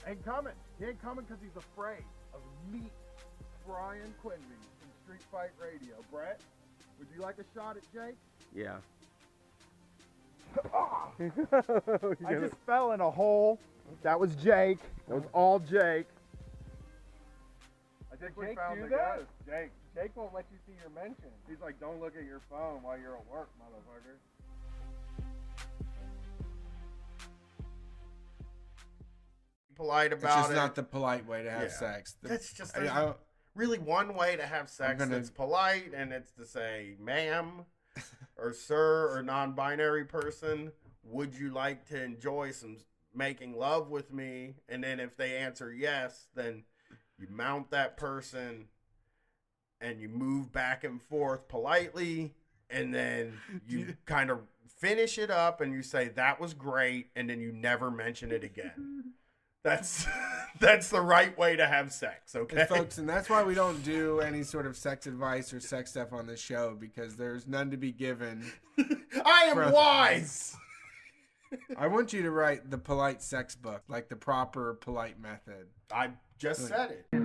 Ain't coming. He ain't coming because he's afraid of me, Brian Quinby from Street Fight Radio. Brett, would you like a shot at Jake? Yeah. Oh, I just fell in a hole. That was Jake. That was all Jake. I think we found the ghost. Jake won't let you see your mention. He's like, don't look at your phone while you're at work, motherfucker. Polite It's about just it. not the polite way to have sex. That's just I really one way to have sex that's polite, and it's to say, ma'am, or sir, or non-binary person, would you like to enjoy some making love with me? And then if they answer yes, then you mount that person and you move back and forth politely, and then you kind of finish it up and you say, that was great, and then you never mention it again. That's the right way to have sex, okay? And folks, and that's why we don't do any sort of sex advice or sex stuff on this show, because there's none to be given. I am wise! I want you to write the polite sex book, like the proper polite method. I just said it. I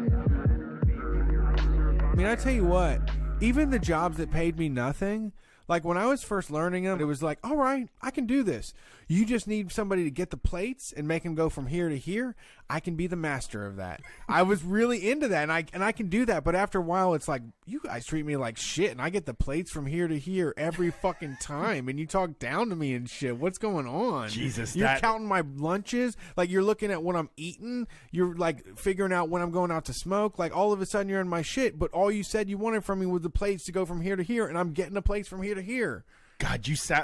mean, I tell you what, even the jobs that paid me nothing, like when I was first learning them, it was like, all right, I can do this. You just need somebody to get the plates and make them go from here to here. I can be the master of that. I was really into that, and I can do that. But after a while, it's like, you guys treat me like shit, and I get the plates from here to here every fucking time, and you talk down to me and shit. What's going on? Jesus, you're counting my lunches. Like, you're looking at what I'm eating. You're like figuring out when I'm going out to smoke. Like, all of a sudden, you're in my shit. But all you said you wanted from me was the plates to go from here to here, and I'm getting the plates from here to here. God,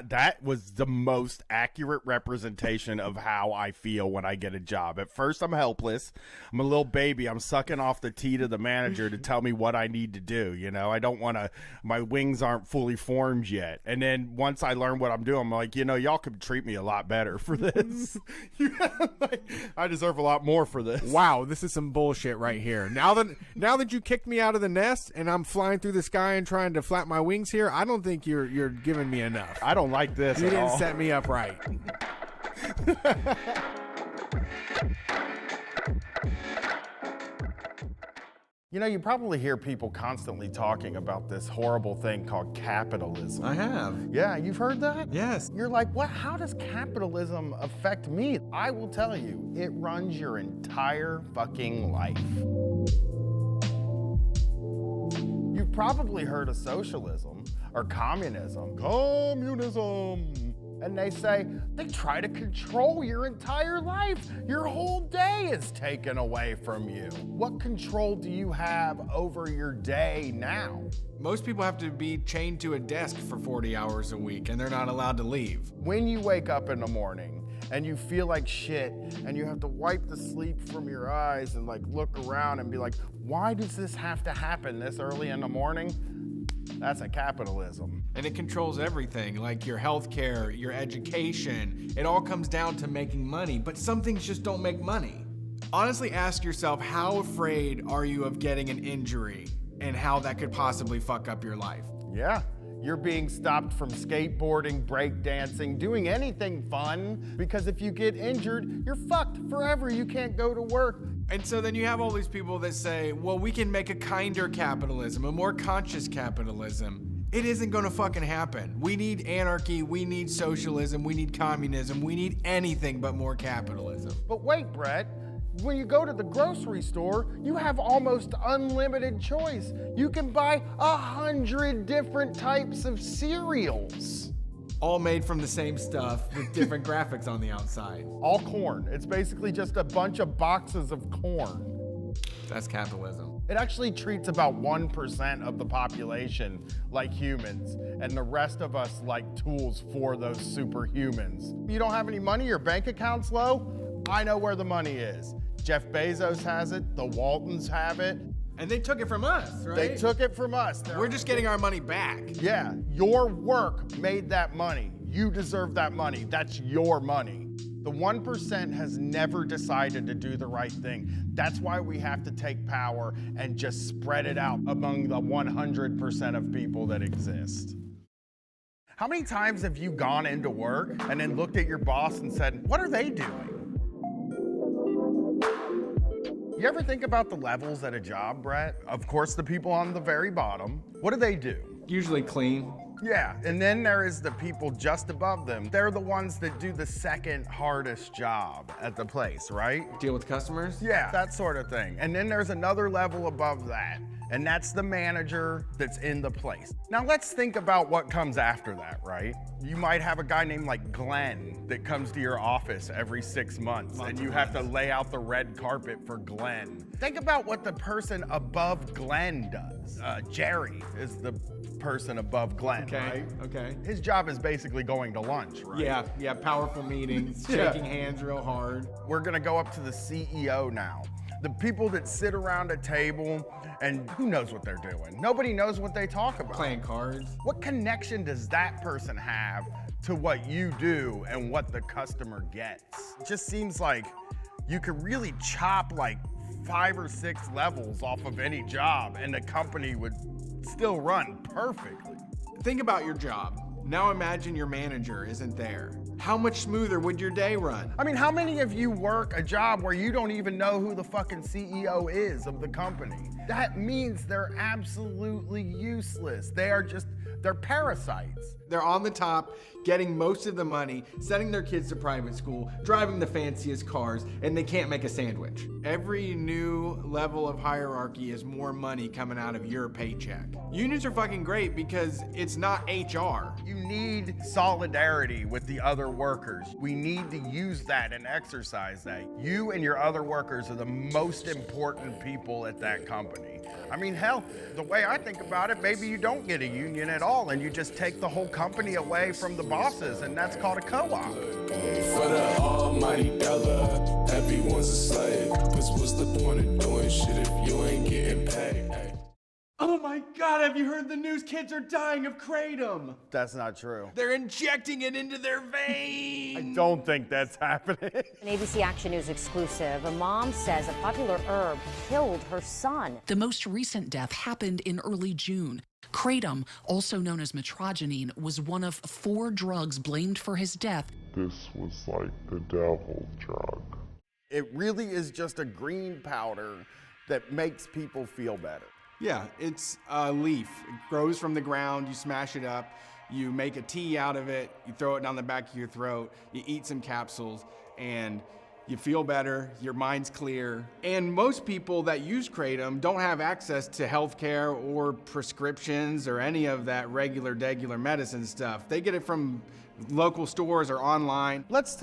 that was the most accurate representation of how I feel when I get a job. At first, I'm helpless. I'm a little baby. I'm sucking off the tea to the manager to tell me what I need to do. You know, I don't want to, my wings aren't fully formed yet. And then once I learn what I'm doing, I'm like, y'all could treat me a lot better for this. I deserve a lot more for this. Wow, this is some bullshit right here. Now that you kicked me out of the nest and I'm flying through the sky and trying to flap my wings here, I don't think you're giving me enough. I don't like this You at didn't all. set me up right. You probably hear people constantly talking about this horrible thing called capitalism. I have. Yeah, you've heard that? Yes. You're like, what? How does capitalism affect me? I will tell you, it runs your entire fucking life. You've probably heard of socialism or communism. Communism! And they say they try to control your entire life. Your whole day is taken away from you. What control do you have over your day now? Most people have to be chained to a desk for 40 hours a week, and they're not allowed to leave. When you wake up in the morning and you feel like shit and you have to wipe the sleep from your eyes and like look around and be like, why does this have to happen this early in the morning? That's a capitalism. And it controls everything, like your healthcare, your education. It all comes down to making money, but some things just don't make money. Honestly, ask yourself, how afraid are you of getting an injury and how that could possibly fuck up your life? Yeah. You're being stopped from skateboarding, breakdancing, doing anything fun, because if you get injured, you're fucked forever. You can't go to work. And so then you have all these people that say, well, we can make a kinder capitalism, a more conscious capitalism. It isn't gonna fucking happen. We need anarchy, we need socialism, we need communism, we need anything but more capitalism. But wait, Brett. When you go to the grocery store, you have almost unlimited choice. You can buy 100 different types of cereals. All made from the same stuff with different graphics on the outside. All corn. It's basically just a bunch of boxes of corn. That's capitalism. It actually treats about 1% of the population like humans, and the rest of us like tools for those superhumans. You don't have any money, your bank account's low? I know where the money is. Jeff Bezos has it, the Waltons have it. And they took it from us, right? They took it from us. We're just getting our money back. Yeah, your work made that money. You deserve that money. That's your money. The 1% has never decided to do the right thing. That's why we have to take power and just spread it out among the 100% of people that exist. How many times have you gone into work and then looked at your boss and said, what are they doing? You ever think about the levels at a job, Brett? Of course, the people on the very bottom. What do they do? Usually clean. Yeah, and then there is the people just above them. They're the ones that do the second hardest job at the place, right? Deal with customers? Yeah, that sort of thing. And then there's another level above that, and that's the manager that's in the place. Now let's think about what comes after that, right? You might have a guy named like Glenn that comes to your office every 6 months, and you have to lay out the red carpet for Glenn. Think about what the person above Glenn does. Jerry is the person above Glenn, Okay, right? okay. His job is basically going to lunch, right? Yeah, powerful meetings, Yeah. shaking hands real hard. We're gonna go up to the CEO now. The people that sit around a table and who knows what they're doing? Nobody knows what they talk about. Playing cards. What connection does that person have to what you do and what the customer gets? It just seems like you could really chop like 5 or 6 levels off of any job and the company would still run perfectly. Think about your job. Now imagine your manager isn't there. How much smoother would your day run? I mean, how many of you work a job where you don't even know who the fucking CEO is of the company? That means they're absolutely useless. They're parasites. They're on the top, getting most of the money, sending their kids to private school, driving the fanciest cars, and they can't make a sandwich. Every new level of hierarchy is more money coming out of your paycheck. Unions are fucking great because it's not HR. You need solidarity with the other workers. We need to use that and exercise that. You and your other workers are the most important people at that company. I mean, hell, the way I think about it, maybe you don't get a union at all and you just take the whole company away from the bosses, and that's called a co-op. For the almighty dollar, everyone's a slave. What's the point of doing shit if you ain't getting paid? Ay. Oh my God, have you heard the news? Kids are dying of kratom. That's not true. They're injecting it into their veins. I don't think that's happening. An ABC Action News exclusive. A mom says a popular herb killed her son. The most recent death happened in early June. Kratom, also known as metrogenine, was one of 4 drugs blamed for his death. This was like the devil's drug. It really is just a green powder that makes people feel better. Yeah, it's a leaf. It grows from the ground, you smash it up, you make a tea out of it, you throw it down the back of your throat, you eat some capsules, and you feel better, your mind's clear. And most people that use kratom don't have access to healthcare or prescriptions or any of that regular medicine stuff. They get it from local stores or online. Let's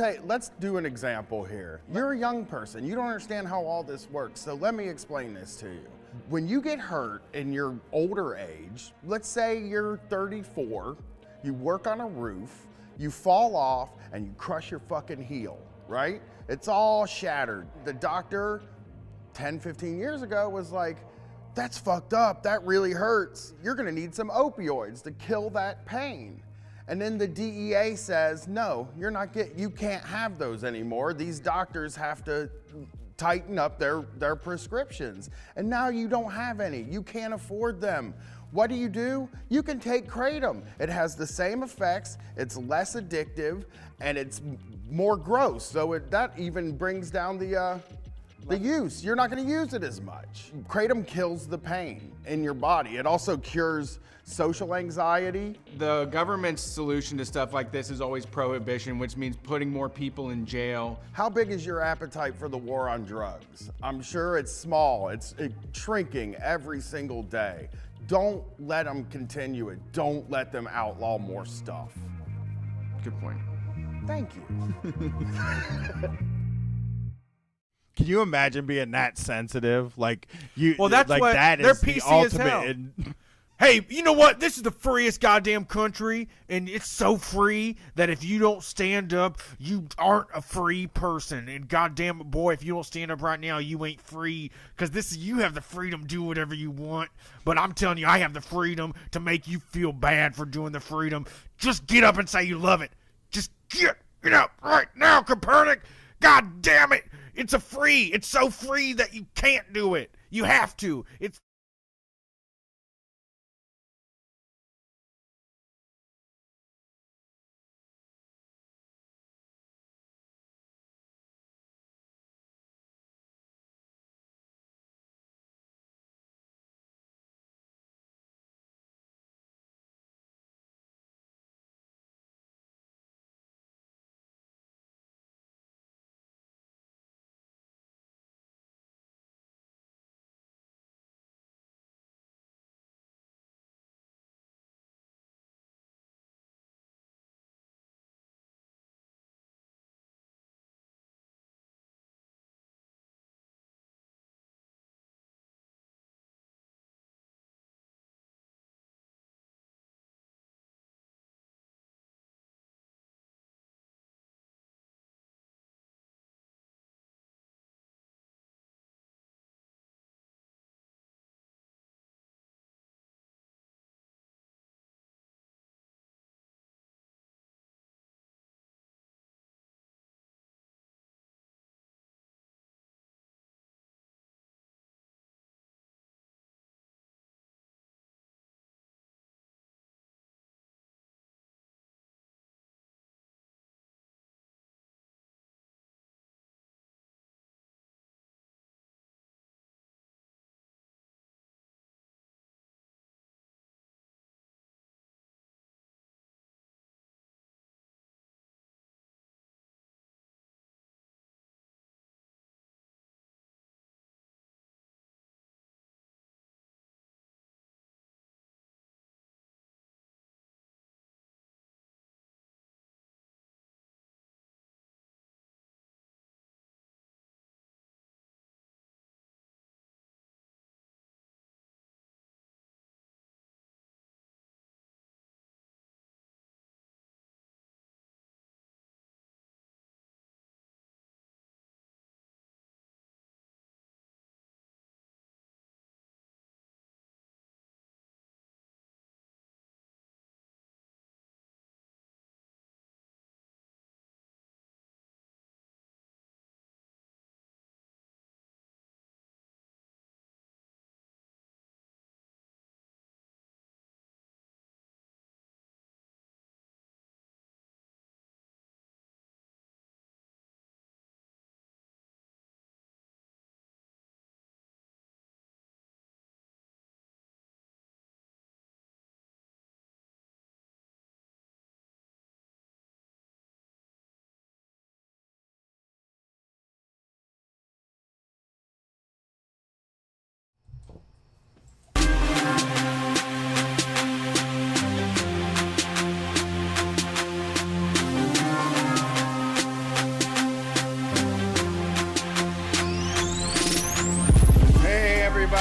do an example here. You're a young person. You don't understand how all this works, so let me explain this to you. When you get hurt in your older age, let's say you're 34, you work on a roof, you fall off, and you crush your fucking heel, right? It's all shattered. The doctor 10, 15 years ago was like, that's fucked up, that really hurts. You're gonna need some opioids to kill that pain. And then the DEA says, no, you can't have those anymore. These doctors have to tighten up their prescriptions. And now you don't have any. You can't afford them. What do? You can take kratom. It has the same effects, it's less addictive, and it's more gross. So that even brings down the use. You're not gonna use it as much. Kratom kills the pain in your body. It also cures social anxiety. The government's solution to stuff like this is always prohibition, which means putting more people in jail. How big is your appetite for the war on drugs? I'm sure it's small. It's shrinking every single day. Don't let them continue it. Don't let them outlaw more stuff. Good point. Thank you. Can you imagine being that sensitive? Like you. Well, that's like what that they're is the PC as ultimate hell. in- Hey, you know what? This is the freest goddamn country, and it's so free that if you don't stand up, you aren't a free person. And goddamn it, boy, if you don't stand up right now, you ain't free. Because you have the freedom to do whatever you want. But I'm telling you, I have the freedom to make you feel bad for doing the freedom. Just get up and say you love it. Just get up right now, Copernic. God damn it. It's so free that you can't do it. You have to. It's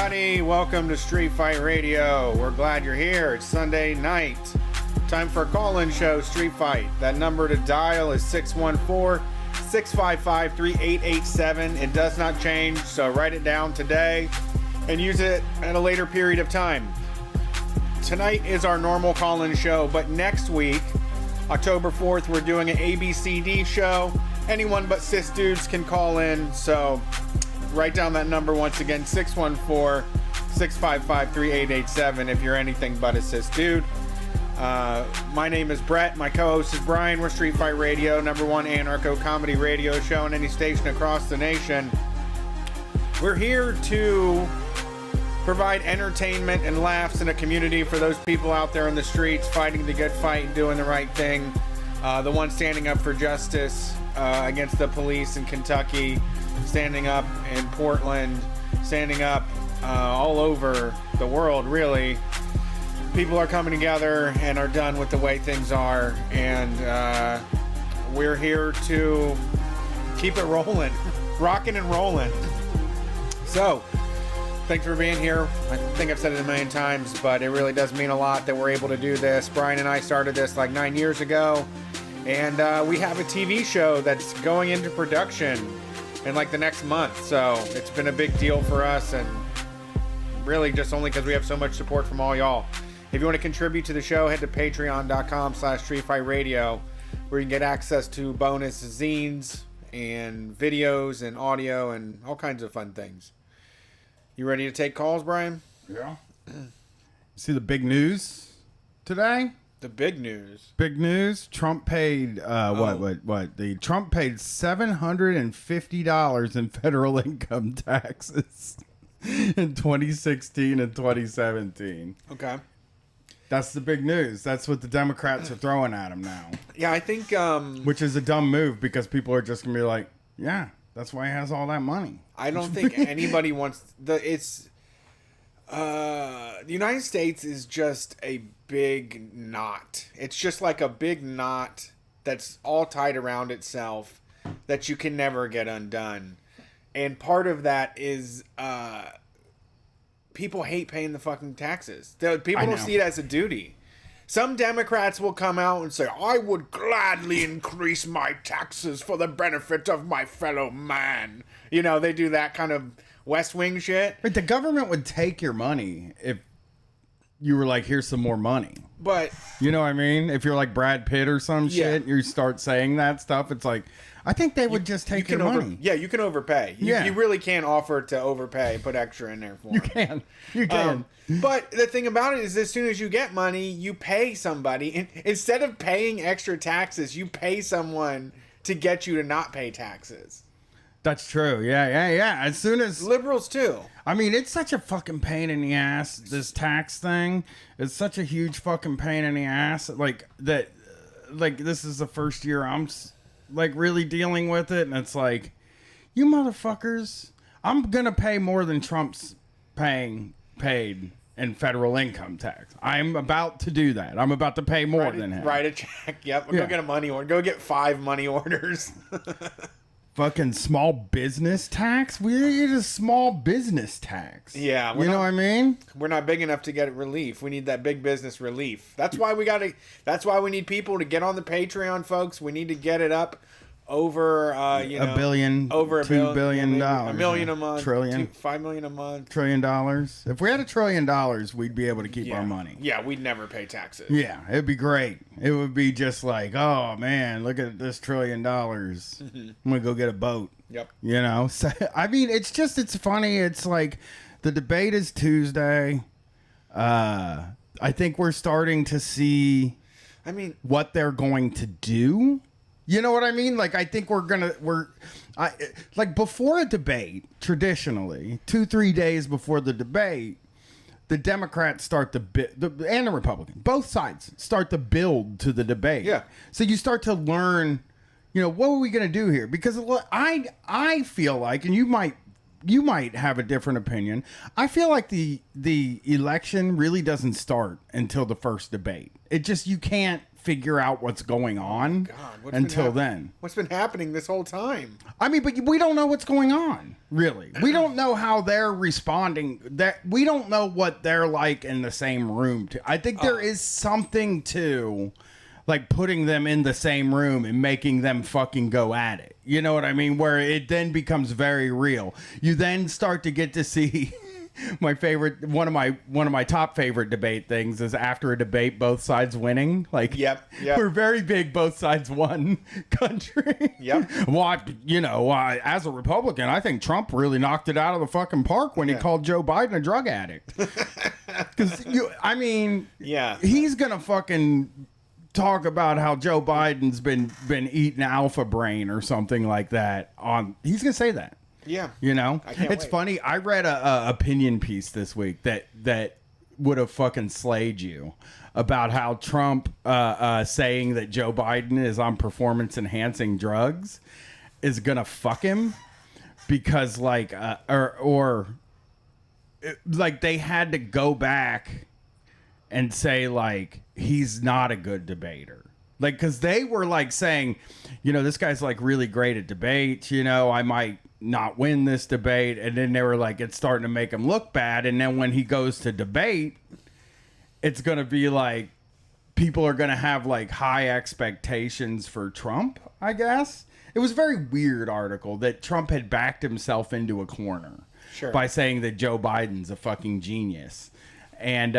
everybody. Welcome to Street Fight Radio. We're glad you're here. It's Sunday night. Time for a call-in show, Street Fight. That number to dial is 614-655-3887. It does not change, so write it down today and use it at a later period of time. Tonight is our normal call-in show, but next week, October 4th, we're doing an ABCD show. Anyone but cis dudes can call in, so write down that number once again, 614-655-3887 if you're anything but a cis dude. My name is Brett. My co-host is Brian. We're Street Fight Radio, #1 anarcho-comedy radio show on any station across the nation. We're here to provide entertainment and laughs in a community for those people out there in the streets fighting the good fight and doing the right thing. The ones standing up for justice against the police in Kentucky, standing up in Portland, standing up all over the world, really. People are coming together and are done with the way things are, and we're here to keep it rolling, rocking and rolling. So, thanks for being here. I think I've said it a million times, but it really does mean a lot that we're able to do this. Brian and I started this like 9 years ago, and we have a TV show that's going into production in like the next month, so it's been a big deal for us, and really just only because we have so much support from all y'all. If you want to contribute to the show, head to patreon.com/streetfightradio, where you can get access to bonus zines and videos and audio and all kinds of fun things. You ready to take calls, Brian? Yeah. See the big news today? The big news. Big news. Trump paid Trump paid $750 in federal income taxes in 2016 and 2017. Okay. That's the big news. That's what the Democrats are throwing at him now. Yeah, I think which is a dumb move because people are just going to be like, yeah, that's why he has all that money. I don't think anybody wants the United States is just a big knot. It's just like a big knot that's all tied around itself that you can never get undone. And part of that is people hate paying the fucking taxes. People don't see it as a duty. Some Democrats will come out and say, I would gladly increase my taxes for the benefit of my fellow man. You know, they do that kind of West Wing shit. But the government would take your money if you were like, here's some more money. But you know what I mean? If you're like Brad Pitt or some shit, and you start saying that stuff, it's like, I think they would just take your money. Yeah, you can overpay. You really can't offer to overpay, put extra in there for them. You can. But the thing about it is, as soon as you get money, you pay somebody. And instead of paying extra taxes, you pay someone to get you to not pay taxes. That's true. Yeah. As soon as liberals too. I mean, it's such a fucking pain in the ass. This tax thing. It's such a huge fucking pain in the ass. Like that. Like this is the first year I'm like really dealing with it, and it's like, you motherfuckers, I'm gonna pay more than Trump's paid in federal income tax. I'm about to do that. I'm about to pay more than him. Write a check. Yep. Go get a money order. Go get 5 money orders. Fucking small business tax? We need a small business tax. Yeah. You know what I mean? We're not big enough to get relief. We need that big business relief. That's why that's why we need people to get on the Patreon, folks. We need to get it up over, a billion, over $2 billion, $1 million a month, trillion, $5 million a month, $1 trillion. If we had $1 trillion, we'd be able to keep our money. Yeah, we'd never pay taxes. Yeah, it'd be great. It would be just like, oh man, look at this $1 trillion. I'm gonna go get a boat. Yep. You know, so, I mean, it's funny. It's like the debate is Tuesday. I think we're starting to see. I mean, what they're going to do. You know what I mean? Like, I think like before a debate, traditionally, 2-3 days before the debate, the Democrats start and the Republicans, both sides start to build to the debate. Yeah. So you start to learn, what are we going to do here? Because I feel like, and you might have a different opinion. I feel like the election really doesn't start until the first debate. It just, you can't figure out what's going on until then. What's been happening this whole time? I mean, but we don't know what's going on. Really, we don't know how they're responding. That we don't know what they're like in the same room. I think there is something to, like, putting them in the same room and making them fucking go at it. You know what I mean? Where it then becomes very real. You then start to get to see. My favorite, one of my top favorite debate things is after a debate, both sides winning. Like, yep. We're very big, both sides won country. Yep. Well, as a Republican, I think Trump really knocked it out of the fucking park when he called Joe Biden a drug addict. Because he's gonna fucking talk about how Joe Biden's been eating Alpha Brain or something like that. He's gonna say that. Yeah. You know, it's funny. I read a opinion piece this week that would have fucking slayed you about how Trump saying that Joe Biden is on performance enhancing drugs is gonna fuck him because like they had to go back and say like he's not a good debater. Like, because they were like saying, this guy's like really great at debates, I might not win this debate. And then they were like, it's starting to make him look bad. And then when he goes to debate, it's going to be like, people are going to have like high expectations for Trump, I guess. It was a very weird article that Trump had backed himself into a corner by saying that Joe Biden's a fucking genius. And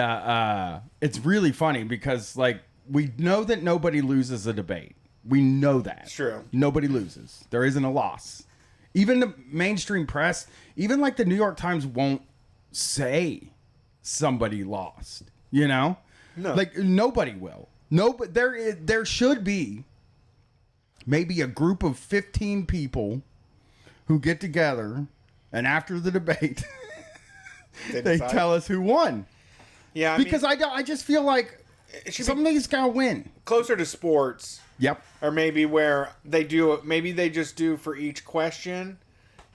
it's really funny because like, we know that nobody loses a debate. We know that. It's true. Nobody loses. There isn't a loss. Even the mainstream press, even like the New York Times won't say somebody lost, No. Like nobody will. No, but there should be maybe a group of 15 people who get together and after the debate they tell us who won. Yeah, because I just feel like somebody's got to win. Closer to sports. Yep. Or maybe where they just do for each question,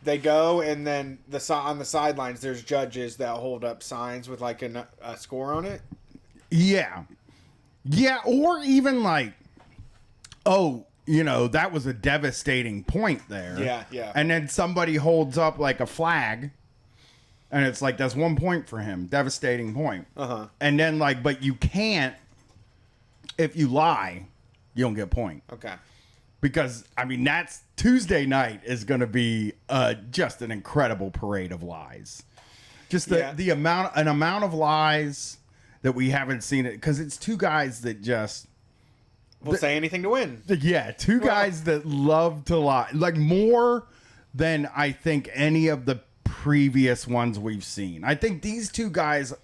they go and then on the sidelines there's judges that hold up signs with like a score on it. Yeah. Yeah, or even like, that was a devastating point there. Yeah, yeah. And then somebody holds up like a flag and it's like, that's 1 point for him. Devastating point. Uh-huh. And then like, but you can't, if you lie, you don't get a point. Okay. Because, that's Tuesday night is going to be just an incredible parade of lies. Just the amount of lies that we haven't seen it. Because it's two guys that just... will say anything to win. Yeah, two guys that love to lie. Like more than I think any of the previous ones we've seen. I think these two guys...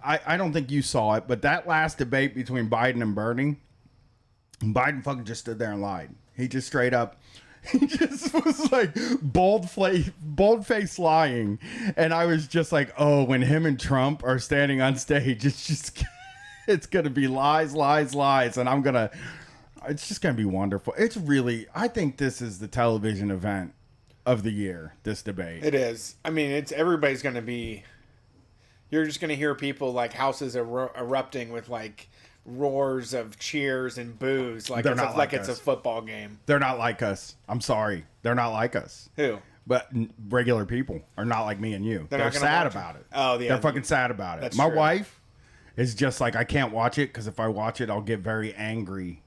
I don't think you saw it, but that last debate between Biden and Bernie... Biden fucking just stood there and lied. He just straight up, he just was like bold-faced lying. And I was just like, oh, when him and Trump are standing on stage, it's going to be lies. And it's just going to be wonderful. It's really, I think this is the television event of the year, this debate. It is. Everybody's going to be, you're just going to hear people like houses erupting with like, roars of cheers and boos like it's a football game. They're not like us. I'm sorry. They're not like us. Who? But regular people are not like me and you. They're sad about it. Oh, yeah. They're fucking sad about it. That's My true. wife is just like, I can't watch it because if I watch it, I'll get very angry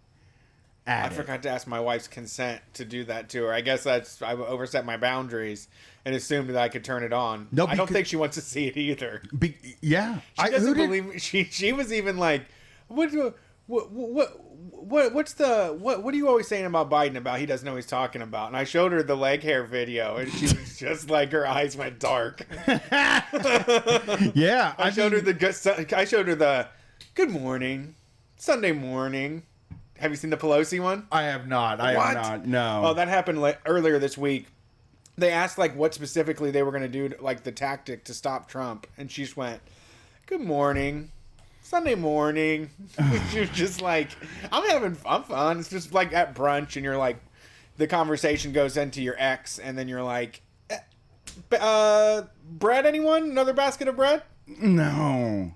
at I forgot to ask my wife's consent to do that to her. I guess I overstepped my boundaries and assumed that I could turn it on. No, I don't think she wants to see it either. Yeah. She doesn't believe me. She was even like, What are you always saying about Biden about he doesn't know what he's talking about? And I showed her the leg hair video and she was just like, her eyes went dark. Yeah. I showed her the good morning, Sunday morning. Have you seen the Pelosi one? I have not. I have not. No. Oh, that happened earlier this week. They asked like what specifically they were going to do, like the tactic to stop Trump. And she just went, good morning. Sunday morning. She was just like, I'm fun. It's just like at brunch and you're like, the conversation goes into your ex and then you're like, bread anyone? Another basket of bread? No.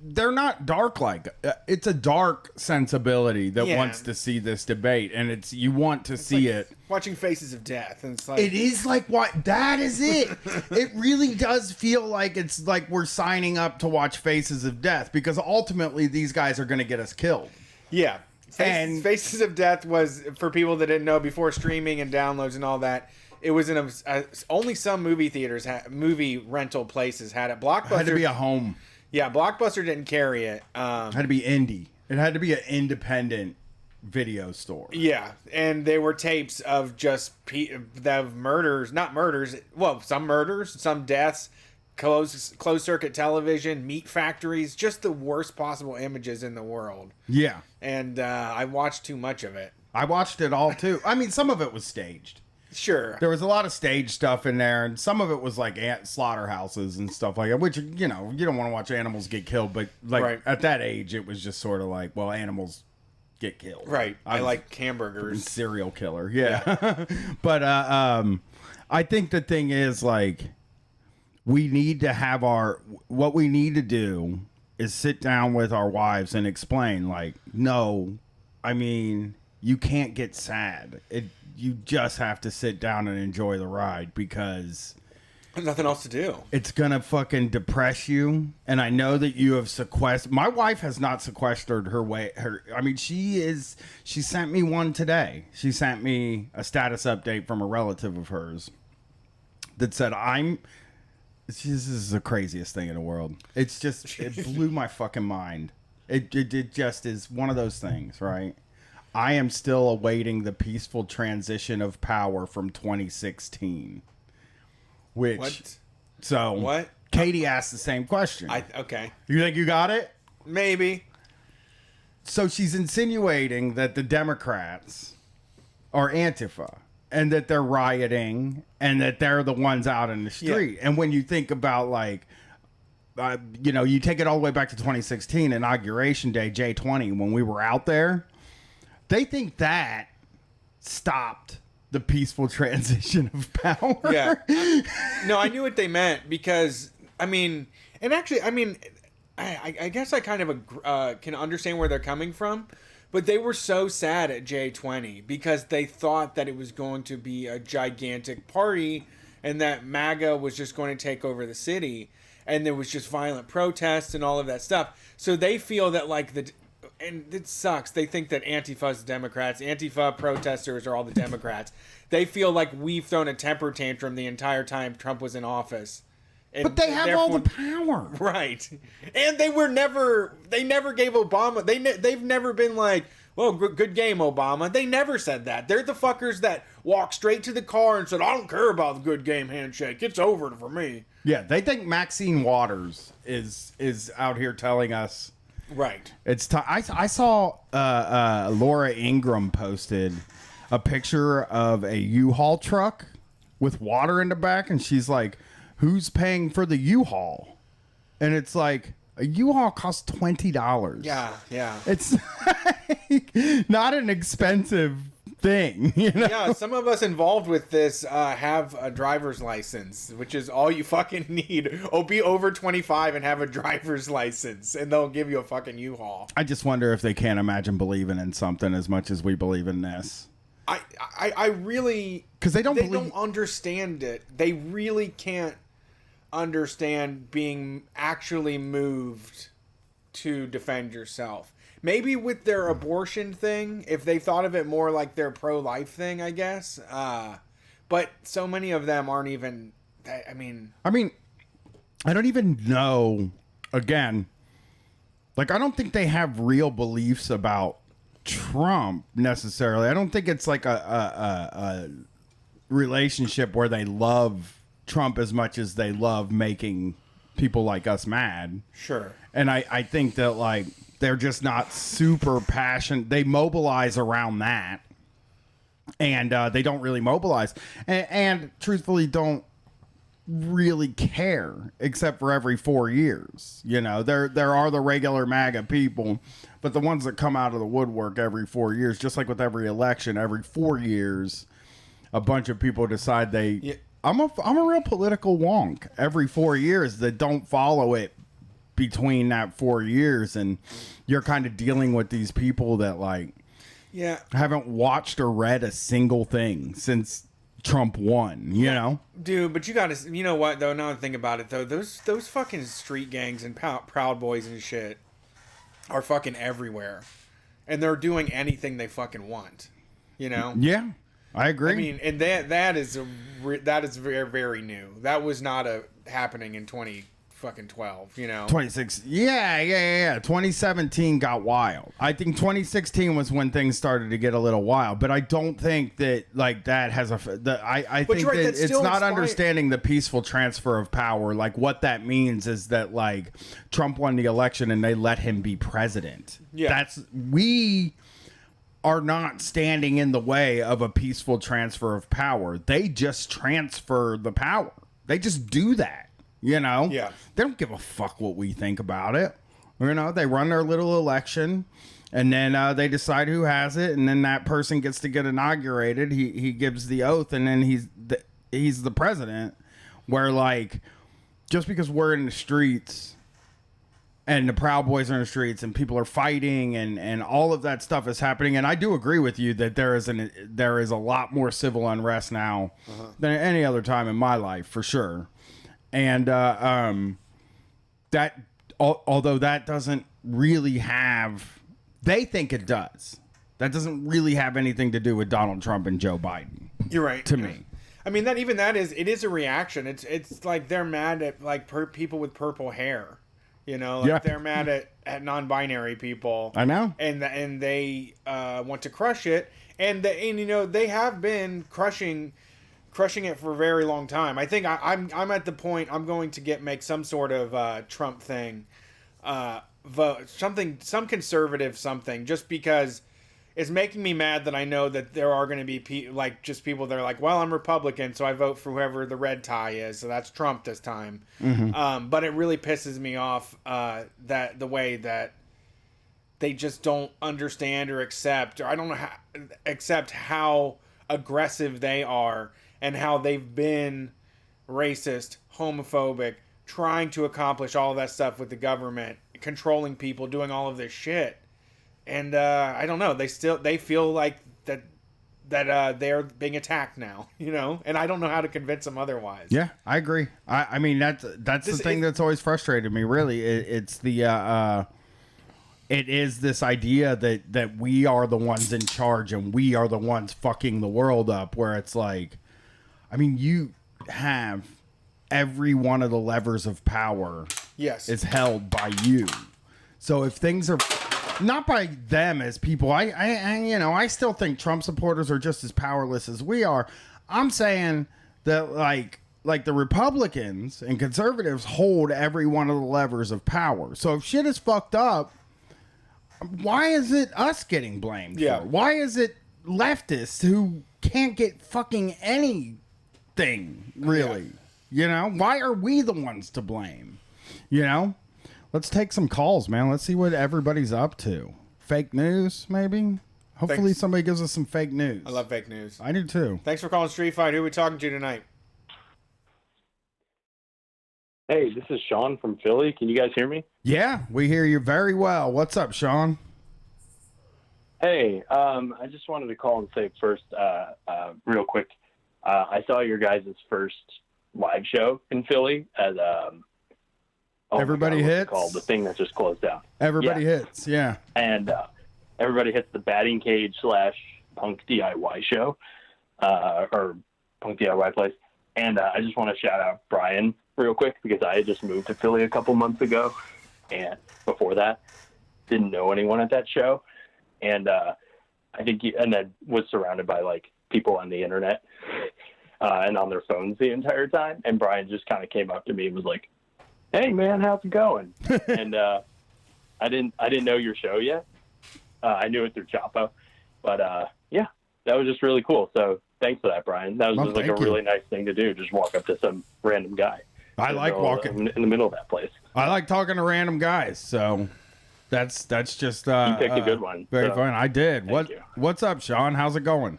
they're not dark like it's a dark sensibility that Yeah. wants to see this debate, and you want to see like it. Watching Faces of Death, and it's like It is like what that is it. It really does feel like it's like we're signing up to watch Faces of Death, because ultimately these guys are going to get us killed. Yeah. And- Faces of Death was, for people that didn't know, before streaming and downloads and all that, it was in only some movie theaters, movie rental places had it. Blockbuster It had to be a home. Yeah, Blockbuster didn't carry it. It had to be indie. It had to be an independent video store. Yeah, and they were tapes of just of murders, not murders, well, some murders, some deaths, closed circuit television, meat factories, just the worst possible images in the world. Yeah. And I watched too much of it. I watched it all too. I mean, some of it was staged. Sure. There was a lot of stage stuff in there, and some of it was like slaughterhouses and stuff like that, which, you know, you don't want to watch animals get killed, but like Right. at that age, it was just sort of like, well, animals get killed. Right. I was like hamburgers. serial killer. Yeah. But I think the thing is, like, we need to have what we need to do is sit down with our wives and explain, like, no, I mean, you can't get sad. You just have to sit down and enjoy the ride, because There's nothing else to do. it's gonna fucking depress you. And I know that you have sequestered. My wife has not sequestered I mean, she sent me one today. She sent me a status update from a relative of hers that said, this is the craziest thing in the world. It's just, it blew my fucking mind. It just is one of those things, right? I am still awaiting the peaceful transition of power from 2016. Which, What? so, What? Katie asked the same question. Okay. You think you got it? Maybe. So she's insinuating that the Democrats are Antifa, and that they're rioting, and that they're the ones out in the street. And when you think about, like, you know, you take it all the way back to 2016, Inauguration Day, J20, when we were out there, they think that stopped the peaceful transition of power. Yeah. No, I knew what they meant, because, I mean, and actually, I mean, I guess I kind of can understand where they're coming from, but they were so sad at J20 because they thought that it was going to be a gigantic party and that MAGA was just going to take over the city, and there was just violent protests and all of that stuff. So they feel that, like, and it sucks. They think that Antifa's the Democrats. Antifa protesters are all the Democrats. They feel like we've thrown a temper tantrum the entire time Trump was in office. And But they have all the power. Right. And they never gave Obama, they've never been like, well, good game, Obama. They never said that. They're the fuckers that walked straight to the car and said, I don't care about the good game handshake. It's over for me. Yeah, they think Maxine Waters is out here telling us. Right. It's time. I saw Laura Ingraham posted a picture of a U-Haul truck with water in the back, and she's like, who's paying for the U-Haul? And it's like, a U-Haul costs $20. Yeah. It's like not an expensive thing, you know? Yeah, some of us involved with this have a driver's license, which is all you fucking need. Be over 25 and have a driver's license, and they'll give you a fucking U-Haul. I just wonder if they can't imagine believing in something as much as we believe in this. I really, because they don't understand it. They really can't understand being actually moved to defend yourself. Maybe with their abortion thing, if they thought of it more like their pro-life thing, I guess. But so many of them aren't even. I mean, I don't even know. Again, like, I don't think they have real beliefs about Trump necessarily. I don't think it's like a relationship where they love Trump as much as they love making people like us mad. Sure. And I think that, like, they're just not super passionate. They mobilize around that, and they don't really mobilize, and truthfully don't really care, except for every 4 years. You know, there are the regular MAGA people, but the ones that come out of the woodwork every 4 years, just like with every election, every 4 years, a bunch of people decide they. Yeah. I'm a real political wonk every 4 years that don't follow it between that 4 years, and you're kind of dealing with these people that like haven't watched or read a single thing since Trump won, you know? Dude, but you know what, though, now I think about it, though, those fucking street gangs and Proud Boys and shit are fucking everywhere. And they're doing anything they fucking want, you know? Yeah, I agree. I mean, and that is very, very new. That was not happening in 2012, you know? 26. Yeah. 2017 got wild. I think 2016 was when things started to get a little wild, but I don't think that like that has I think right, that it's not understanding the peaceful transfer of power. Like what that means is that like Trump won the election and they let him be president. Yeah. We are not standing in the way of a peaceful transfer of power. They just transfer the power. They just do that. You know? Yeah. They don't give a fuck what we think about it. You know, they run their little election and then they decide who has it, and then that person gets to get inaugurated. He gives the oath, and then he's the president. Where like just because we're in the streets and the Proud Boys are in the streets and people are fighting and all of that stuff is happening, and I do agree with you that there is a lot more civil unrest now than any other time in my life, for sure. And that, although that doesn't really have, they think it does. That doesn't really have anything to do with Donald Trump and Joe Biden. You're right. To me. I mean, it is a reaction. It's like they're mad at like people with purple hair. You know, like they're mad at non-binary people. I know. And they want to crush it. And you know, they have been crushing it for a very long time. I think I'm at the point I'm going to make some sort of Trump thing, vote some conservative something, just because it's making me mad that I know that there are going to be people that are like, well, I'm Republican, so I vote for whoever the red tie is, so that's Trump this time. Mm-hmm. But it really pisses me off that the way that they just don't understand or accept, or I don't know accept how aggressive they are. And how they've been racist, homophobic, trying to accomplish all of that stuff with the government, controlling people, doing all of this shit. And I don't know. They feel like that they're being attacked now, you know. And I don't know how to convince them otherwise. Yeah, I agree. I mean that's the thing that's always frustrated me. Really, it's the it is this idea that we are the ones in charge and we are the ones fucking the world up. Where it's like, I mean, you have every one of the levers of power is held by you. So if things are not by them as people, I still think Trump supporters are just as powerless as we are. I'm saying that like the Republicans and conservatives hold every one of the levers of power. So if shit is fucked up, why is it us getting blamed? Yeah. For? Why is it leftists who can't get fucking anything, really? You know, why are we the ones to blame? You know, let's take some calls, man. Let's see what everybody's up to. Fake news, maybe. Hopefully somebody gives us some fake news. I love fake news. I do too. Thanks for calling Street Fight. Who are we talking to tonight? Hey, this is Sean from Philly. Can you guys hear me? Yeah, we hear you very well. What's up, Sean? Hey, I just wanted to call and say first, real quick, I saw your guys' first live show in Philly at Everybody Hits. Called the thing that just closed down. Everybody Hits, yeah. And Everybody Hits, the batting cage / punk DIY show, or punk DIY place. And I just want to shout out Brian real quick because I had just moved to Philly a couple months ago, and before that, didn't know anyone at that show, and I think and then was surrounded by like people on the internet and on their phones the entire time. And Brian just kind of came up to me and was like, "Hey man, how's it going?" And I didn't know your show yet. I knew it through Chapo, but yeah, that was just really cool. So thanks for that, Brian. That was just like a really nice thing to do. Just walk up to some random guy. I like walking in the middle of that place. I like talking to random guys. So that's just you picked a good one. Very so fun. I did. Thank you. What's up, Sean? How's it going?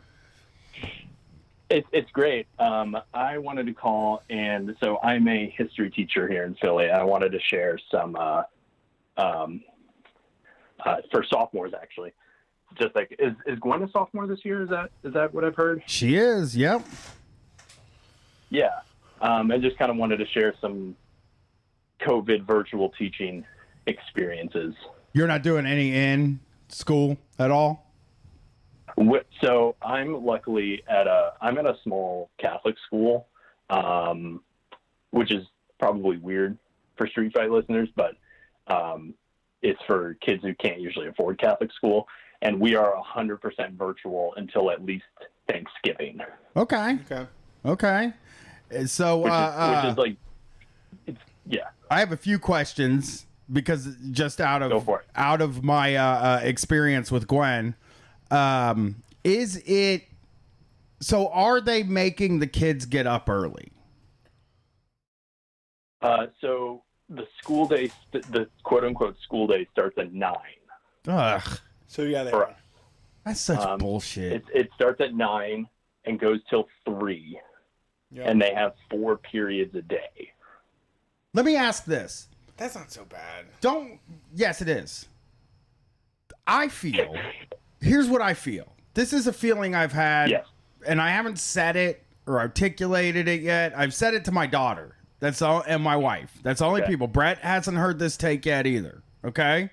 It's great. I wanted to call, and so I'm a history teacher here in Philly. I wanted to share some for sophomores, actually. Just like, is Gwen a sophomore this year? Is that what I've heard? She is. Yep. Yeah. I just kind of wanted to share some COVID virtual teaching experiences. You're not doing any in school at all? So I'm luckily at a small Catholic school, which is probably weird for Street Fight listeners, but it's for kids who can't usually afford Catholic school, and we are 100% virtual until at least Thanksgiving. Okay. So, which is like, I have a few questions because just out of my experience with Gwen. Is it so? Are they making the kids get up early? So the school day, the quote unquote school day, starts at 9. Ugh. So yeah, for us. That's such bullshit. It starts at 9 and goes till 3, and they have 4 periods a day. Let me ask this. That's not so bad. Yes, it is. I feel. Here's what I feel. This is a feeling I've had, and I haven't said it or articulated it yet. I've said it to my daughter. That's all, and my wife. That's the only people. Brett hasn't heard this take yet either. Okay?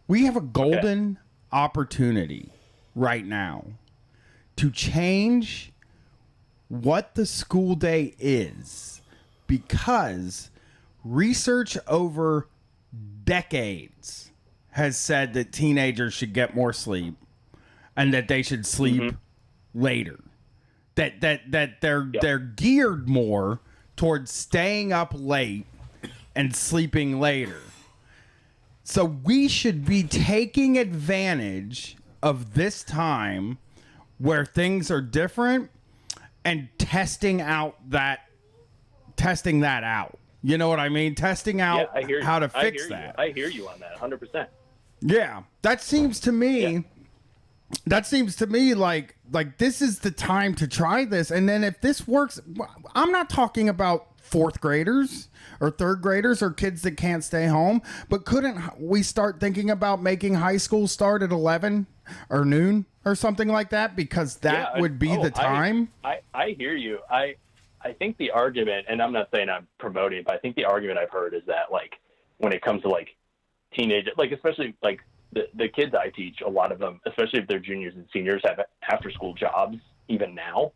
We have a golden opportunity right now to change what the school day is, because research over decades has said that teenagers should get more sleep and that they should sleep later. That they're geared more towards staying up late and sleeping later. So we should be taking advantage of this time where things are different and testing that out. You know what I mean? Testing out how to fix that. I hear you on that 100%. Yeah, that seems to me like this is the time to try this. And then if this works, I'm not talking about 4th graders or 3rd graders or kids that can't stay home, but couldn't we start thinking about making high school start at 11 or noon or something like that? Because that would be the time. I hear you. I think the argument, and I'm not saying I'm promoting, but I think the argument I've heard is that, like, when it comes to, like, teenagers, like, especially, like, the kids I teach, a lot of them, especially if they're juniors and seniors, have after-school jobs even now.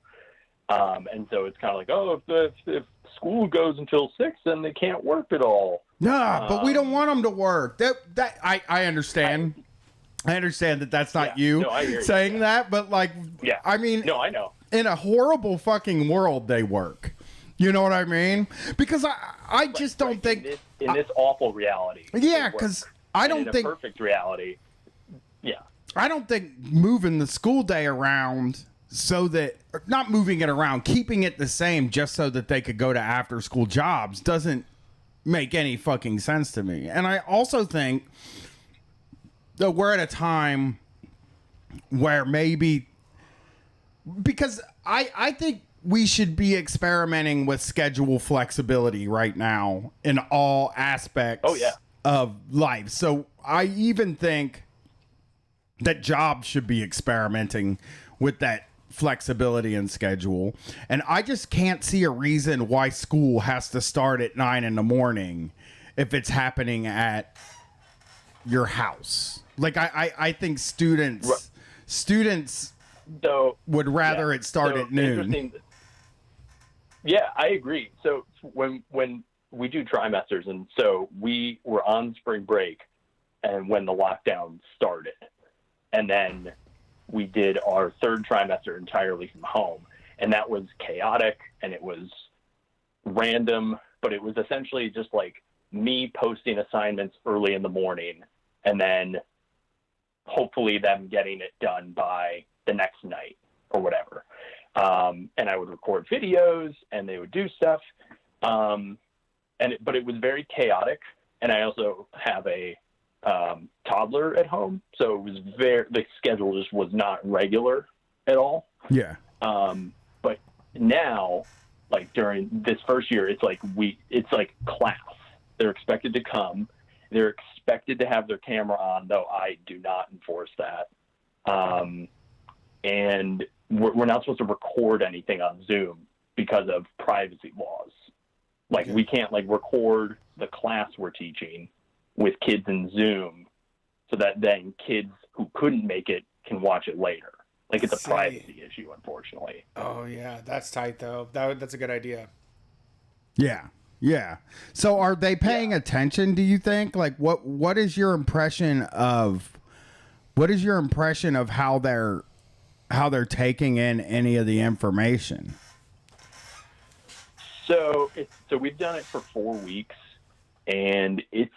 And so it's kind of like, oh, if school goes until 6, then they can't work at all. Nah, but we don't want them to work. I understand. I understand that that's not you saying that, but, like, I mean, no, I know. In a horrible fucking world, they work. You know what I mean? Because I just don't think in this awful reality. Yeah, because I don't think in a perfect reality. Yeah, I don't think moving the school day around so that not moving it around, keeping it the same just so that they could go to after school jobs doesn't make any fucking sense to me. And I also think that we're at a time where maybe, because I think we should be experimenting with schedule flexibility right now in all aspects of life. So I even think that jobs should be experimenting with that flexibility and schedule. And I just can't see a reason why school has to start at 9 a.m. if it's happening at your house. Like, I think students would rather it start at noon. Yeah, I agree. So when we do trimesters, and so we were on spring break and when the lockdown started, and then we did our 3rd trimester entirely from home, and that was chaotic and it was random, but it was essentially just like me posting assignments early in the morning and then hopefully them getting it done by the next night or whatever. And I would record videos and they would do stuff. But it was very chaotic. And I also have a toddler at home. So it was the schedule just was not regular at all. Yeah. But now, like during this first year, it's like class. They're expected to come. They're expected to have their camera on, though I do not enforce that. And we're not supposed to record anything on Zoom because of privacy laws. Like we can't record the class we're teaching with kids in Zoom so that then kids who couldn't make it can watch it later. Like it's a privacy issue, unfortunately. Oh yeah, that's tight though. That's a good idea. Yeah. Yeah. So are they paying attention, do you think? Like what is your impression of how they're taking in any of the information? So we've done it for 4 weeks, and there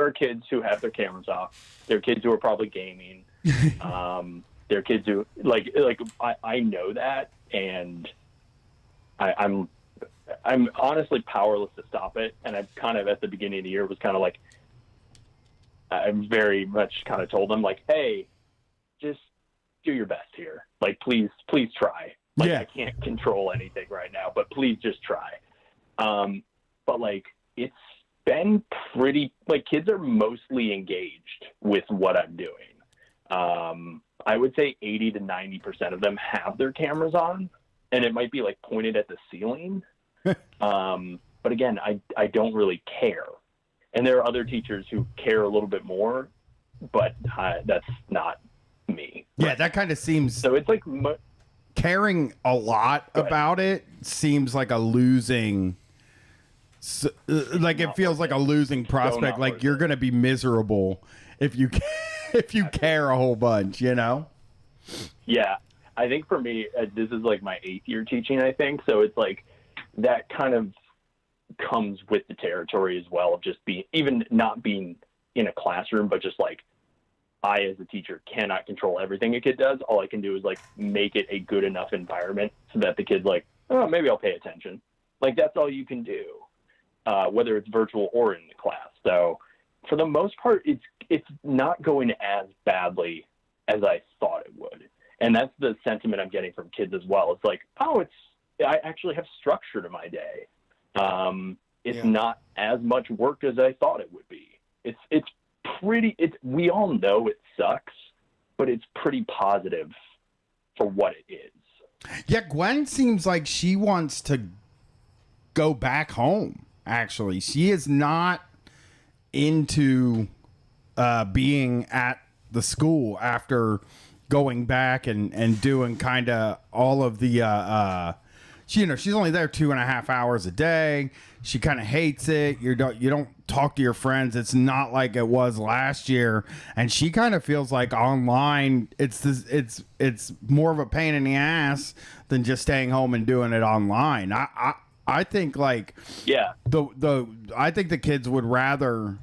are kids who have their cameras off. There are kids who are probably gaming. There are kids who I know that, and I'm honestly powerless to stop it. And I've kind of at the beginning of the year was kind of like, I'm very much kind of told them like, hey, just do your best here. Like, please try. Like, I can't control anything right now, but please just try. But like, it's been pretty, like, kids are mostly engaged with what I'm doing. I would say 80 to 90% of them have their cameras on, and it might be like pointed at the ceiling. But again, I don't really care. And there are other teachers who care a little bit more, but that's not me. Yeah, that kind of seems... So it's like... caring a lot about it seems like a losing... like it feels like a losing prospect. Like you're going to be miserable if you care a whole bunch, you know? Yeah. I think for me, this is like my 8th year teaching, I think. So it's like that kind of comes with the territory as well of just even not being in a classroom, but just like I, as a teacher, cannot control everything a kid does. All I can do is like make it a good enough environment so that the kid's like, oh, maybe I'll pay attention. Like that's all you can do, whether it's virtual or in the class. So for the most part, it's not going as badly as I thought it would. And that's the sentiment I'm getting from kids as well. It's like, oh, I actually have structure to my day. It's not as much work as I thought it would be. We all know it sucks, but it's pretty positive for what it is. Yeah, Gwen seems like she wants to go back home, actually. She is not into being at the school after going back and doing kind of all of the she's only there 2.5 hours a day. She kind of hates it. You don't talk to your friends. It's not like it was last year, and she kind of feels like online it's more of a pain in the ass than just staying home and doing it online. I think like I think the kids would rather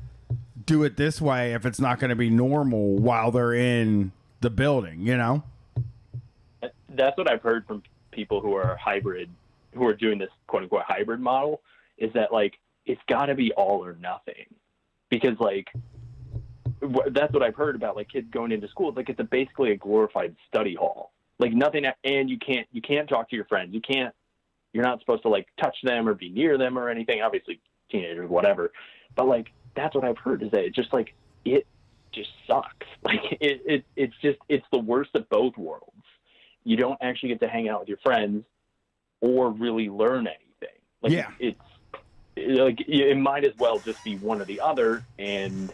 do it this way if it's not going to be normal while they're in the building, you know? That's what I've heard from people who are hybrid, who are doing this quote unquote hybrid model, is that like, it's gotta be all or nothing, because like, that's what I've heard about like kids going into school. It's like, it's basically a glorified study hall, like nothing. And you can't talk to your friends. You're not supposed to like touch them or be near them or anything. Obviously teenagers, whatever. But like, that's what I've heard, is that it just like, it just sucks. Like it's the worst of both worlds. You don't actually get to hang out with your friends or really learn anything. Like it might as well just be one or the other. And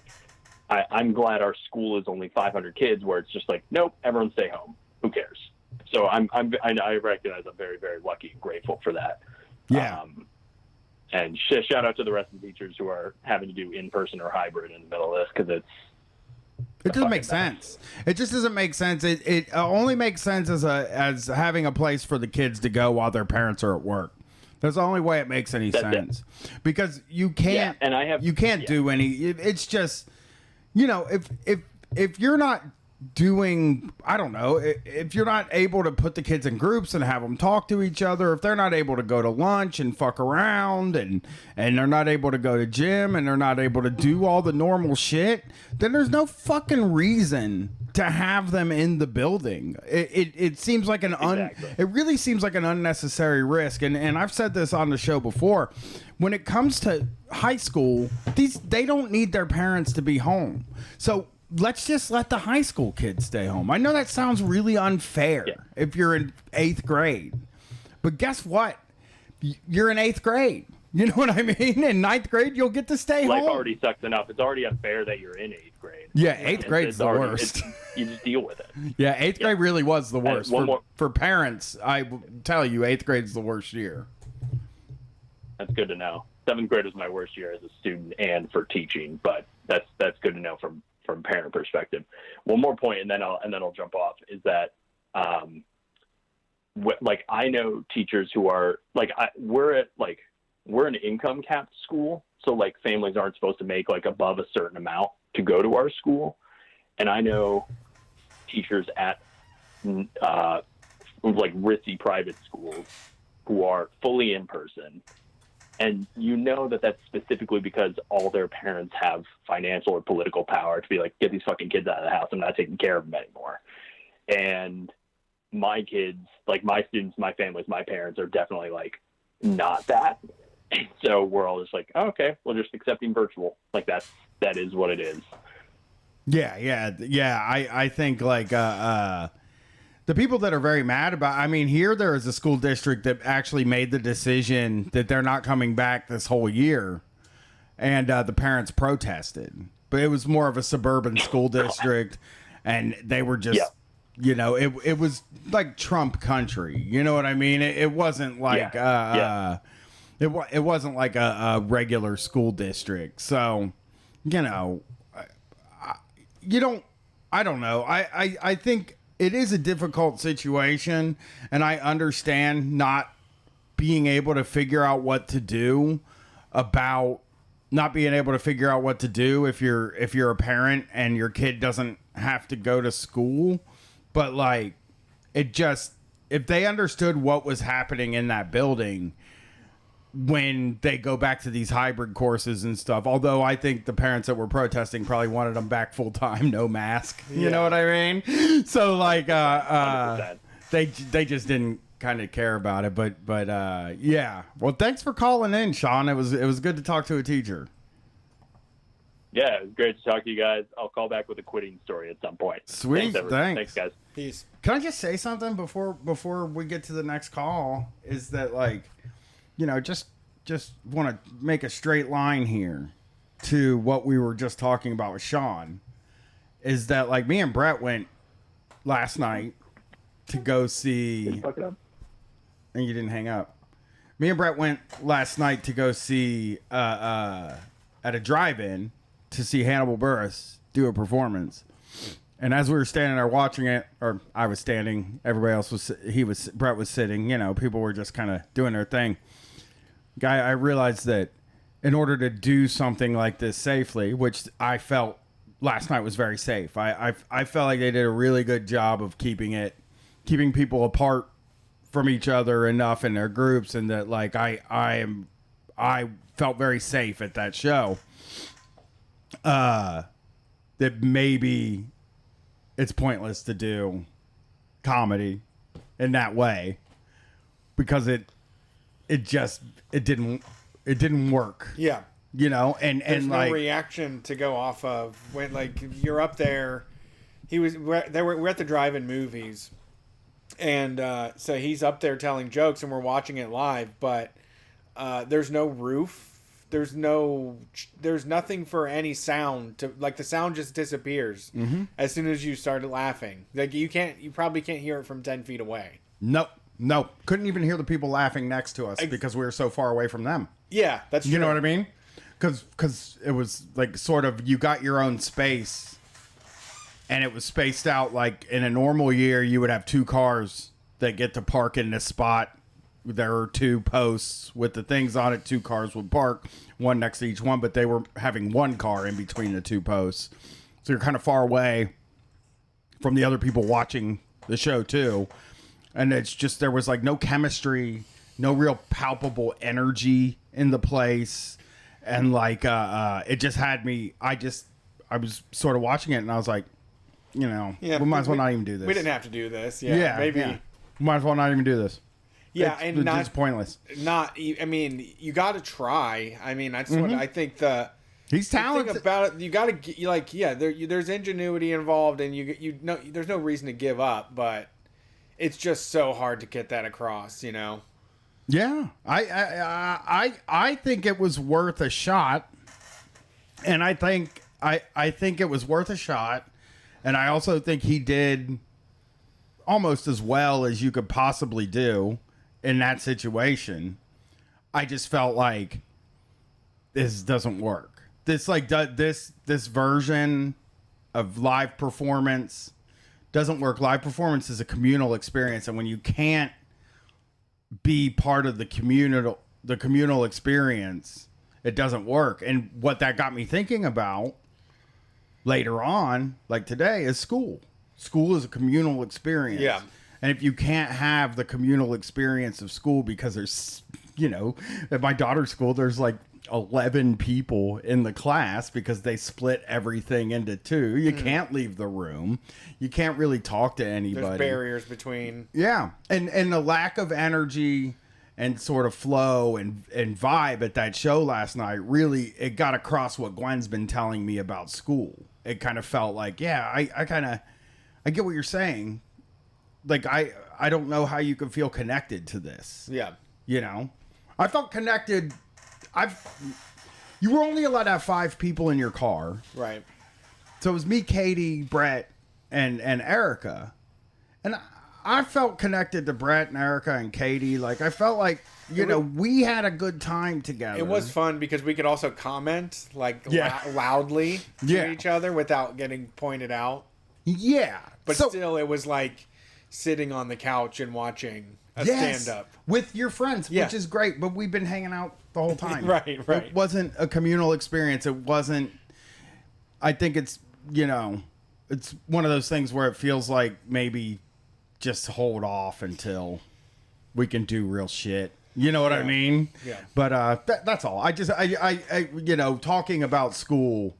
I'm glad our school is only 500 kids, where it's just like, nope, everyone stay home. Who cares? So I recognize I'm very, very lucky and grateful for that. Yeah. And shout out to the rest of the teachers who are having to do in-person or hybrid in the middle of this, because it doesn't make sense. It just doesn't make sense. It only makes sense as having a place for the kids to go while their parents are at work. That's the only way it makes any sense. Because you can't do any. It's just, if you're not doing, I don't know, if you're not able to put the kids in groups and have them talk to each other, if they're not able to go to lunch and fuck around and they're not able to go to gym and they're not able to do all the normal shit, then there's no fucking reason to have them in the building. It seems like it really seems like an unnecessary risk. And I've said this on the show before. When it comes to high school, they don't need their parents to be home. So let's just let the high school kids stay home. I know that sounds really unfair if you're in 8th grade, but guess what? You're in 8th grade. You know what I mean? In 9th grade, you'll get to stay home. Life already sucks enough. It's already unfair that you're in 8th grade. Yeah, 8th grade's the worst. You just deal with it. Yeah, 8th grade really was the worst. For parents, I will tell you, 8th grade's the worst year. That's good to know. 7th grade was my worst year as a student and for teaching, but that's good to know from parent perspective. One more point, and then I'll jump off, is that like I know teachers who are like we're an income capped school, so like families aren't supposed to make like above a certain amount to go to our school, and I know teachers at like ritzy private schools who are fully in person, and you know that's specifically because all their parents have financial or political power to be like, get these fucking kids out of the house, I'm not taking care of them anymore. And my kids, like my students, my families, my parents are definitely like not that. So we're all just like, oh, okay, we're just accepting virtual. Like that is what it is. Yeah. I think like the people that are very mad about, I mean, here there is a school district that actually made the decision that they're not coming back this whole year, and the parents protested. But it was more of a suburban school district, and they were just, you know, it was like Trump country. You know what I mean? It wasn't like It wasn't like a regular school district. So, you know, I don't know. I think it is a difficult situation, and I understand not being able to figure out what to do about not being able to figure out what to do if you're a parent and your kid doesn't have to go to school. But like, if they understood what was happening in that building when they go back to these hybrid courses and stuff, although I think the parents that were protesting probably wanted them back full time, no mask. You know what I mean? So like, they just didn't kind of care about it. But yeah. Well, thanks for calling in, Sean. It was good to talk to a teacher. Yeah, it was great to talk to you guys. I'll call back with a quitting story at some point. Sweet, thanks guys. Peace. Can I just say something before we get to the next call? Is that like, you know, just want to make a straight line here to what we were just talking about with Sean. Is that like me and Brett went last night to go see. And you didn't hang up. Me and Brett went last night to go see at a drive-in to see Hannibal Buress do a performance. And as we were standing there watching it, or I was standing, everybody else Brett was sitting, you know, people were just kind of doing their thing. Guy, I realized that in order to do something like this safely, which I felt last night was very safe. I felt like they did a really good job of keeping people apart from each other enough in their groups, and that like I felt very safe at that show. That maybe it's pointless to do comedy in that way because it didn't work. Yeah. You know, and there's no like reaction to go off of when like you're up there. We're at the drive-in movies, and so he's up there telling jokes, and we're watching it live. But there's no roof. There's nothing for any sound to like. The sound just disappears as soon as you started laughing. Like you probably can't hear it from 10 feet away. Nope. Couldn't even hear the people laughing next to us because we were so far away from them. Yeah, that's true. You know what I mean? Because it was like sort of you got your own space, and it was spaced out. Like in a normal year, you would have 2 cars that get to park in this spot. There are 2 posts with the things on it. 2 cars would park, one next to each one, but they were having 1 car in between the 2 posts. So you're kind of far away from the other people watching the show too. And it's just, there was like no chemistry, no real palpable energy in the place. And like, it just had me, I was sort of watching it and I was like, you know, Yeah, we might as well not even do this. We didn't have to do this. Yeah, maybe. Yeah. Might as well not even do this. Yeah, it's, and not just pointless. I mean, you got to try. I mean, that's what I think. He's talented. The thing about it, you got to there's ingenuity involved, and you know, there's no reason to give up, but it's just so hard to get that across, you know. Yeah, I think it was worth a shot, and I think it was worth a shot, and I also think he did almost as well as you could possibly do in that situation. I just felt like this doesn't work. This version of live performance doesn't work. Live performance is a communal experience, and when you can't be part of the communal experience, it doesn't work. And what that got me thinking about later on, like today, is school. School is a communal experience. Yeah. And if you can't have the communal experience of school because there's, you know, at my daughter's school, there's like 11 people in the class because they split everything into two. You can't leave the room. You can't really talk to anybody. There's barriers between. Yeah. And the lack of energy and sort of flow and vibe at that show last night, really, it got across what Gwen's been telling me about school. It kind of felt like, yeah, I get what you're saying. Like, I don't know how you can feel connected to this. Yeah. You know? I felt connected. You were only allowed to have 5 people in your car. Right. So it was me, Katie, Brett, and Erica. And I felt connected to Brett and Erica and Katie. Like, I felt like, you know, we had a good time together. It was fun because we could also comment, like, loudly to each other without getting pointed out. Yeah. But still, it was like sitting on the couch and watching a stand-up. With your friends, which is great. But we've been hanging out the whole time. Right. It wasn't a communal experience. It wasn't... I think it's, you know, it's one of those things where it feels like maybe just hold off until we can do real shit. You know what I mean? Yeah. But that's all. I you know, talking about school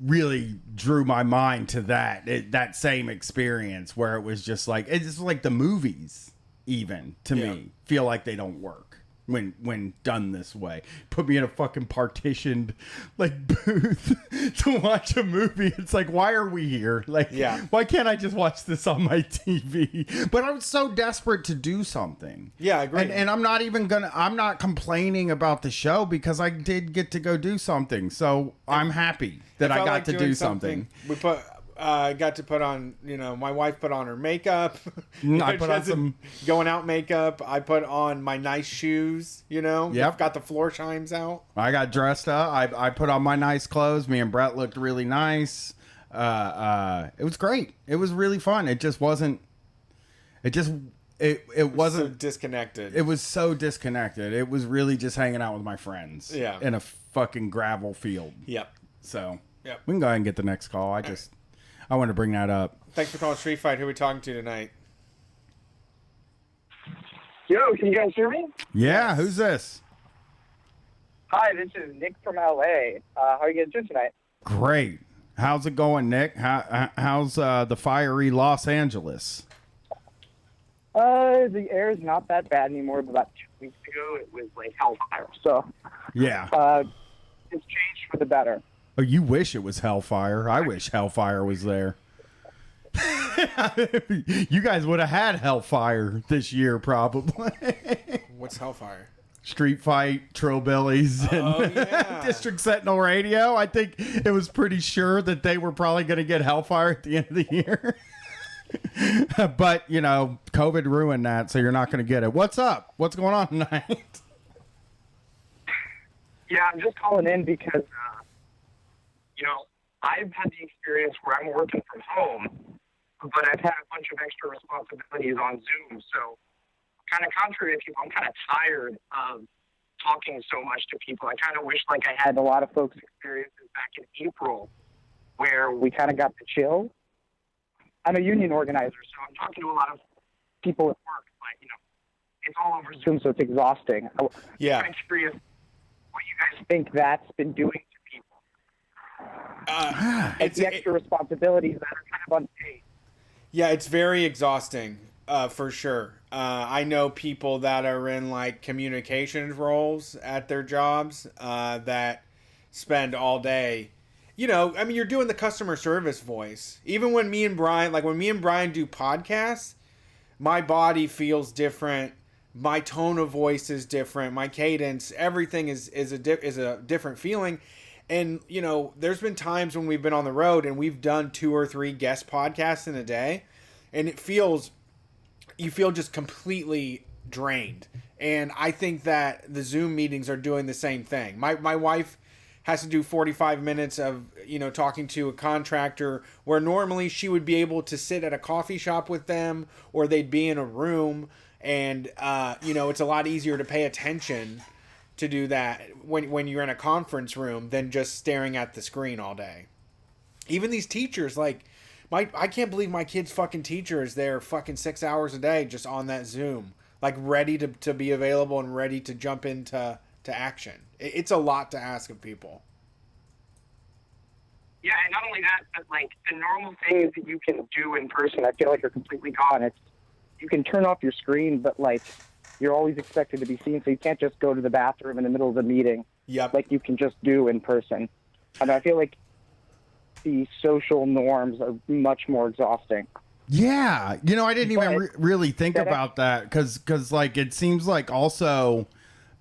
really drew my mind to that same experience where it was just like, it's like the movies even to me feel like they don't work when done this way. Put me in a fucking partitioned like booth to watch a movie. It's like, why are we here? Like, why can't I just watch this on my TV? But I was so desperate to do something. Yeah, I agree. And I'm not complaining about the show because I did get to go do something. So I'm happy that I got to do something. We got to put on, you know, my wife put on her makeup. I put on some going out makeup. I put on my nice shoes, you know. Yep. Got the floor chimes out. I got dressed up. I put on my nice clothes. Me and Brett looked really nice. It was great. It was really fun. It just wasn't. It wasn't so disconnected. It was so disconnected. It was really just hanging out with my friends. Yeah. In a fucking gravel field. Yep. So. Yep. We can go ahead and get the next call. I want to bring that up. Thanks for calling Street Fight. Who are we talking to tonight? Yo, can you guys hear me? Yeah, who's this? Hi, this is Nick from LA. How are you guys doing tonight? Great. How's it going, Nick? How's the fiery Los Angeles? The air is not that bad anymore, but about 2 weeks ago it was like hellfire. So yeah, it's changed for the better. Oh, you wish it was hellfire. I wish hellfire was there. You guys would have had hellfire this year, probably. What's hellfire? Street Fight, Trillbillies, and District Sentinel Radio. I think it was pretty sure that they were probably going to get hellfire at the end of the year. But, you know, COVID ruined that, so you're not going to get it. What's up? What's going on tonight? Yeah, I'm just calling in because, you know, I've had the experience where I'm working from home, but I've had a bunch of extra responsibilities on Zoom. So kind of contrary to people, I'm kind of tired of talking so much to people. I kind of wish like I had a lot of folks' experiences back in April where we kind of got to chill. I'm a union organizer, so I'm talking to a lot of people at work, but, you know, it's all over Zoom, so it's exhausting. Yeah. I'm curious what you guys think that's been doing to people. It's the extra responsibilities that are kind of unpaid. Yeah, it's very exhausting, for sure. I know people that are in like communications roles at their jobs that spend all day. You know, I mean, you're doing the customer service voice. Even when me and Brian do podcasts, my body feels different. My tone of voice is different. My cadence, everything is a different feeling. And, you know, there's been times when we've been on the road and we've done 2 or 3 guest podcasts in a day, and you feel just completely drained. And I think that the Zoom meetings are doing the same thing. My wife has to do 45 minutes of, you know, talking to a contractor where normally she would be able to sit at a coffee shop with them, or they'd be in a room, and, you know, it's a lot easier to pay attention to do that when you're in a conference room than just staring at the screen all day. Even these teachers, like, I can't believe my kid's fucking teacher is there fucking 6 hours a day just on that Zoom, like ready to be available and ready to jump into action. It's a lot to ask of people. Yeah, and not only that, but like the normal things that you can do in person, I feel like are completely gone. It's, you can turn off your screen, but like you're always expected to be seen, so you can't just go to the bathroom in the middle of the meeting. Yep. Like you can just do in person. And I feel like the social norms are much more exhausting. Yeah, you know, I didn't even really think about that because like it seems like also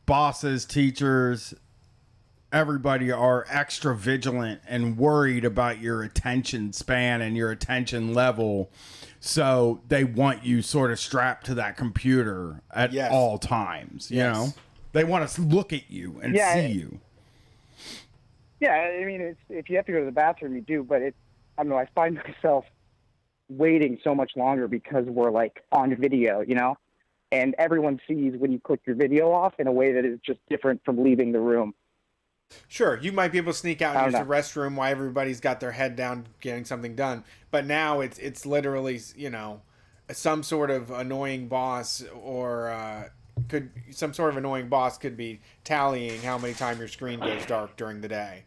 bosses, teachers, everybody are extra vigilant and worried about your attention span and your attention level. So they want you sort of strapped to that computer at all times. You know, they want to look at you and see you. Yeah, I mean, if you have to go to the bathroom, you do. But I don't know. I find myself waiting so much longer because we're like on video, you know, and everyone sees when you click your video off in a way that is just different from leaving the room. Sure, you might be able to sneak out and use the restroom while everybody's got their head down getting something done. But now it's literally, you know, some sort of annoying boss could be tallying how many times your screen goes dark during the day.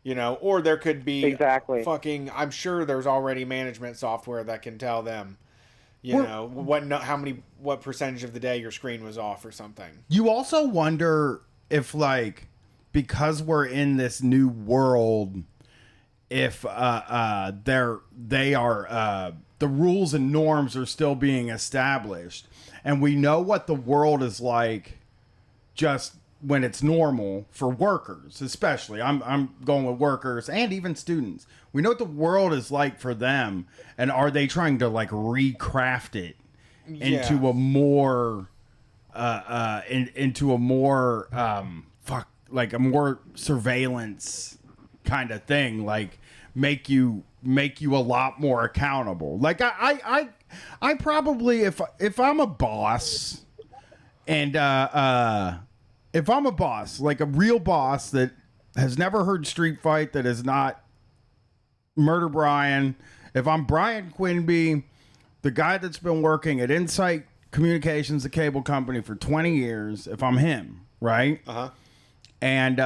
You know, or there could be I'm sure there's already management software that can tell them, you know, what percentage of the day your screen was off or something. You also wonder if, like, because we're in this new world, if the rules and norms are still being established, and we know what the world is like just when it's normal for workers, especially. I'm going with workers and even students. We know what the world is like for them, and are they trying to like recraft it into a more like a more surveillance kind of thing, like make you a lot more accountable. Like I probably, if I'm a boss, and if I'm a boss, like a real boss that has never heard Street Fight, that is not Murder Brian, if I'm Brian Quinby, the guy that's been working at Insight Communications, the cable company, for 20 years, if I'm him, right? And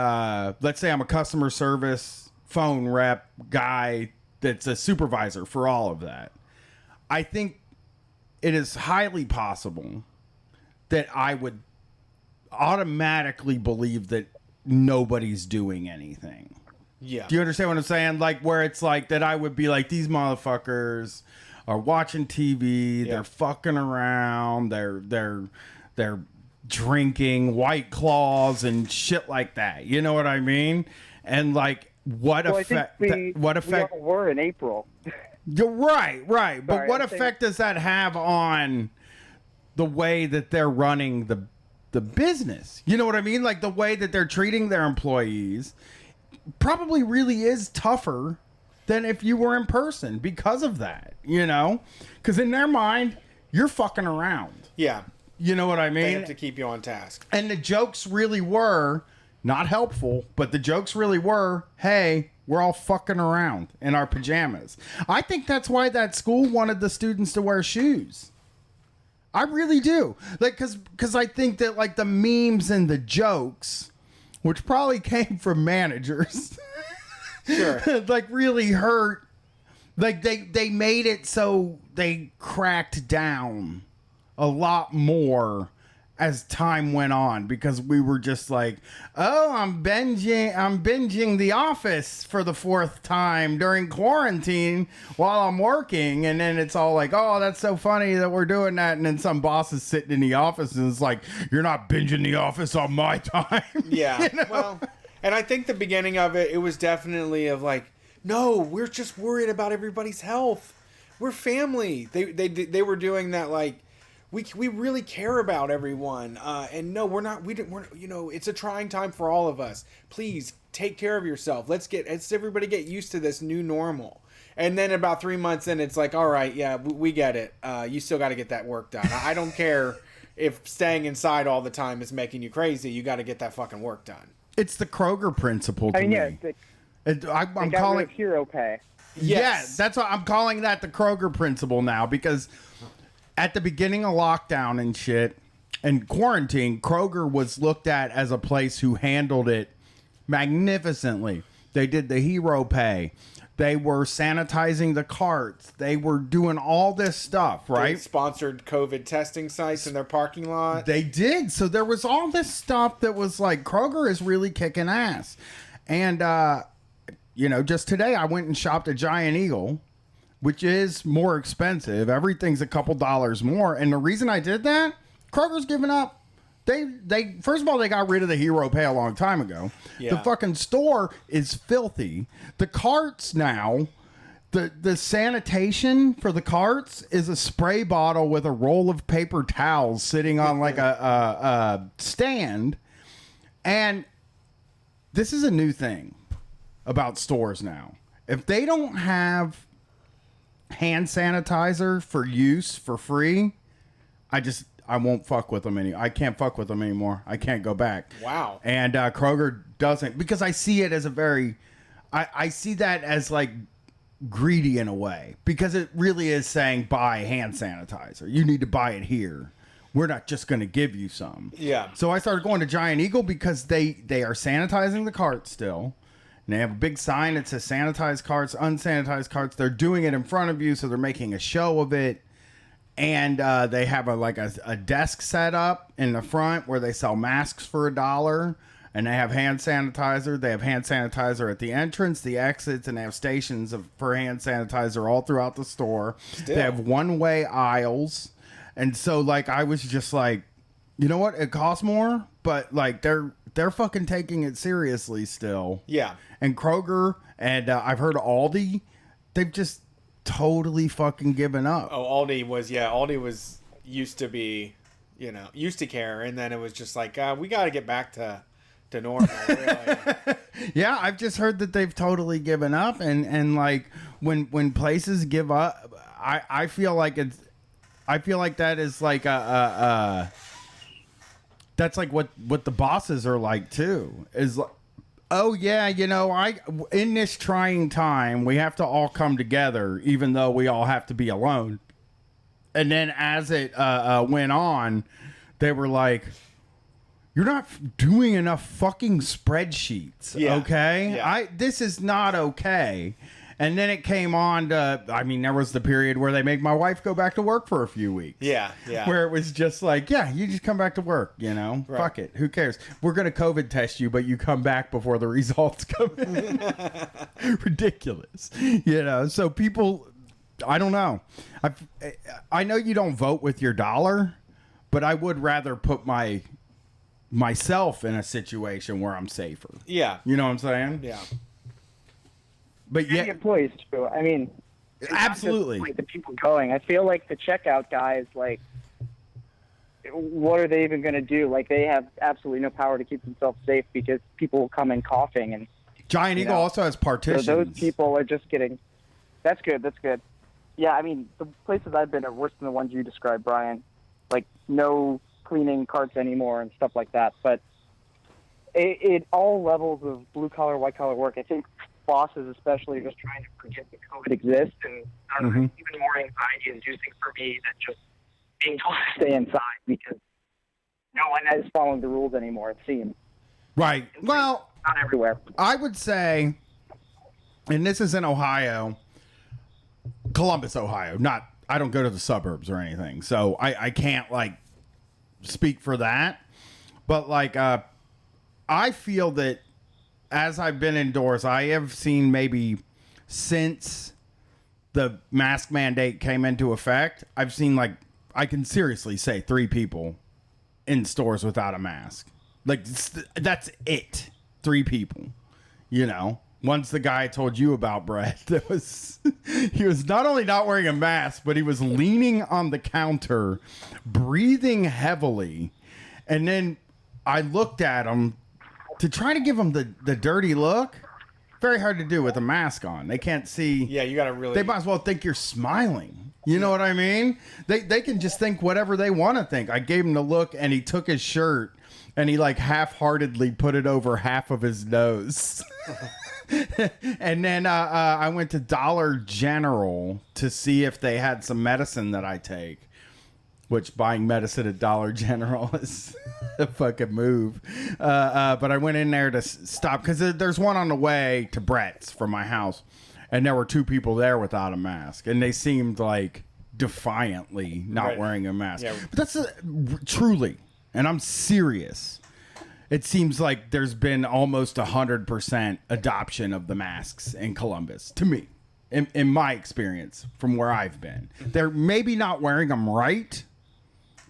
let's say I'm a customer service phone rep guy that's a supervisor for all of that. I think it is highly possible that I would automatically believe that nobody's doing anything. Yeah. Do you understand what I'm saying? Like, where it's like that I would be like, these motherfuckers are watching TV, they're fucking around, they're drinking White Claws and shit like that. You know what I mean? And like, what effect? What effect? We were in April. You're right. But what effect does that have on the way that they're running the business? You know what I mean? Like the way that they're treating their employees probably really is tougher than if you were in person because of that. You know, because in their mind, you're fucking around. Yeah. You know what I mean? They have to keep you on task. And the jokes really were not helpful, but the jokes really were, hey, we're all fucking around in our pajamas. I think that's why that school wanted the students to wear shoes. I really do. Like, because I think that, like, the memes and the jokes, which probably came from managers, Sure. like really hurt. Like they made it so they cracked down a lot more as time went on, because we were just like, oh, I'm binging The Office for the 4th time during quarantine while I'm working. And then it's all like, oh, that's so funny that we're doing that. And then some boss is sitting in the office and it's like, you're not binging The Office on my time. Yeah. You know? Well, and I think the beginning of it was definitely of like, no, we're just worried about everybody's health. We're family. They were doing that like, we really care about everyone, and no, we're not. We're it's a trying time for all of us. Please take care of yourself. Let's everybody get used to this new normal. And then about 3 months in, it's like, all right, yeah, we get it. You still got to get that work done. I don't care if staying inside all the time is making you crazy. You got to get that fucking work done. It's the Kroger principle to me. I'm calling it hero pay. Yes, that's what I'm calling that, the Kroger principle now, because at the beginning of lockdown and shit and quarantine, Kroger was looked at as a place who handled it magnificently. They did the hero pay. They were sanitizing the carts. They were doing all this stuff, right? They sponsored COVID testing sites in their parking lot. They did. So there was all this stuff that was like, Kroger is really kicking ass. And, just today I went and shopped at Giant Eagle, which is more expensive. Everything's a couple dollars more. And the reason I did that, Kroger's giving up. They first of all, they got rid of the hero pay a long time ago. Yeah. The fucking store is filthy. The carts now, the sanitation for the carts is a spray bottle with a roll of paper towels sitting on like a stand. And this is a new thing about stores now. If they don't have hand sanitizer for use for free, I won't fuck with them I can't fuck with them anymore. I can't go back. Wow. And Kroger doesn't, because I see it as I see that as like greedy in a way, because it really is saying buy hand sanitizer. You need to buy it here. We're not just going to give you some. Yeah. So I started going to Giant Eagle because they are sanitizing the carts still. And they have a big sign that says sanitized carts, unsanitized carts. They're doing it in front of you, so they're making a show of it. And they have a desk set up in the front where they sell masks for $1. And they have hand sanitizer. They have hand sanitizer at the entrance, the exits, and they have stations for hand sanitizer all throughout the store. Still. They have one-way aisles. And so, like, I was just like, you know what? It costs more, but, like, they're fucking taking it seriously still. Yeah. And Kroger, and I've heard Aldi, they've just totally fucking given up. Oh, Aldi was used to be, used to care, and then it was just like, we got to get back to normal. Really. Yeah, I've just heard that they've totally given up, and like when places give up, I feel like that is like that's like what the bosses are like too. Is like, oh yeah, in this trying time, we have to all come together, even though we all have to be alone. And then as it went on, they were like, you're not doing enough fucking spreadsheets, okay? Yeah. This is not okay. And then it came on to, there was the period where they made my wife go back to work for a few weeks. Yeah. Where it was just like, yeah, you just come back to work, Right. Fuck it. Who cares? We're going to COVID test you, but you come back before the results come in. Ridiculous. So people, I don't know. I know you don't vote with your dollar, but I would rather put myself in a situation where I'm safer. Yeah. You know what I'm saying? Yeah. But and the employees too. I mean, it's absolutely. Not just, like, the people going. I feel like the checkout guys, like, what are they even going to do? Like, they have absolutely no power to keep themselves safe because people will come in coughing. And Giant Eagle also has partitions. So those people are just getting. That's good. That's good. Yeah, I mean, the places I've been are worse than the ones you described, Brian. Like, no cleaning carts anymore and stuff like that. But it all levels of blue collar, white collar work, I think bosses especially are just trying to forget that COVID exists, and even more anxiety inducing for me than just being told to stay inside because no one is following the rules anymore, it seems. Right. Well, not everywhere. I would say and this is in Ohio, Columbus, Ohio. I don't go to the suburbs or anything, so I can't like speak for that. But like, I feel that as I've been indoors, I have seen maybe since the mask mandate came into effect, I've seen like, I can seriously say 3 people in stores without a mask. Like that's it. 3 people, you know. Once the guy I told you about, Brett, he was not only not wearing a mask, but he was leaning on the counter, breathing heavily. And then I looked at him to try to give him the dirty look. Very hard to do with a mask on. They can't see. Yeah, you got to really. They might as well think you're smiling. You know what I mean? They can just think whatever they want to think. I gave him the look, and he took his shirt, and he like half-heartedly put it over half of his nose. And then I went to Dollar General to see if they had some medicine that I take, which buying medicine at Dollar General is a fucking move. But I went in there to stop because there's one on the way to Brett's from my house, and there were 2 people there without a mask, and they seemed like defiantly not wearing a mask. Yeah. But that's truly, and I'm serious. It seems like there's been almost 100% adoption of the masks in Columbus, to me, in my experience, from where I've been. They're maybe not wearing them right,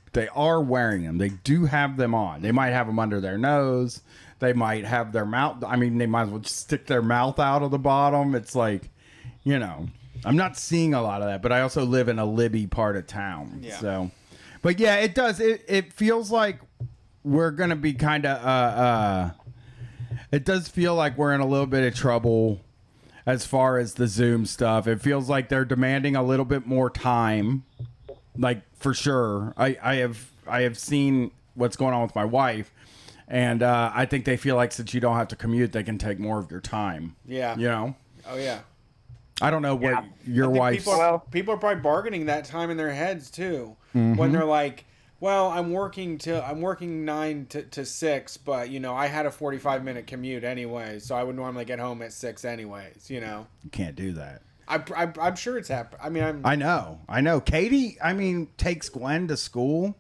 but they are wearing them. They do have them on. They might have them under their nose. They might have their mouth. I mean, they might as well just stick their mouth out of the bottom. It's like, you know, I'm not seeing a lot of that, but I also live in a Libby part of town. Yeah. So, but yeah, it does. It feels like we're going to be kind of, it does feel like we're in a little bit of trouble as far as the Zoom stuff. It feels like they're demanding a little bit more time, like for sure. I have seen what's going on with my wife, and I think they feel like since you don't have to commute, they can take more of your time. Yeah. You know? Oh, yeah. I don't know what your wife... People are probably bargaining that time in their heads, too. Mm-hmm. When they're like, well, I'm working 9 to 6, but you know I had a 45-minute commute anyway, so I would normally get home at 6 anyways. You know, you can't do that. I'm sure it's happened. I mean, I know. Katie, takes Gwen to school,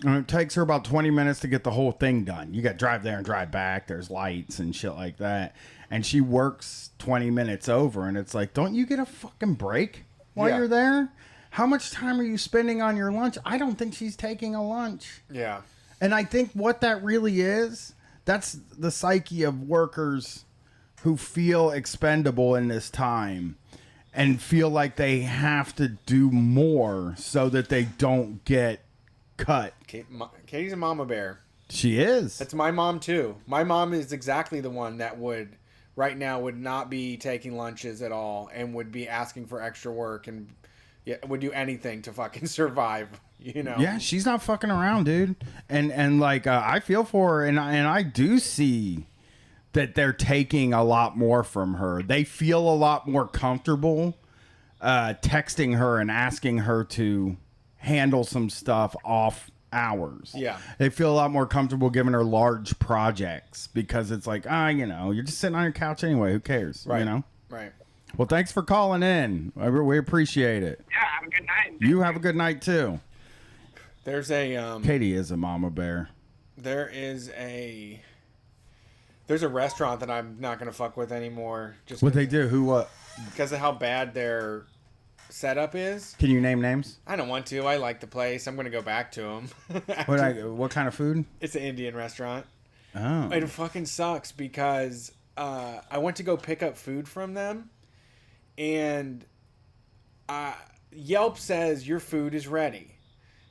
and it takes her about 20 minutes to get the whole thing done. You got to drive there and drive back. There's lights and shit like that, and she works 20 minutes over, and it's like, don't you get a fucking break while you're there? How much time are you spending on your lunch? I don't think she's taking a lunch. Yeah. And I think what that really is, that's the psyche of workers who feel expendable in this time and feel like they have to do more so that they don't get cut. Katie's a mama bear. She is. That's my mom, too. My mom is exactly the one that would not be taking lunches at all and would be asking for extra work and... yeah, would do anything to fucking survive, you know? Yeah, she's not fucking around, dude. And like, I feel for her, and I do see that they're taking a lot more from her. They feel a lot more comfortable texting her and asking her to handle some stuff off hours. Yeah. They feel a lot more comfortable giving her large projects because it's like, you know, you're just sitting on your couch anyway. Who cares? Right. You know? Right. Well, thanks for calling in. We appreciate it. Yeah, have a good night. You have a good night, too. There's a... Katie is a mama bear. There's a restaurant that I'm not going to fuck with anymore. Just what they do? Who, what? Because of how bad their setup is. Can you name names? I don't want to. I like the place. I'm going to go back to them. What kind of food? It's an Indian restaurant. Oh. It fucking sucks because I went to go pick up food from them. And Yelp says your food is ready.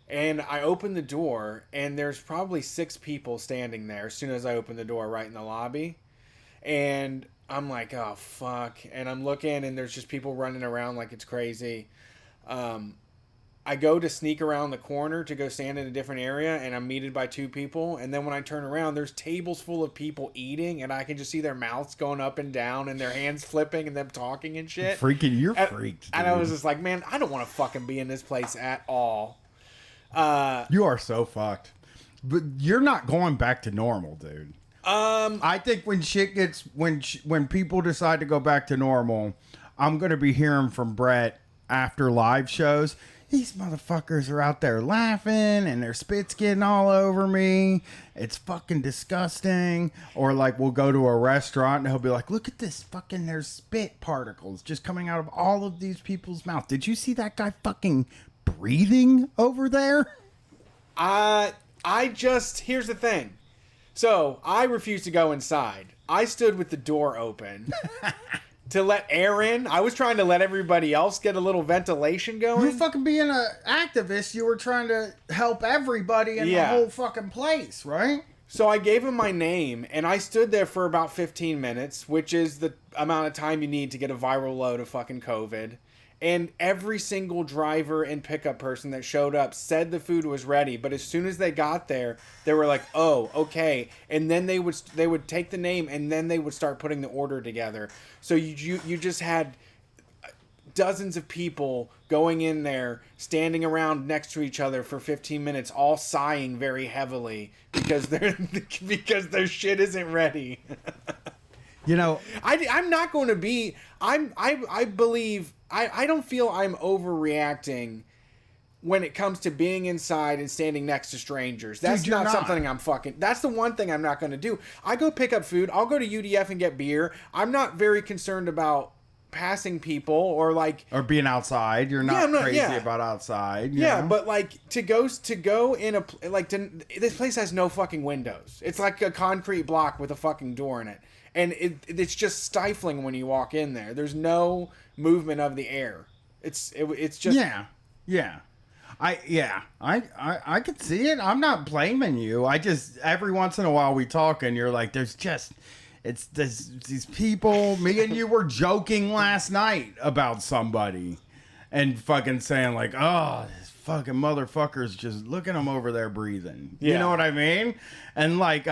And I open the door, and there's probably 6 people standing there as soon as I open the door right in the lobby. And I'm like, oh, fuck. And I'm looking, and there's just people running around like it's crazy. I go to sneak around the corner to go stand in a different area, and I'm meted by 2 people. And then when I turn around, there's tables full of people eating, and I can just see their mouths going up and down and their hands flipping and them talking and shit. You're freaked, dude. And I was just like, man, I don't want to fucking be in this place at all. You are so fucked. But you're not going back to normal, dude. I think when shit gets when people decide to go back to normal, I'm gonna be hearing from Brett after live shows. These motherfuckers are out there laughing and their spit's getting all over me. It's fucking disgusting. Or like we'll go to a restaurant and he'll be like, look at this fucking, there's spit particles just coming out of all of these people's mouth. Did you see that guy fucking breathing over there? Here's the thing. So I refused to go inside. I stood with the door open to let air in. I was trying to let everybody else get a little ventilation going. You fucking being an activist, you were trying to help everybody in the whole fucking place, right? So I gave him my name, and I stood there for about 15 minutes, which is the amount of time you need to get a viral load of fucking COVID. And every single driver and pickup person that showed up said the food was ready, but as soon as they got there, they were like, "Oh, okay." And then they would take the name, and then they would start putting the order together. So you just had dozens of people going in there, standing around next to each other for 15 minutes, all sighing very heavily because their shit isn't ready. You know, I'm not going to be. I believe. I don't feel I'm overreacting when it comes to being inside and standing next to strangers. That's Dude, not something I'm fucking... That's the one thing I'm not going to do. I go pick up food. I'll go to UDF and get beer. I'm not very concerned about passing people or like... Or being outside. You're not crazy about outside. You know? But like to go in a... this place has no fucking windows. It's like a concrete block with a fucking door in it. And it's just stifling when you walk in there. There's no movement of the air. It's just... Yeah. I could see it. I'm not blaming you. I just, every once in a while we talk and you're like, there's these people. Me and you were joking last night about somebody and fucking saying like, oh, this fucking motherfucker's just look at him over there breathing. You know what I mean? And like,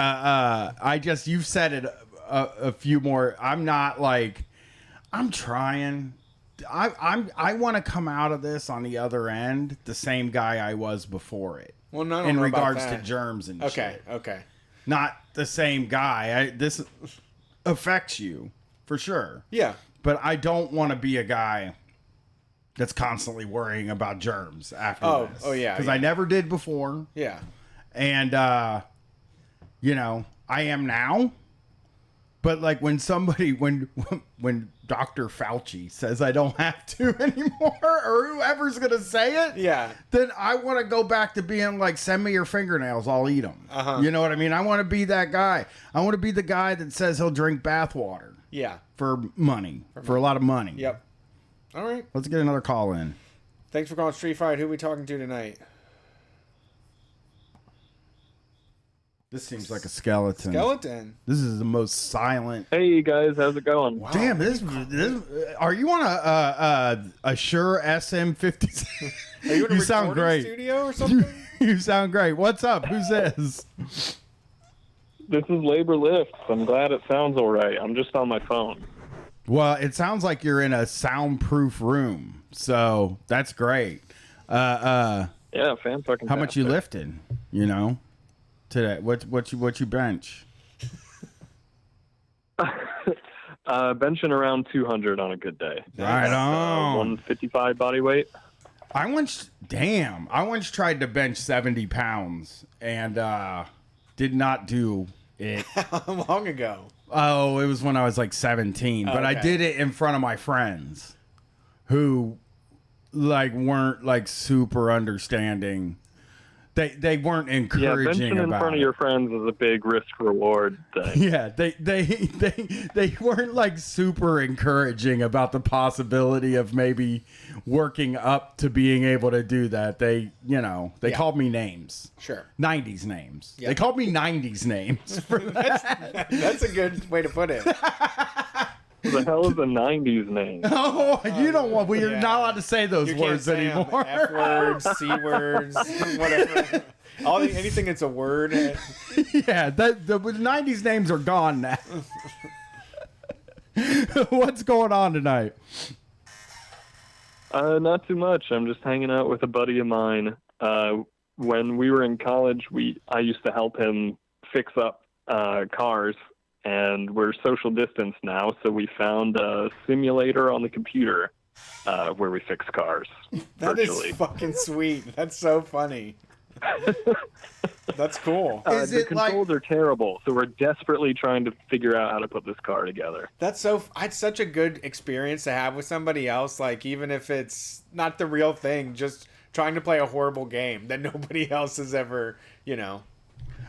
you've said it a few more. I'm not like, I'm trying. I want to come out of this on the other end the same guy I was before it. Well, no, in regards to germs and shit. Okay. Not the same guy. This affects you for sure. Yeah. But I don't want to be a guy that's constantly worrying about germs after this. Oh yeah. Because I never did before. Yeah. And I am now. But like when Dr. Fauci says I don't have to anymore, or whoever's gonna say it, then I want to go back to being like, send me your fingernails, I'll eat them. You know what I mean? I want to be that guy. I want to be the guy that says he'll drink bath water. Yeah. For money, for a lot of money. Yep. All right. Let's get another call in. Thanks for calling Street Fight. Who are we talking to tonight? This seems like a skeleton. Skeleton. This is the most silent. Hey guys, how's it going? Wow. Damn, this. Are you on a Shure SM57? Are you in a sound great. Studio or something? You sound great. What's up? Who's this? This is Labor Lifts. I'm glad it sounds all right. I'm just on my phone. Well, it sounds like you're in a soundproof room, so that's great. Yeah, fan fucking. How much you lifted? You know. Today, what you bench? Benching around 200 on a good day. Right on. 155 body weight. I once tried to bench 70 pounds and did not do it. How long ago? Oh, it was when I was like 17, but I did it in front of my friends who like weren't like super understanding. They weren't encouraging benching in front of your friends is a big risk reward thing. Yeah, they weren't like super encouraging about the possibility of maybe working up to being able to do that. They called me names. Sure. 90s names. Yep. They called me 90s names. For that. That's a good way to put it. What the hell is a 90s name? Oh, you don't want. We're not allowed to say those words anymore. F words, C words, whatever. Anything that's a word. Yeah, the 90s names are gone now. What's going on tonight? Not too much. I'm just hanging out with a buddy of mine. When we were in college, I used to help him fix up cars, and we're social distance now, so we found a simulator on the computer where we fix cars. That virtually. is fucking sweet. That's so funny. That's cool. The controls are terrible, so we're desperately trying to figure out how to put this car together. It's such a good experience to have with somebody else, like even if it's not the real thing, just trying to play a horrible game that nobody else has ever, Is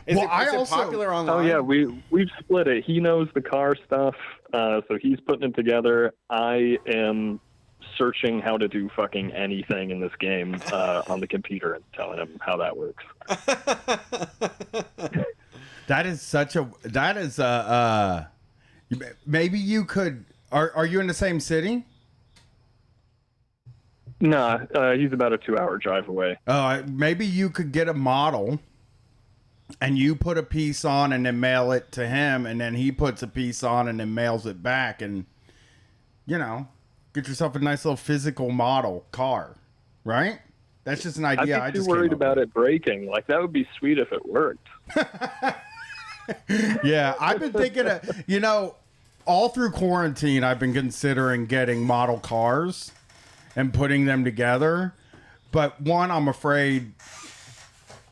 it popular online? Oh yeah, we've split it. He knows the car stuff, so he's putting it together. I am searching how to do fucking anything in this game on the computer and telling him how that works. Maybe you could. Are you in the same city? Nah, he's about a 2-hour drive away. Maybe you could get a model, and you put a piece on and then mail it to him, and then he puts a piece on and then mails it back, and get yourself a nice little physical model car, right? That's just an idea. I'd be too worried about it breaking. Like, that would be sweet if it worked. Yeah, I've been thinking of, all through quarantine, I've been considering getting model cars and putting them together. But one, I'm afraid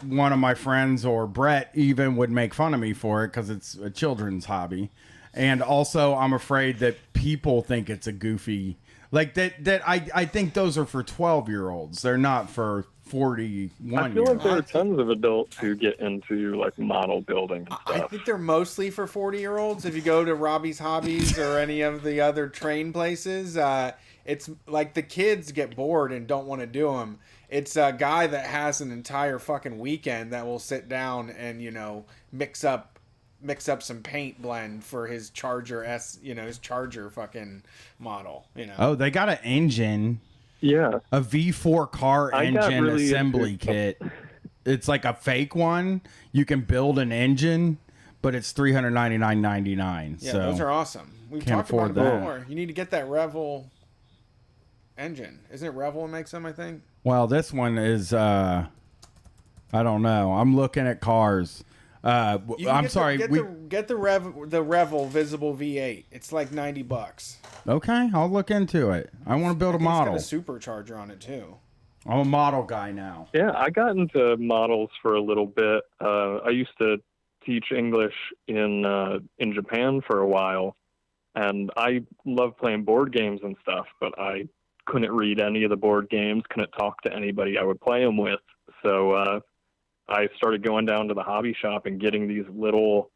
one of my friends or Brett even would make fun of me for it because it's a children's hobby. And also, I'm afraid that people think it's a goofy... Like, I think those are for 12-year-olds. They're not for 41-year-olds. I feel like there are tons of adults who get into, like, model building and stuff. I think they're mostly for 40-year-olds. If you go to Robbie's Hobbies or any of the other train places, it's like the kids get bored and don't want to do them. It's a guy that has an entire fucking weekend that will sit down and, mix up some paint blend for his Charger his Charger fucking model, Oh, they got an engine. Yeah. A V4 car engine assembly kit. It's like a fake one. You can build an engine, but it's $399.99. Yeah, so those are awesome. We've can't talked about afford it that. before. You need to get that Revel engine. Isn't it Revel that makes them, I think? Well, this one is I don't know. I'm looking at cars. I'm sorry. Get the Revel Visible V8. It's like $90. Okay, I'll look into it. I want to build a model. It's got a supercharger on it too. I'm a model guy now. Yeah, I got into models for a little bit. I used to teach English in Japan for a while, and I love playing board games and stuff, but I couldn't read any of the board games, couldn't talk to anybody I would play them with. So I started going down to the hobby shop and getting these little,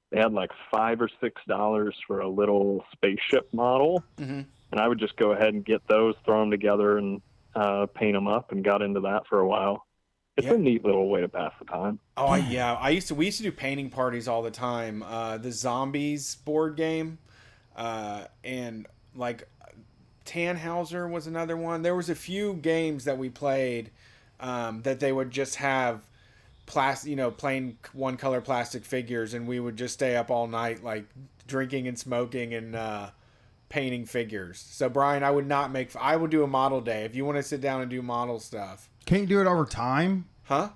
they had like $5 or $6 for a little spaceship model. Mm-hmm. And I would just go ahead and get those, throw them together and paint them up, and got into that for a while. It's a neat little way to pass the time. Oh, yeah. We used to do painting parties all the time. The Zombies board game, and like Tannhauser was another one. There was a few games that we played that they would just have plain one color plastic figures, and we would just stay up all night, like drinking and smoking and painting figures. So Brian, I would do a model day if you want to sit down and do model stuff. Can't you do it over time? Huh?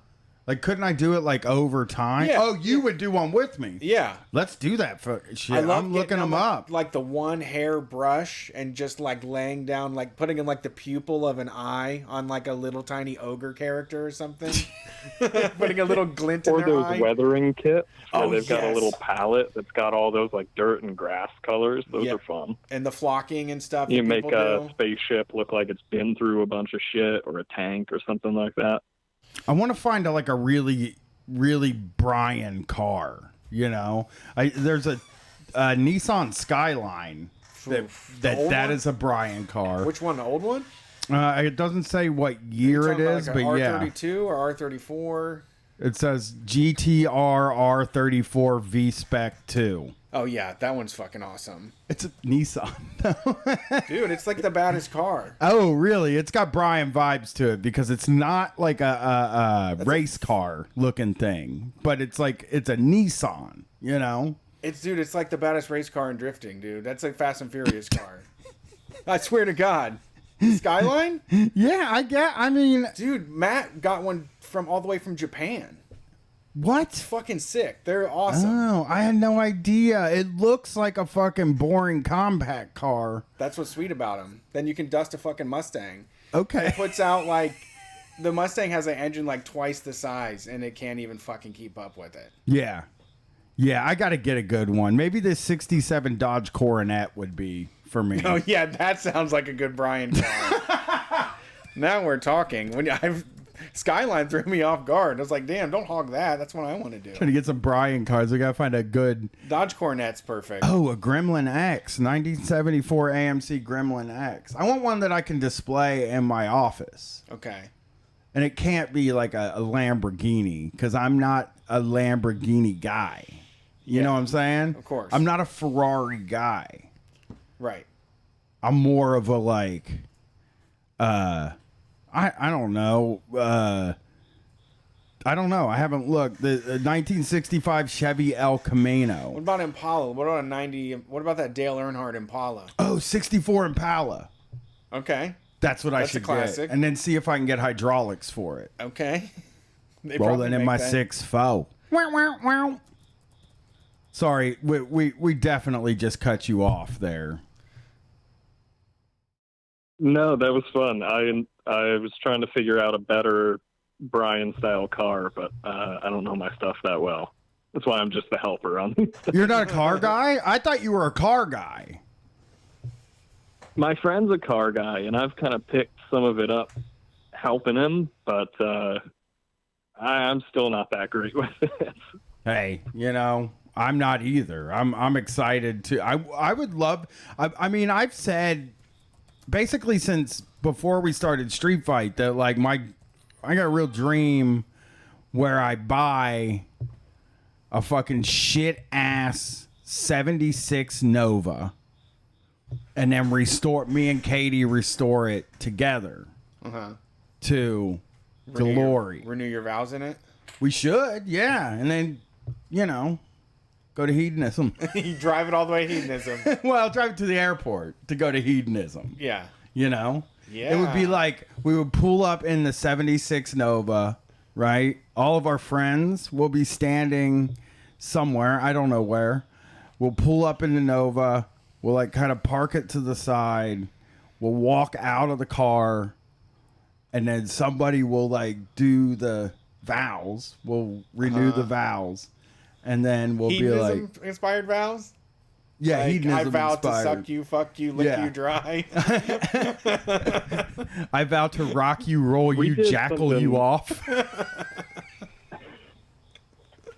Like, couldn't I do it like over time? Yeah. Oh, you would do one with me. Yeah. Let's do that for shit. I love I'm looking them up. Like the one hair brush and just like laying down, like putting in like the pupil of an eye on like a little tiny ogre character or something. Putting a little glint in Or their those eye. weathering kits where Oh, they've got a yes. little palette that's got all those like dirt and grass colors. Those Yep. are fun. And the flocking and stuff. You that make people a do. spaceship look like it's been through a bunch of shit, or a tank or something like that. I want to find like a really Brian car. There's a Nissan Skyline that is a Brian car. Which one? The old one? It doesn't say what year it is, like but yeah, R32 or R34. it says GTR R34 V Spec 2. Oh yeah, that one's fucking awesome. It's a Nissan. Dude, it's like the baddest car. Oh, really? It's got Brian vibes to it because it's not like a race car looking thing, but it's like it's a Nissan, It's like the baddest race car in drifting, dude. That's like Fast and Furious car. I swear to God. Skyline? Yeah, I mean, dude, Matt got one all the way from Japan. What? It's fucking sick. They're awesome. Oh, I had no idea. It looks like a fucking boring compact car. That's what's sweet about them. Then you can dust a fucking Mustang. Okay. It puts out like the Mustang has an engine like twice the size, and it can't even fucking keep up with it. Yeah. Yeah, I got to get a good one. Maybe this 67 Dodge Coronet would be for me. Oh yeah, that sounds like a good Brian car. Now we're talking. When Skyline threw me off guard. I was like, damn, don't hog that. That's what I want to do. Trying to get some Brian cars. We got to find a good... Dodge Coronet's perfect. Oh, a Gremlin X. 1974 AMC Gremlin X. I want one that I can display in my office. Okay. And it can't be like a Lamborghini, because I'm not a Lamborghini guy. You know what I'm saying? Of course. I'm not a Ferrari guy. Right. I'm more of a like... I don't know. I don't know. I haven't looked. The 1965 Chevy El Camino. What about Impala? What about a 90? What about that Dale Earnhardt Impala? Oh, 64 Impala. Okay. That's what I should a classic. get. And then see if I can get hydraulics for it. Okay. Rolling in my 6.4. Wow, wow, wow. Sorry, we definitely just cut you off there. No, that was fun. I was trying to figure out a better Brian style car, but I don't know my stuff that well. That's why I'm just the helper on these. You're not a car guy? I thought you were a car guy. My friend's a car guy, and I've kind of picked some of it up helping him, but I'm still not that great with it. Hey, I'm not either. I'm excited to. I would love. I mean, I've said basically since before we started Street Fight that like I got a real dream where I buy a fucking shit ass 76 Nova and then me and Katie restore it together to glory. Renew your vows in it? We should, yeah. And then, go to hedonism. You drive it all the way to hedonism. Well, drive it to the airport to go to hedonism. Yeah. Yeah. It would be like we would pull up in the 76 Nova, right? All of our friends will be standing somewhere. I don't know where. We'll pull up in the Nova. We'll like kind of park it to the side. We'll walk out of the car. And then somebody will like do the vows. We'll renew the vows. And then we'll be like... inspired vows? Yeah, like, hedonism I vow inspired. to suck you, fuck you, lick you dry. I vow to rock you, roll you, jackal you off.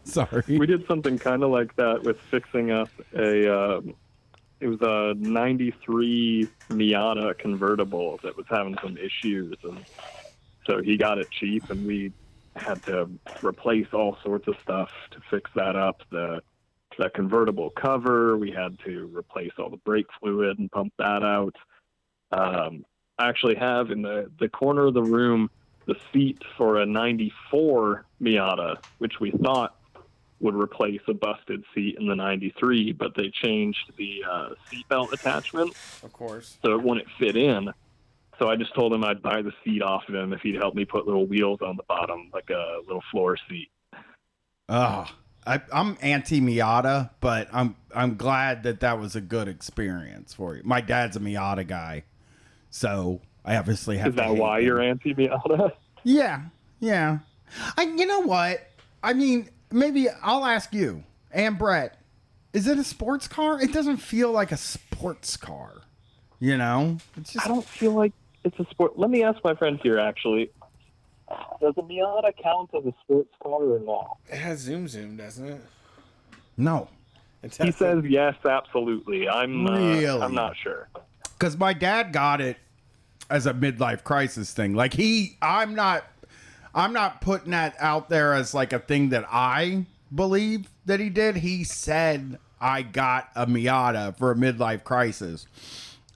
Sorry. We did something kind of like that with fixing up it was a 93 Miata convertible that was having some issues. And so he got it cheap and we had to replace all sorts of stuff to fix that up. The convertible cover, we had to replace all the brake fluid and pump that out. I actually have in the corner of the room the seat for a 94 Miata, which we thought would replace a busted seat in the 93, but they changed the seatbelt attachment. Of course. So it wouldn't fit in. So I just told him I'd buy the seat off of him if he'd help me put little wheels on the bottom, like a little floor seat. Oh, I'm anti-Miata, but I'm glad that was a good experience for you. My dad's a Miata guy, so I obviously have. Is that why you're anti-Miata? Yeah. You know what? I mean, maybe I'll ask you and Brett. Is it a sports car? It doesn't feel like a sports car. It's just... I don't feel like it's a sport. Let me ask my friend here, actually. Does a Miata count as a sports car or not? It has Zoom, doesn't it? No. He says yes, absolutely. I'm not sure. Because my dad got it as a midlife crisis thing. Like I'm not putting that out there as like a thing that I believe that he did. He said I got a Miata for a midlife crisis.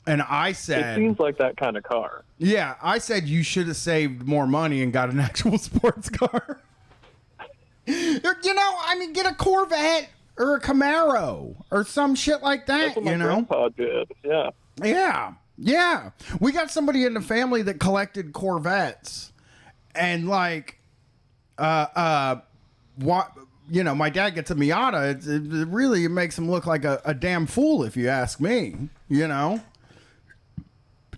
And I said... It seems like that kind of car. Yeah, I said you should have saved more money and got an actual sports car. Get a Corvette or a Camaro or some shit like that, That's what my grandpa did, yeah. Yeah. We got somebody in the family that collected Corvettes. And, what, you know, my dad gets a Miata. It really makes him look like a damn fool, if you ask me. You know.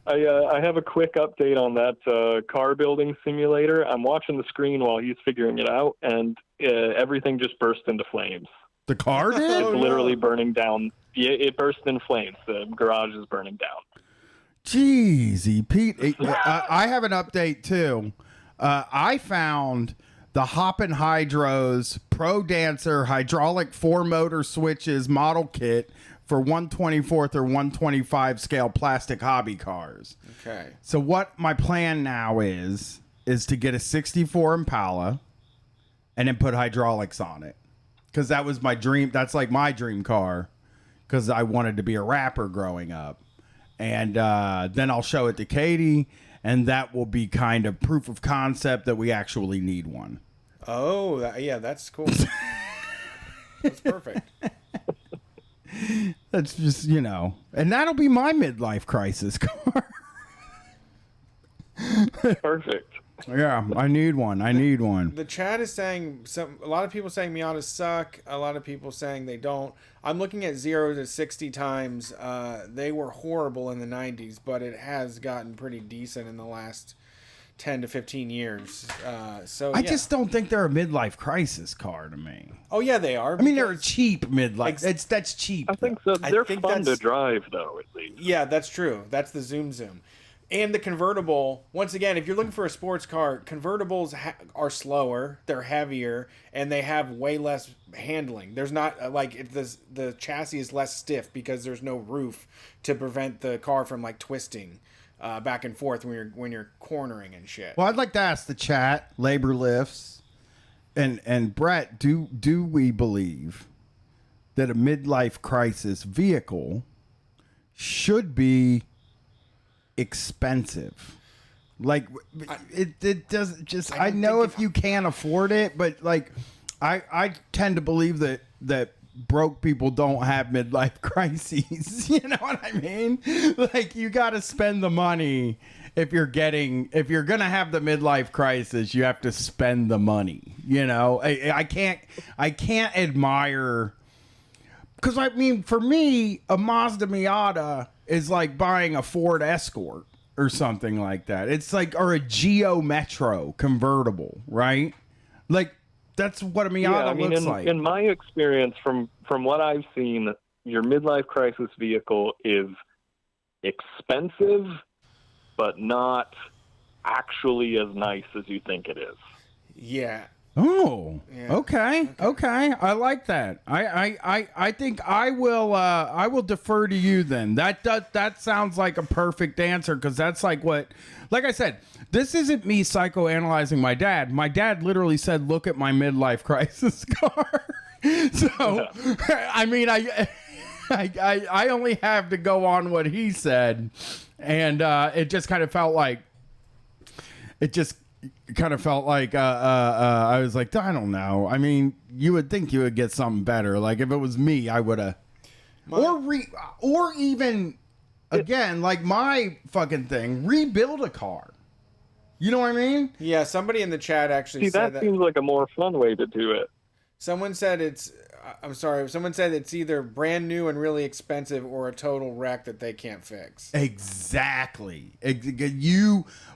I have a quick update on that car building simulator. I'm watching the screen while he's figuring it out, and everything just burst into flames. The car did? It's literally burning down. Yeah, it burst in flames. The garage is burning down. Jeezy, Pete. I have an update, too. I found the Hoppin' Hydros Pro Dancer hydraulic 4-motor switches model kit for 1/24 or 1/25 scale plastic hobby cars. Okay. So what my plan now is to get a 64 Impala and then put hydraulics on it. Because that was my dream. That's like my dream car. Because I wanted to be a rapper growing up. And then I'll show it to Katie. And that will be kind of proof of concept that we actually need one. Oh, yeah, that's cool. That's perfect. That's just, you know. And that'll be my midlife crisis car. Perfect. Yeah, I need one. I need one. The chat is saying a lot of people saying Miatas suck. A lot of people saying they don't. I'm looking at 0 to 60 times. They were horrible in the 90s, but it has gotten pretty decent in the last 10 to 15 years. I just don't think they're a midlife crisis car to me. Oh yeah, they are. I mean, they're a cheap midlife. That's cheap. I think so. They're fun to drive, though. At least. Yeah, that's true. That's the Zoom. And the convertible, once again, if you're looking for a sports car, convertibles are slower, they're heavier, and they have way less handling. There's not the chassis is less stiff because there's no roof to prevent the car from like twisting back and forth when you're cornering and shit. Well, I'd like to ask the chat, Labor Lifts, and Brett, do we believe that a midlife crisis vehicle should be expensive? Like it doesn't just, I know if you can't afford it, but like I tend to believe that broke people don't have midlife crises. You know what I mean? Like, you got to spend the money if you're gonna have the midlife crisis. You have to spend the money. You know, I can't admire, because I mean, for me, a Mazda Miata is like buying a Ford Escort or something like that. It's like, or a Geo Metro convertible, right? Like, that's what a Miata looks like. In my experience, from what I've seen, your midlife crisis vehicle is expensive, but not actually as nice as you think it is. Yeah. Oh, yeah. Okay. I like that. I think I will defer to you then. That sounds like a perfect answer, because that's like I said, this isn't me psychoanalyzing my dad. My dad literally said, "Look at my midlife crisis car." So, I mean, I only have to go on what he said, and it just kind of felt like I was like, I don't know. I mean, you would think you would get something better. Like, if it was me, I would have, or even again, like my fucking thing, rebuild a car. You know what I mean? Yeah. Somebody in the chat actually said that seems like a more fun way to do it. Someone said someone said it's either brand new and really expensive or a total wreck that they can't fix. Exactly.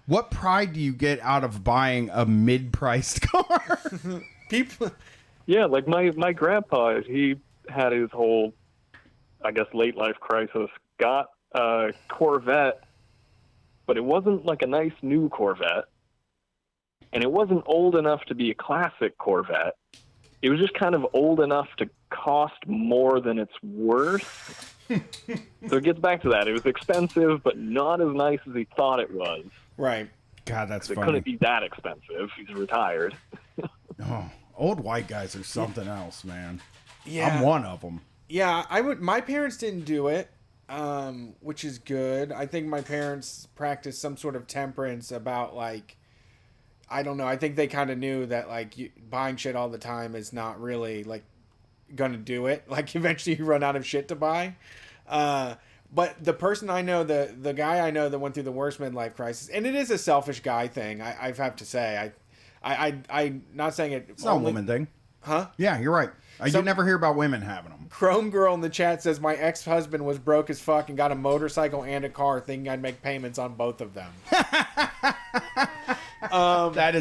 What pride do you get out of buying a mid-priced car? People. Yeah, like my grandpa, he had his whole, I guess, late life crisis. Got a Corvette, but it wasn't like a nice new Corvette, and it wasn't old enough to be a classic Corvette. It was just kind of old enough to cost more than it's worth. So it gets back to that. It was expensive, but not as nice as he thought it was. Right. God, that's funny. It couldn't be that expensive. He's retired. Oh, old white guys are something else, man. Yeah. I'm one of them. Yeah, my parents didn't do it, which is good. I think my parents practiced some sort of temperance about, like, I don't know. I think they kind of knew that, like, buying shit all the time is not really, like, gonna do it. Like, eventually you run out of shit to buy. But the person I know, the guy I know that went through the worst midlife crisis, and it is a selfish guy thing, I have to say. I'm not saying it's not a woman thing. Huh? Yeah, you're right. You never hear about women having them. Chrome Girl in the chat says, my ex-husband was broke as fuck and got a motorcycle and a car thinking I'd make payments on both of them. That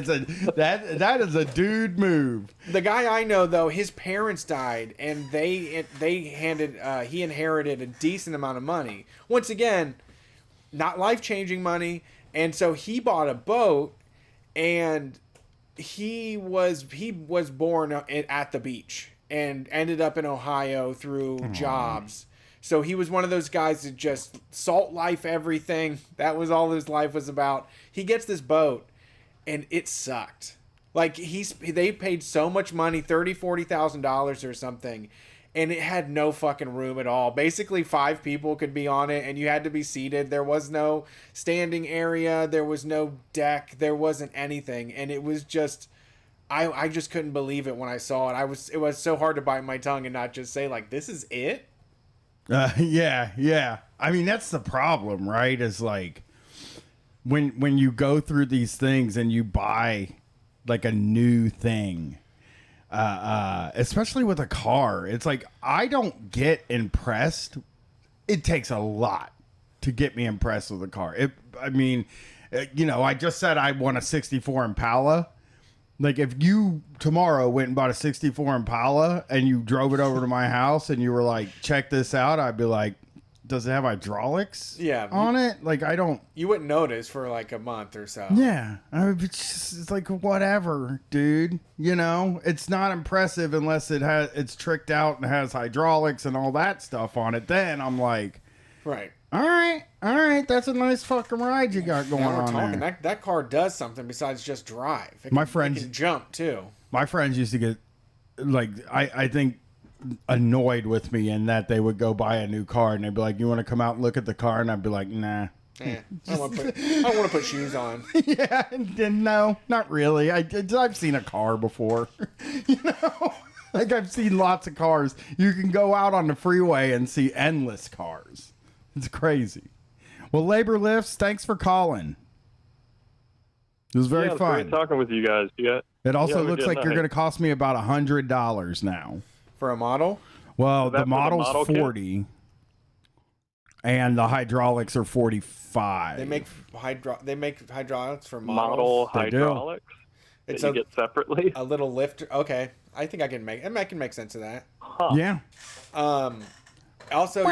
is a dude move. The guy I know, though, his parents died, and he inherited a decent amount of money. Once again, not life-changing money, and so he bought a boat, and he was born at the beach and ended up in Ohio through jobs. So he was one of those guys that just salt life everything. That was all his life was about. He gets this boat, and it sucked. Like they paid so much money, $30,000-$40,000 or something, and it had no fucking room at all. Basically, 5 people could be on it, and you had to be seated. There was no standing area. There was no deck. There wasn't anything, and it was just, I just couldn't believe it when I saw it. It was so hard to bite my tongue and not just say like, this is it. Yeah. I mean, that's the problem, right? Is like when you go through these things and you buy like a new thing, especially with a car, it's like I don't get impressed. It takes a lot to get me impressed with a car. I just said I want a 64 Impala. Like if you tomorrow went and bought a 64 Impala and you drove it over to my house and you were like, check this out, I'd be like, does it have hydraulics on it? Like you wouldn't notice for like a month or so. Yeah. It's like, whatever, dude. It's not impressive unless it's tricked out and has hydraulics and all that stuff on it. Then I'm like, right. All right, that's a nice fucking ride you got going on there. That car does something besides just drive. It can jump too. My friends used to get like I think annoyed with me in that they would go buy a new car and they'd be like, "You want to come out and look at the car?" And I'd be like, "Nah." I want to put shoes on. Yeah, no, not really. I've seen a car before. Like I've seen lots of cars. You can go out on the freeway and see endless cars. It's crazy. Well, Labor Lifts, thanks for calling. It was very fun. Great talking with you guys. It also looks like you're going to cost me about $100 now for a model. Well, the model's $40, and the hydraulics are $45. They make hydraulics for model hydraulics. That you get separately. A little lifter. Okay, I think I can make sense of that. Huh. Yeah. Also,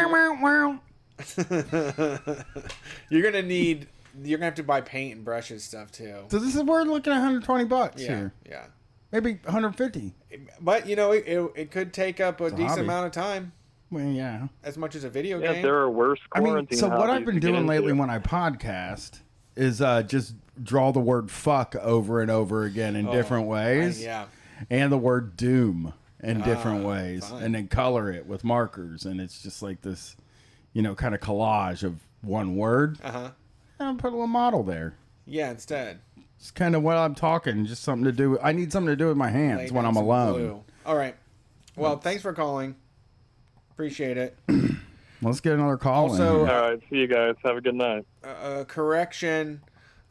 you're gonna have to buy paint and brushes stuff too. So we're looking at $120 here. Yeah. Maybe $150. But it could take up a decent amount of time. Well, yeah. As much as a video game. Yeah, there are worse quarantine so what I've been doing lately into. when I podcast is just draw the word fuck over and over again in different ways. And the word doom in different ways. Fine. And then color it with markers. And it's just like this, kind of collage of one word. Uh-huh. And put a little model there. Yeah, instead. It's kind of what I'm talking. Just something to do. I need something to do with my hands when I'm alone. Glue. All right. Well, thanks for calling. Appreciate it. Let's get another call also, in here. All right. See you guys. Have a good night. Correction.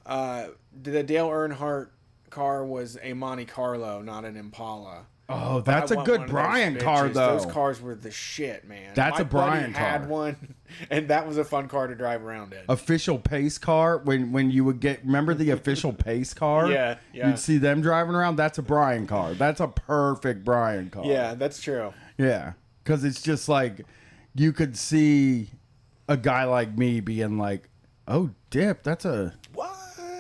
The Dale Earnhardt car was a Monte Carlo, not an Impala. Oh, that's a good Brian car, though. Those cars were the shit, man. That's a Brian car. I had one, and that was a fun car to drive around in. Official pace car. When you would remember the official pace car? Yeah. You'd see them driving around. That's a Brian car. That's a perfect Brian car. Yeah, that's true. Yeah, because it's just like you could see a guy like me being like, "Oh, dip, that's a what?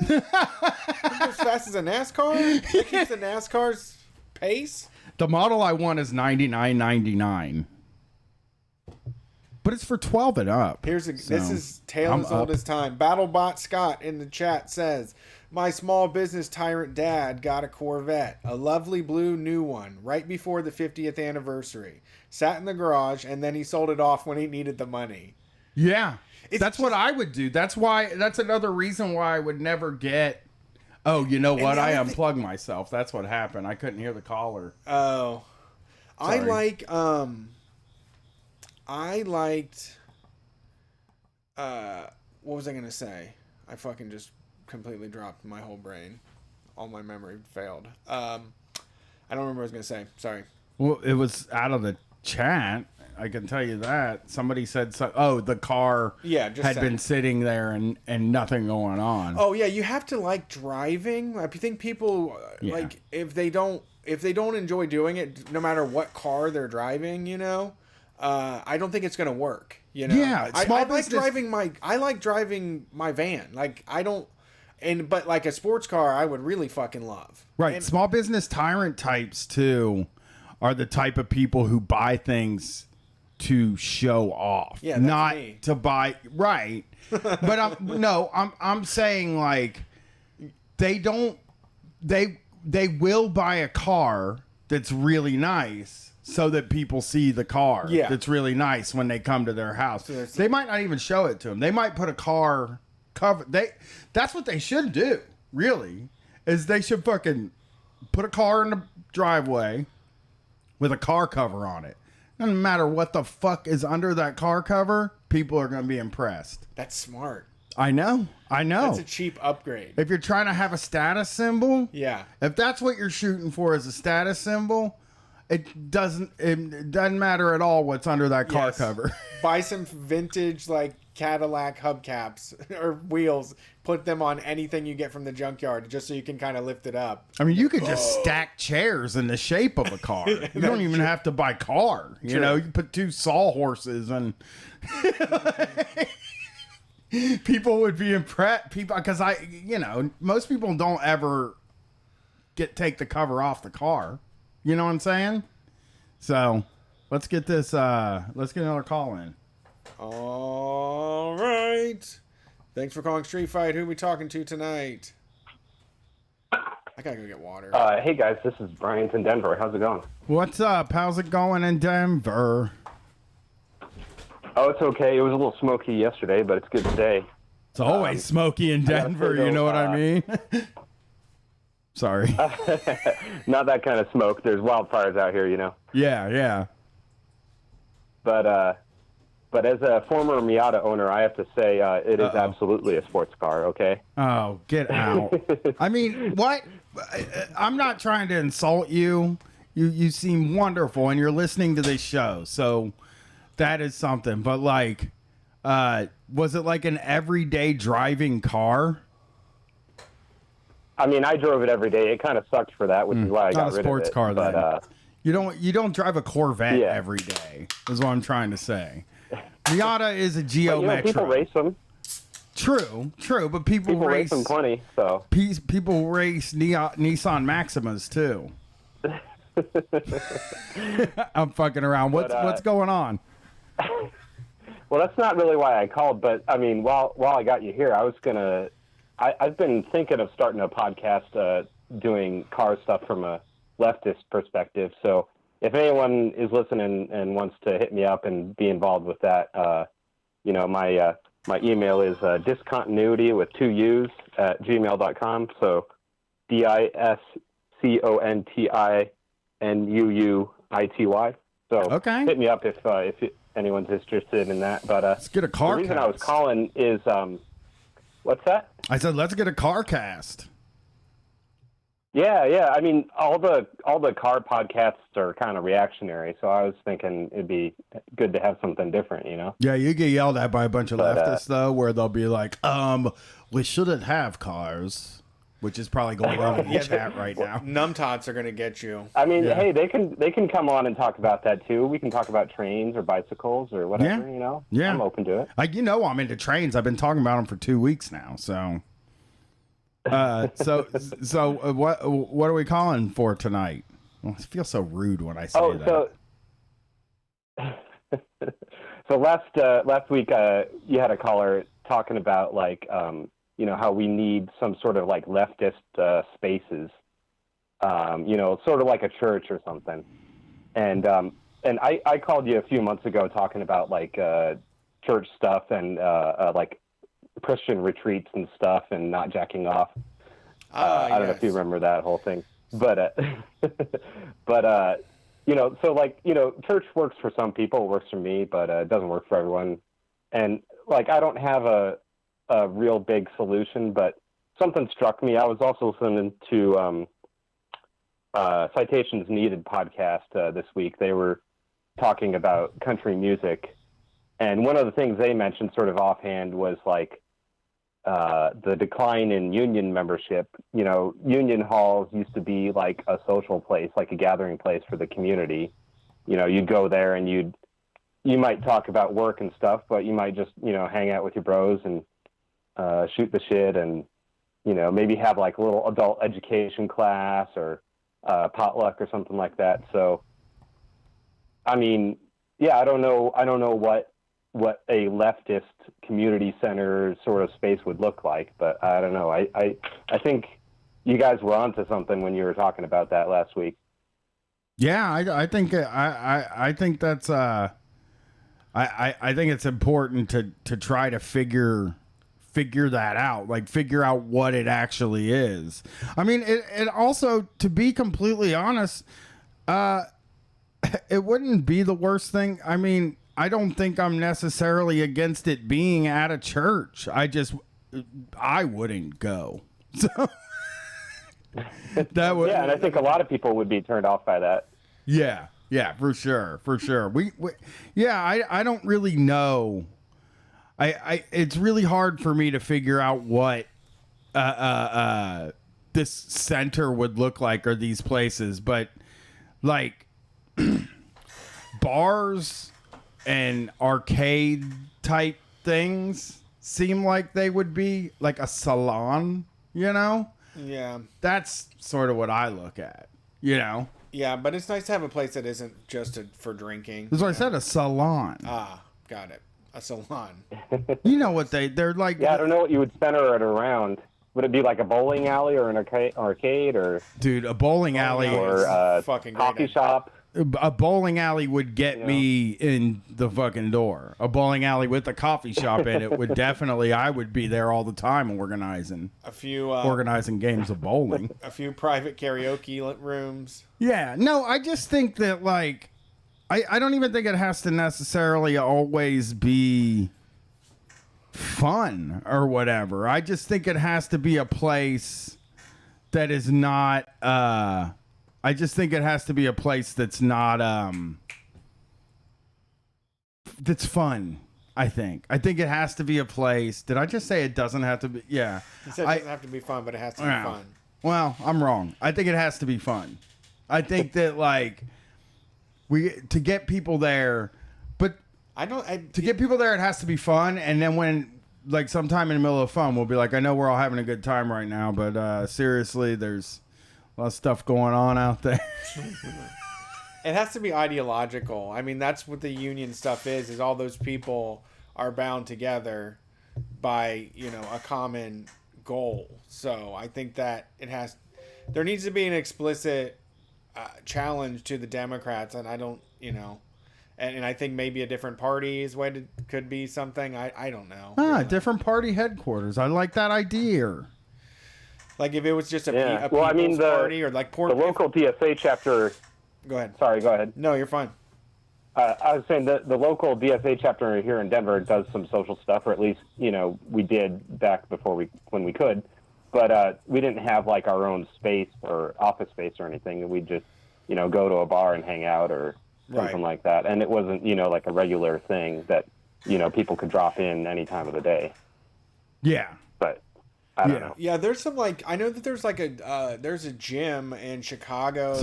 As fast as a NASCAR? That keeps the NASCAR's pace." The model I want is $99.99, but it's for 12 and up. This is tale as old as time. BattleBot Scott in the chat says, "My small business tyrant dad got a Corvette, a lovely blue new one, right before the 50th anniversary. Sat in the garage, and then he sold it off when he needed the money." Yeah, that's what I would do. That's another reason why I would never get. Oh, you know what? I unplugged myself. That's what happened. I couldn't hear the caller. Oh. Sorry. I liked what was I going to say? I fucking just completely dropped my whole brain. All my memory failed. I I don't remember what I was gonna say. Sorry. Well, it was out of the chat. I can tell you that somebody said so. Oh, the car had been sitting there and nothing going on. Oh yeah, you have to like driving. I think people like if they don't enjoy doing it, no matter what car they're driving, I don't think it's gonna work. Yeah, I like driving my van. Like I don't, but like a sports car, I would really fucking love. Right, And, small business tyrant types too are the type of people who buy things to show off, not to buy. Right, but I'm saying like they will buy a car that's really nice so that people see the car that's really nice when they come to their house. So they might not even show it to them. They might put a car cover. That's what they should do. Really, is they should fucking put a car in the driveway with a car cover on it. Doesn't matter what the fuck is under that car cover, people are going to be impressed. That's smart. I know. That's a cheap upgrade. If you're trying to have a status symbol, yeah. If that's what you're shooting for as a status symbol, it doesn't matter at all what's under that car cover. Buy some vintage like Cadillac hubcaps or wheels, put them on anything you get from the junkyard just so you can kind of lift it up. I mean, you could just stack chairs in the shape of a car. You don't even have to buy car. You know, you put 2 sawhorses and people would be impressed. Because most people don't ever take the cover off the car. You know what I'm saying? So let's get another call in. All right. Thanks for calling Street Fight. Who are we talking to tonight? I gotta go get water. Hey guys, this is Brian from Denver. How's it going? What's up? How's it going in Denver? Oh, it's okay. It was a little smoky yesterday, but it's good today. It's always smoky in Denver, you know what I mean? Sorry. Not that kind of smoke. There's wildfires out here, Yeah. But as a former Miata owner, I have to say it is absolutely a sports car, okay? Oh, get out. I mean, what? I'm not trying to insult you. You seem wonderful, and you're listening to this show, so that is something. But, like, was it like an everyday driving car? I mean, I drove it every day. It kind of sucked for that, which is why I got rid of it. Not a sports car, but, then. You don't drive a Corvette every day, is what I'm trying to say. Miata is a Geo Metro. People race them. True, but people race them plenty. So people race Nissan Maximas too. I'm fucking around. What's going on? Well, that's not really why I called, but I mean, while I got you here, I've been thinking of starting a podcast doing car stuff from a leftist perspective. So if anyone is listening and wants to hit me up and be involved with that, my email is discontinuity with 2 U's at gmail.com. So DISCONTINUUITY. So hit me up if anyone's interested in that. But let's get a car. The reason I was calling is what's that? I said let's get a car cast. Yeah. I mean, all the car podcasts are kind of reactionary, so I was thinking it'd be good to have something different, Yeah, you get yelled at by a bunch of leftists though, where they'll be like, we shouldn't have cars," which is probably going on in the chat right now. Numbtots are gonna get you. I mean, hey, they can come on and talk about that too. We can talk about trains or bicycles or whatever, Yeah, I'm open to it. I'm into trains. I've been talking about them for 2 weeks now, so. So what are we calling for tonight? Well, I feel so rude when I say that. So last week you had a caller talking about like how we need some sort of like leftist spaces, sort of like a church or something, and I called you a few months ago talking about like church stuff and like Christian retreats and stuff and not jacking off. I don't know if you remember that whole thing, but so like, church works for some people, it works for me, but it doesn't work for everyone. And like, I don't have a real big solution, but something struck me. I was also listening to Citations Needed podcast this week. They were talking about country music, and one of the things they mentioned sort of offhand was like the decline in union membership. You know, union halls used to be like a social place, like a gathering place for the community. You know, you'd go there and you might talk about work and stuff, but you might just, you know, hang out with your bros and shoot the shit and, you know, maybe have like a little adult education class or potluck or something like that. So, I mean, yeah, I don't know what a leftist community center sort of space would look like, but I don't know. I think you guys were onto something when you were talking about that last week. Yeah, I think I think that's I think it's important to try to figure that out, like figure out what it actually is. I mean, it also, to be completely honest, it wouldn't be the worst thing. I mean, I don't think I'm necessarily against it being at a church. I wouldn't go. So that would, yeah, and I think a lot of people would be turned off by that. Yeah, for sure. I don't really know. It's really hard for me to figure out what this center would look like, or these places, but like bars and arcade type things seem like they would be like a salon, you know? Yeah. That's sort of what I look at, you know? Yeah, but it's nice to have a place that isn't just for drinking. That's what I said, a salon. Ah, got it. A salon. You know what they're like? Yeah, I don't know what you would center it around. Would it be like a bowling alley or an arcade or? Dude, a bowling alley or a coffee shop. A bowling alley would get me in the fucking door. A bowling alley with a coffee shop in it would definitely. I would be there all the time organizing games of bowling. A few private karaoke rooms. Yeah, no, I just think that like, I don't even think it has to necessarily always be fun or whatever. I just think it has to be a place that is not. I just think it has to be a place that's not that's fun. I think it has to be a place. Did I just say it doesn't have to be? Yeah. You said it doesn't have to be fun, but it has to be fun. Well, I'm wrong. I think it has to be fun. I think that like to get people there, but to get people there, it has to be fun. And then when like sometime in the middle of fun, we'll be like, I know we're all having a good time right now, but seriously, there's a lot of stuff going on out there. It has to be ideological. I mean, that's what the union stuff is all those people are bound together by, you know, a common goal. So I think that there needs to be an explicit challenge to the Democrats, and I don't, you know, and I think maybe a different party's way could be something. I don't know. Different party headquarters. I like that idea. Like if it was just a well, people's party, or like the local DSA chapter. Go ahead. Sorry, go ahead. No, you're fine. I was saying that the local DSA chapter here in Denver does some social stuff, or at least, you know, we did back when we could, but we didn't have like our own space or office space or anything. We just, you know, go to a bar and hang out or something like that. And it wasn't, you know, like a regular thing that, you know, people could drop in any time of the day. Yeah. But I don't know. Yeah, there's some like, I know that there's like there's a gym in Chicago.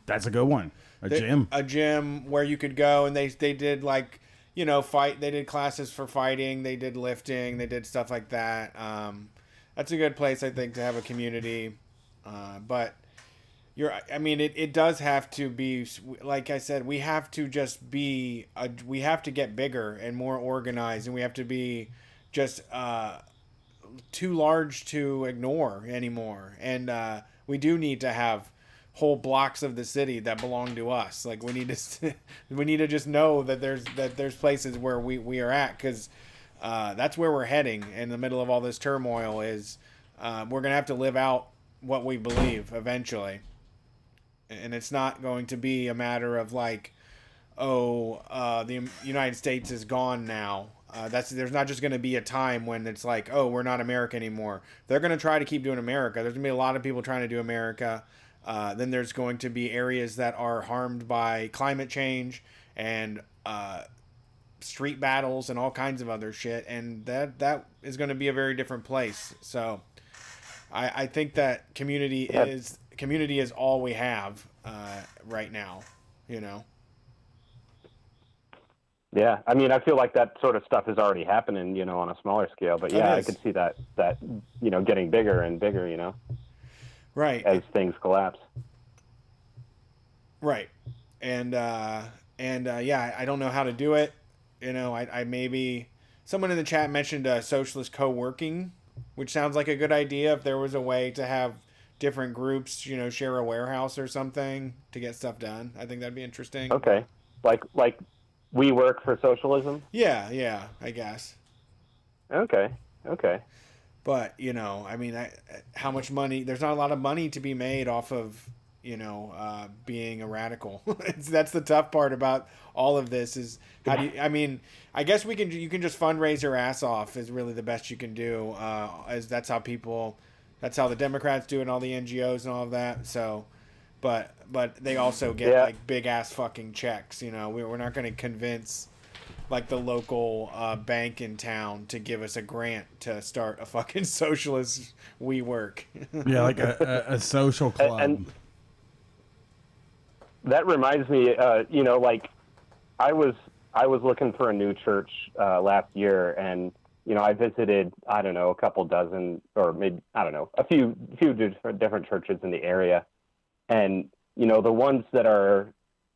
That's a good one. A gym where you could go, and they did like, you know, they did classes for fighting, they did lifting, they did stuff like that. That's a good place, I think, to have a community. But it does have to be, like I said, we have to just we have to get bigger and more organized, and we have to be just too large to ignore anymore. And we do need to have whole blocks of the city that belong to us. Like we need to just know that there's places where we are at, because that's where we're heading in the middle of all this turmoil. Is we're gonna have to live out what we believe eventually, and it's not going to be a matter of like, the United States is gone now. There's not just going to be a time when it's like, oh, we're not America anymore. They're going to try to keep doing America. There's going to be a lot of people trying to do America. Then there's going to be areas that are harmed by climate change and street battles and all kinds of other shit, and that is going to be a very different place. So I think that community is all we have right now, you know. Yeah, I mean, I feel like that sort of stuff is already happening, you know, on a smaller scale. But yeah, I could see that you know, getting bigger and bigger, you know, right, as things collapse. Right, and yeah, I don't know how to do it. You know, I maybe someone in the chat mentioned socialist co-working, which sounds like a good idea. If there was a way to have different groups, you know, share a warehouse or something to get stuff done, I think that'd be interesting. Okay, like we work for socialism. Yeah, I guess. Okay. But you know, I mean, how much money? There's not a lot of money to be made off of, you know, being a radical. That's the tough part about all of this is how do you, I mean, I guess you can just fundraise your ass off is really the best you can do. As that's how the Democrats do it and all the NGOs and all of that. So, but they also get like big ass fucking checks. You know, we're not going to convince like the local bank in town to give us a grant to start a fucking socialist WeWork. Yeah, like a social club. And that reminds me, you know, like I was looking for a new church last year, and you know, I visited, I don't know, a couple dozen, or maybe, I don't know, a few different churches in the area. And, you know, the ones that are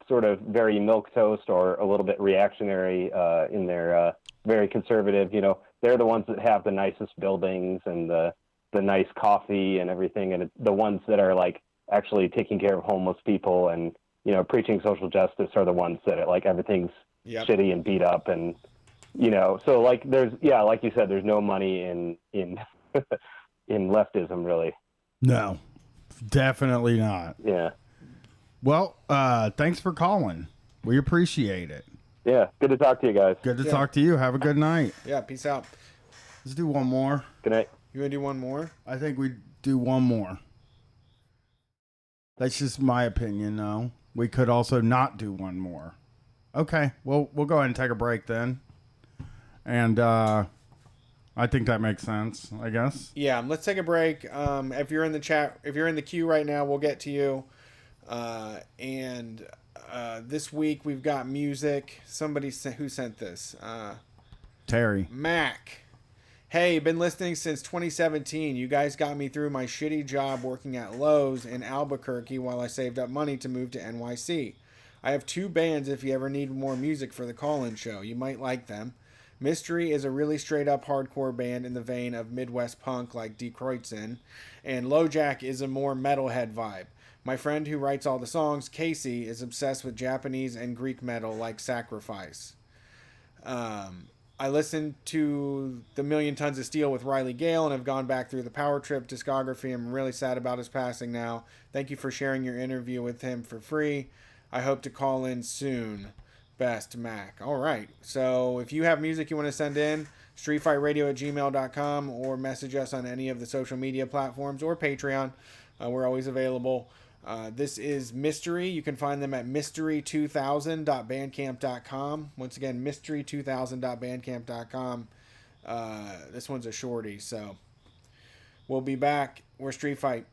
sort of very milquetoast or a little bit reactionary in their very conservative, you know, they're the ones that have the nicest buildings and the nice coffee and everything. And the ones that are like actually taking care of homeless people and, you know, preaching social justice are the ones that are like everything's shitty and beat up. And, you know, so like there's, like you said, there's no money in in leftism, really. No, definitely not. Yeah. Well, thanks for calling. We appreciate it. Yeah, good to talk to you guys. Good to talk to you. Have a good night. Yeah, peace out. Let's do one more. Good night. You want to do one more? I think we do one more. That's just my opinion, though. We could also not do one more. Okay, well, we'll go ahead and take a break then. And I think that makes sense, I guess. Yeah, let's take a break. If you're in the chat, if you're in the queue right now, we'll get to you. And this week we've got music. Somebody who sent this? Terry. Mac. Hey, been listening since 2017. You guys got me through my shitty job working at Lowe's in Albuquerque while I saved up money to move to NYC. I have 2 bands if you ever need more music for the call-in show. You might like them. Mystery is a really straight-up hardcore band in the vein of Midwest punk like Die Kreuzen, and LoJack is a more metalhead vibe. My friend who writes all the songs, Casey, is obsessed with Japanese and Greek metal like Sacrifice. I listened to The Million Tons of Steel with Riley Gale and have gone back through the Power Trip discography. I'm really sad about his passing now. Thank you for sharing your interview with him for free. I hope to call in soon. Best, Mac. All right. So if you have music you want to send in, streetfightradio@gmail.com, or message us on any of the social media platforms or Patreon. We're always available. This is Mystery. You can find them at mystery2000.bandcamp.com. Once again, mystery2000.bandcamp.com. This one's a shorty, so we'll be back. We're Street Fight.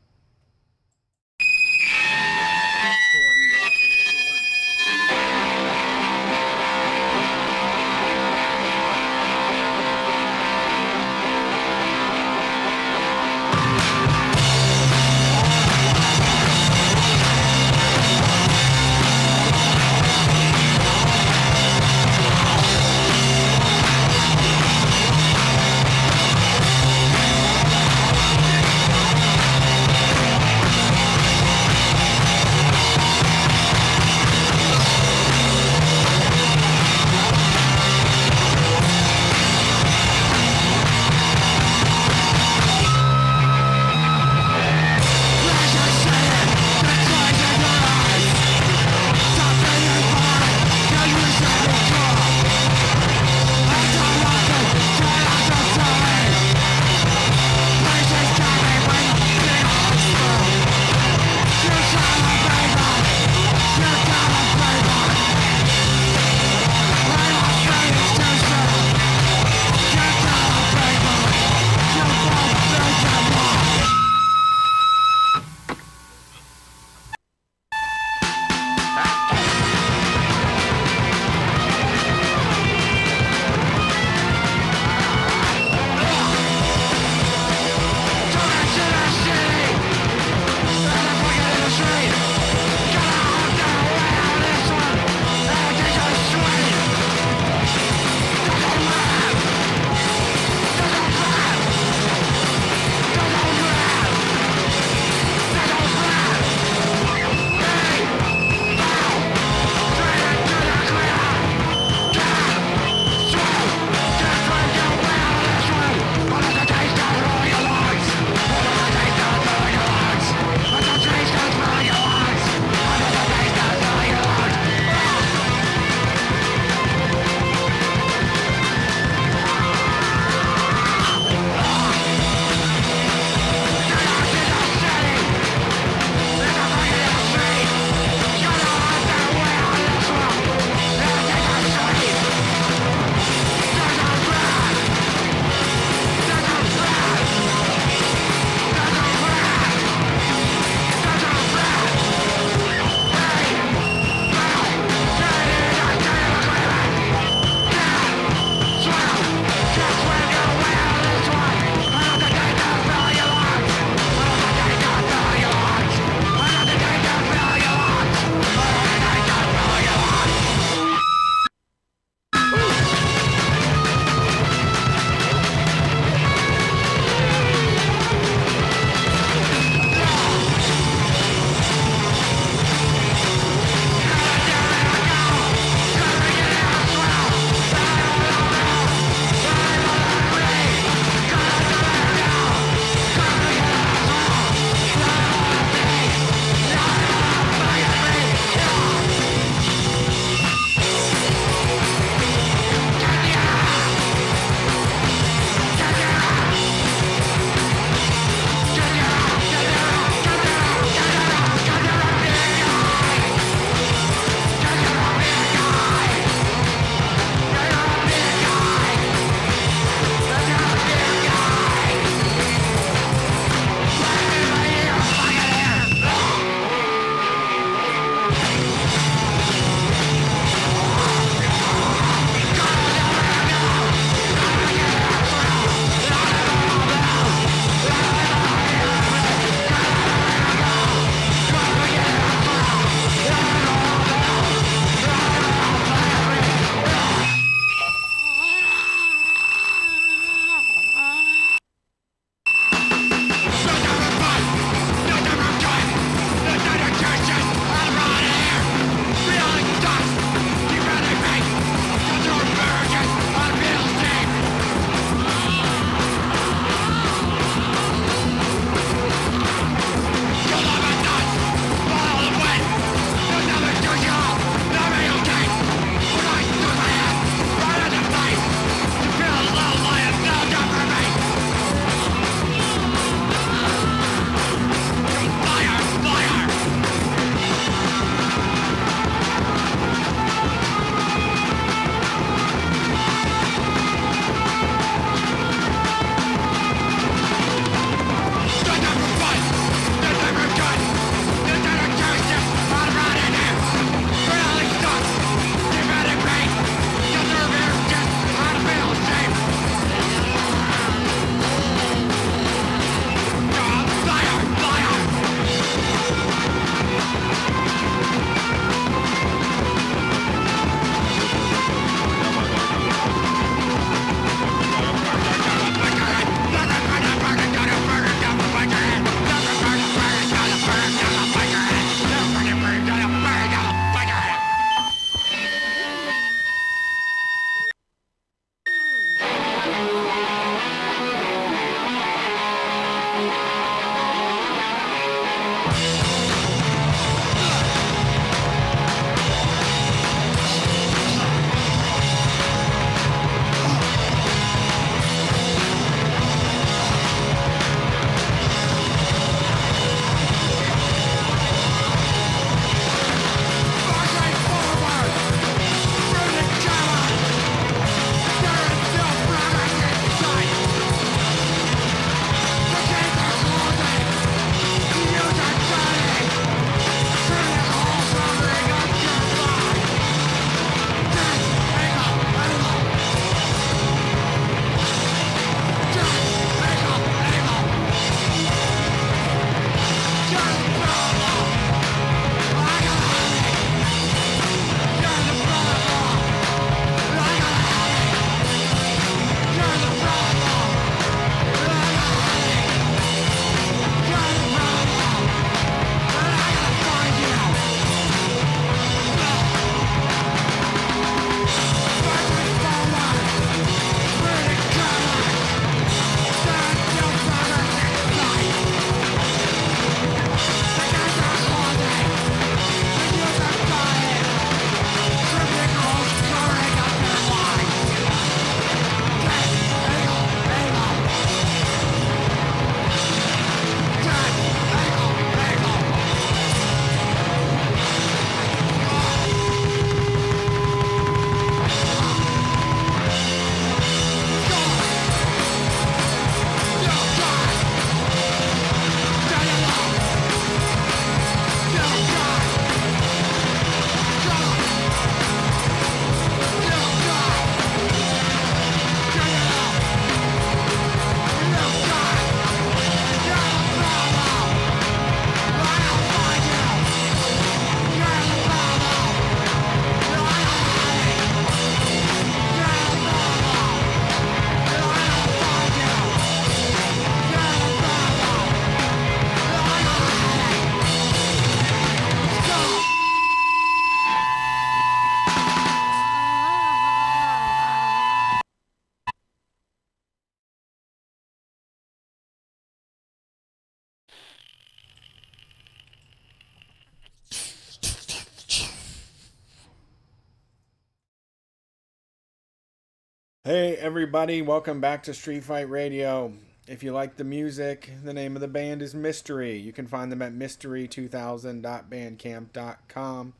Hey everybody, welcome back to Street Fight Radio. If you like the music, the name of the band is Mystery. You can find them at mystery2000.bandcamp.com.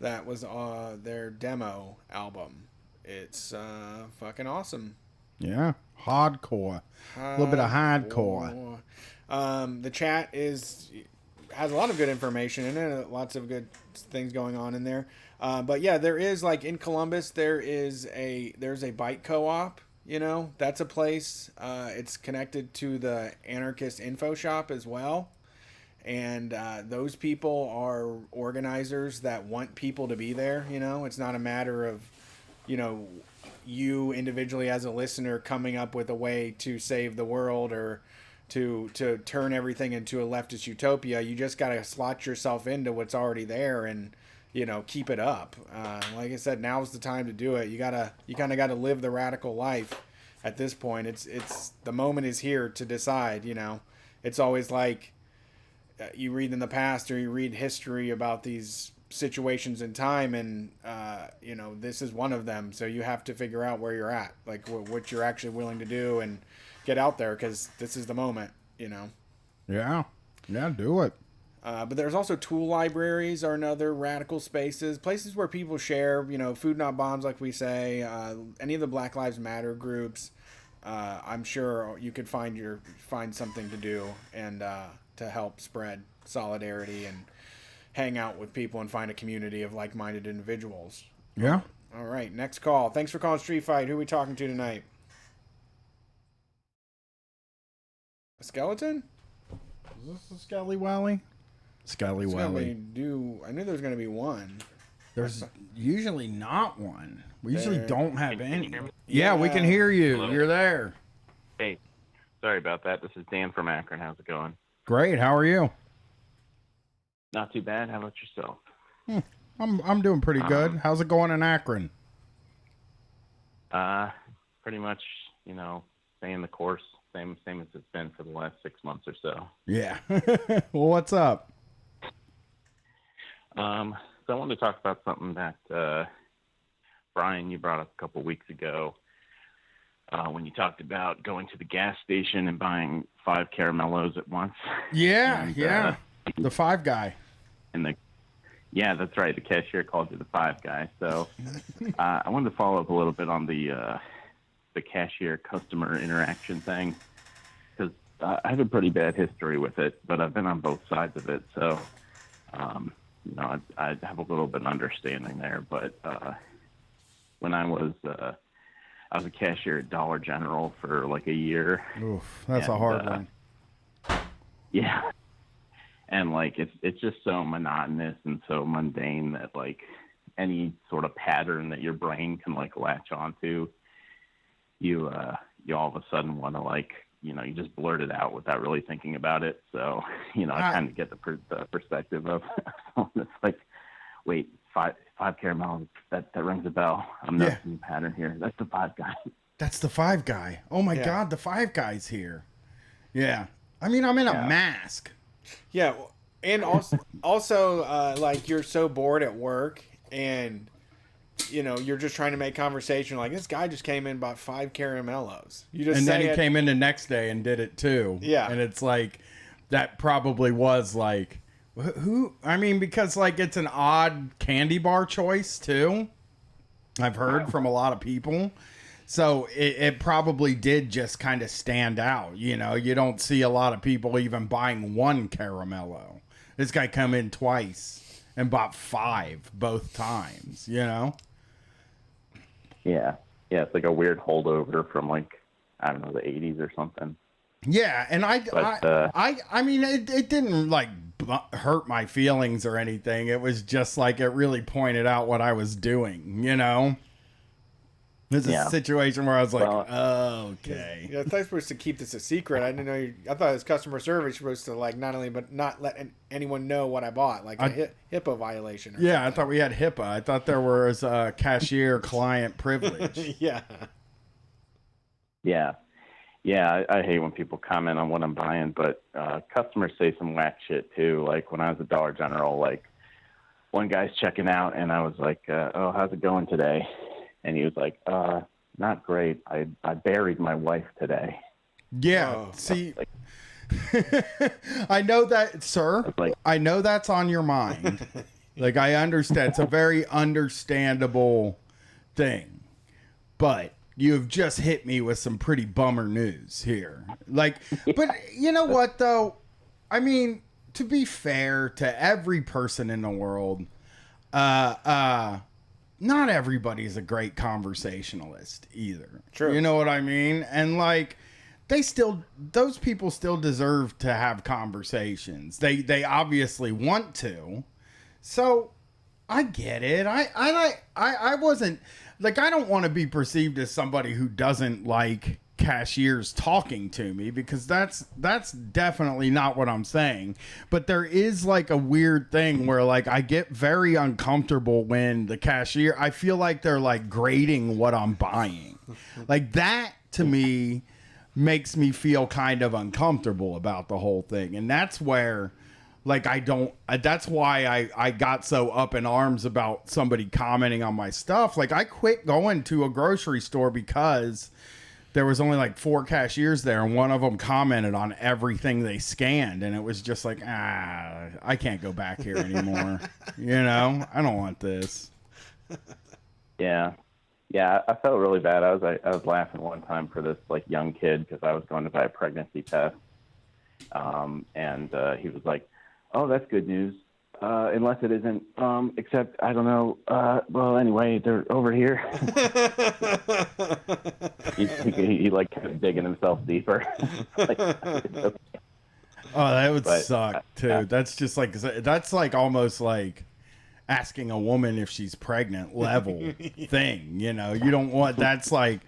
That was their demo album. It's fucking awesome. Yeah, hardcore. A little bit of hardcore. The chat has a lot of good information in it, lots of good things going on in there. But yeah, there is, like, in Columbus, there's a bike co-op, you know, that's a place. It's connected to the Anarchist Info Shop as well. And those people are organizers that want people to be there, you know. It's not a matter of, you know, you individually as a listener coming up with a way to save the world or to turn everything into a leftist utopia. You just got to slot yourself into what's already there and, you know, keep it up. Like I said, now's the time to do it. You kind of got to live the radical life at this point. It's the moment is here to decide, you know. It's always like you read in the past or you read history about these situations in time, and you know, this is one of them. So you have to figure out where you're at, like what you're actually willing to do, and get out there, because this is the moment, you know. Yeah, do it. But there's also tool libraries are another radical spaces, places where people share, you know, food not bombs, like we say, any of the Black Lives Matter groups. I'm sure you could find something to do and to help spread solidarity and hang out with people and find a community of like-minded individuals. Yeah. All right, next call. Thanks for calling Street Fight. Who are we talking to tonight? A skeleton? Is this a Skelly Wally? Skelly Wally. I knew there was going to be one. There's usually not one. We usually There. don't have Can you any. hear me? Yeah, we can hear you. Hello. You're there. Hey, sorry about that. This is Dan from Akron. How's it going? Great. How are you? Not too bad. How about yourself? I'm doing pretty good. How's it going in Akron? Pretty much, you know, staying the course, same as it's been for the last 6 months or so. Yeah. Well, what's up? So I wanted to talk about something that Brian, you brought up a couple weeks ago when you talked about going to the gas station and buying 5 caramellos at once. Yeah, And, yeah. The 5 guy. And yeah, that's right. The cashier called you the 5 guy. So I wanted to follow up a little bit on the cashier customer interaction thing, because I have a pretty bad history with it, but I've been on both sides of it. So, you know, I have a little bit of understanding there. But when I was a cashier at Dollar General for like a year. Oof, that's a hard one. Yeah. And like it's just so monotonous and so mundane that like any sort of pattern that your brain can like latch onto, you all of a sudden want to, like, you know, you just blurt it out without really thinking about it. So, you know, I kind of get the perspective of someone that's like, wait, five caramels, that rings a bell. I'm noticing a pattern here. That's the 5 guy. That's the 5 guy. Oh my God, the 5 guy's here. Yeah. I mean, I'm in a mask. Yeah, and also like, you're so bored at work, and you know, you're just trying to make conversation. Like, this guy just came in and bought 5 caramellos. You just and then say he it. came in the next day and did it too. Yeah. And it's like, that probably was like, who? I mean, because like it's an odd candy bar choice too. I've heard from a lot of people. So it probably did just kind of stand out. You know, you don't see a lot of people even buying 1 caramello. This guy come in twice and bought 5 both times, you know? Yeah. Yeah, it's like a weird holdover from, like, I don't know, the 80s or something. Yeah, and I mean, it didn't like hurt my feelings or anything. It was just like it really pointed out what I was doing, you know? This is a situation where I was like, okay. Yeah, I thought you were supposed to keep this a secret. I didn't know. I thought as customer service, you're supposed to, like, not only but not let anyone know what I bought, like a HIPAA violation. Or Yeah, something. I thought we had HIPAA. I thought there was cashier client privilege. Yeah. Yeah. Yeah, I hate when people comment on what I'm buying, but customers say some whack shit too. Like when I was at Dollar General, like one guy's checking out and I was like, oh, how's it going today? And he was like, not great. I buried my wife today. Yeah. See, I know that, sir. I know that's on your mind. Like, I understand. It's a very understandable thing. But you have just hit me with some pretty bummer news here. Like, but you know what, though? I mean, to be fair to every person in the world, not everybody's a great conversationalist either. True. You know what I mean? And like, those people still deserve to have conversations. They obviously want to. So I get it. I wasn't like, I don't want to be perceived as somebody who doesn't like cashiers talking to me, because that's definitely not what I'm saying. But there is like a weird thing where like I get very uncomfortable when the cashier, I feel like they're like grading what I'm buying. Like, that to me makes me feel kind of uncomfortable about the whole thing. And that's where like that's why I got so up in arms about somebody commenting on my stuff. Like, I quit going to a grocery store because there was only like 4 cashiers there, and one of them commented on everything they scanned, and it was just like, I can't go back here anymore. You know, I don't want this. Yeah, I felt really bad. I was laughing one time for this like young kid because I was going to buy a pregnancy test, and he was like, "Oh, that's good news. Unless it isn't, except I don't know. Well, anyway, they're over here." he like kept digging himself deeper. Like, okay. Oh, that would suck too. That's just like, that's like almost like asking a woman if she's pregnant level thing. You know, you don't want, that's why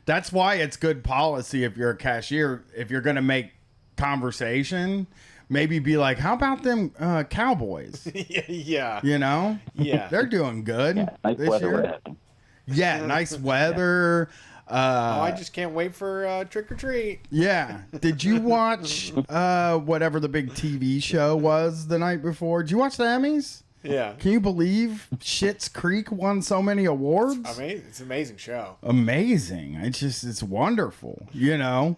it's good policy if you're a cashier, if you're going to make conversation, maybe be like, how about them Cowboys? Yeah. You know? Yeah. They're doing good nice this weather year. Yeah, nice weather. I just can't wait for Trick or Treat. Yeah. Did you watch whatever the big TV show was the night before? Did you watch the Emmys? Yeah. Can you believe Schitt's Creek won so many awards? I mean, it's an amazing show. Amazing. It's wonderful. You know,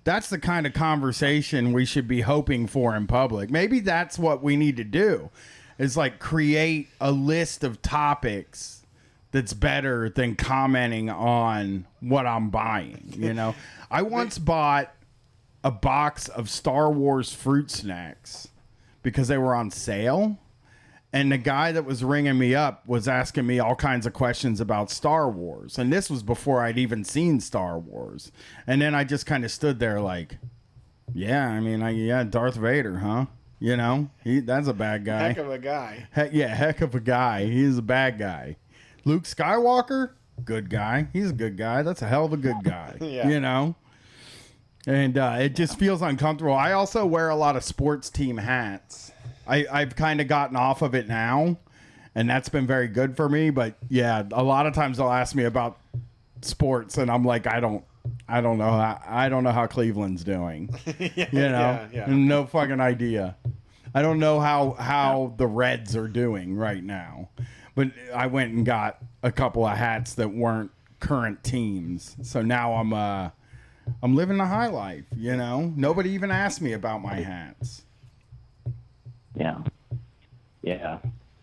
that's the kind of conversation we should be hoping for in public. Maybe that's what we need to do, is like create a list of topics that's better than commenting on what I'm buying. You know, I once bought a box of Star Wars fruit snacks because they were on sale. And the guy that was ringing me up was asking me all kinds of questions about Star Wars. And this was before I'd even seen Star Wars. And then I just kind of stood there like, yeah, I mean, yeah, Darth Vader, huh? You know, that's a bad guy. Heck of a guy. Heck of a guy. He's a bad guy. Luke Skywalker, good guy. He's a good guy. That's a hell of a good guy. Yeah. You know? And it just feels uncomfortable. I also wear a lot of sports team hats. I've kind of gotten off of it now, and that's been very good for me. But yeah, a lot of times they'll ask me about sports, and I'm like, I don't know how Cleveland's doing. Yeah, you know, yeah. No fucking idea. I don't know how the Reds are doing right now. But I went and got a couple of hats that weren't current teams, so now I'm living the high life. You know, nobody even asked me about my hats. Yeah.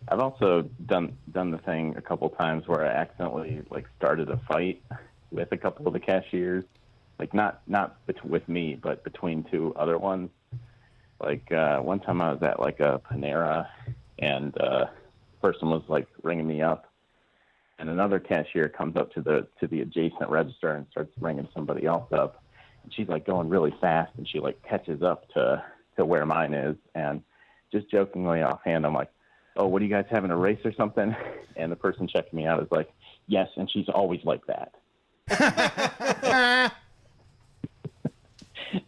I've also done the thing a couple times where I accidentally like started a fight with a couple of the cashiers, like not with me, but between 2 other ones. Like one time I was at like a Panera, and person was like ringing me up, and another cashier comes up to the adjacent register and starts ringing somebody else up, and she's like going really fast, and she like catches up to where mine is, and just jokingly offhand, I'm like, "Oh, what, do you guys having a race or something?" And the person checking me out is like, "Yes, and she's always like that."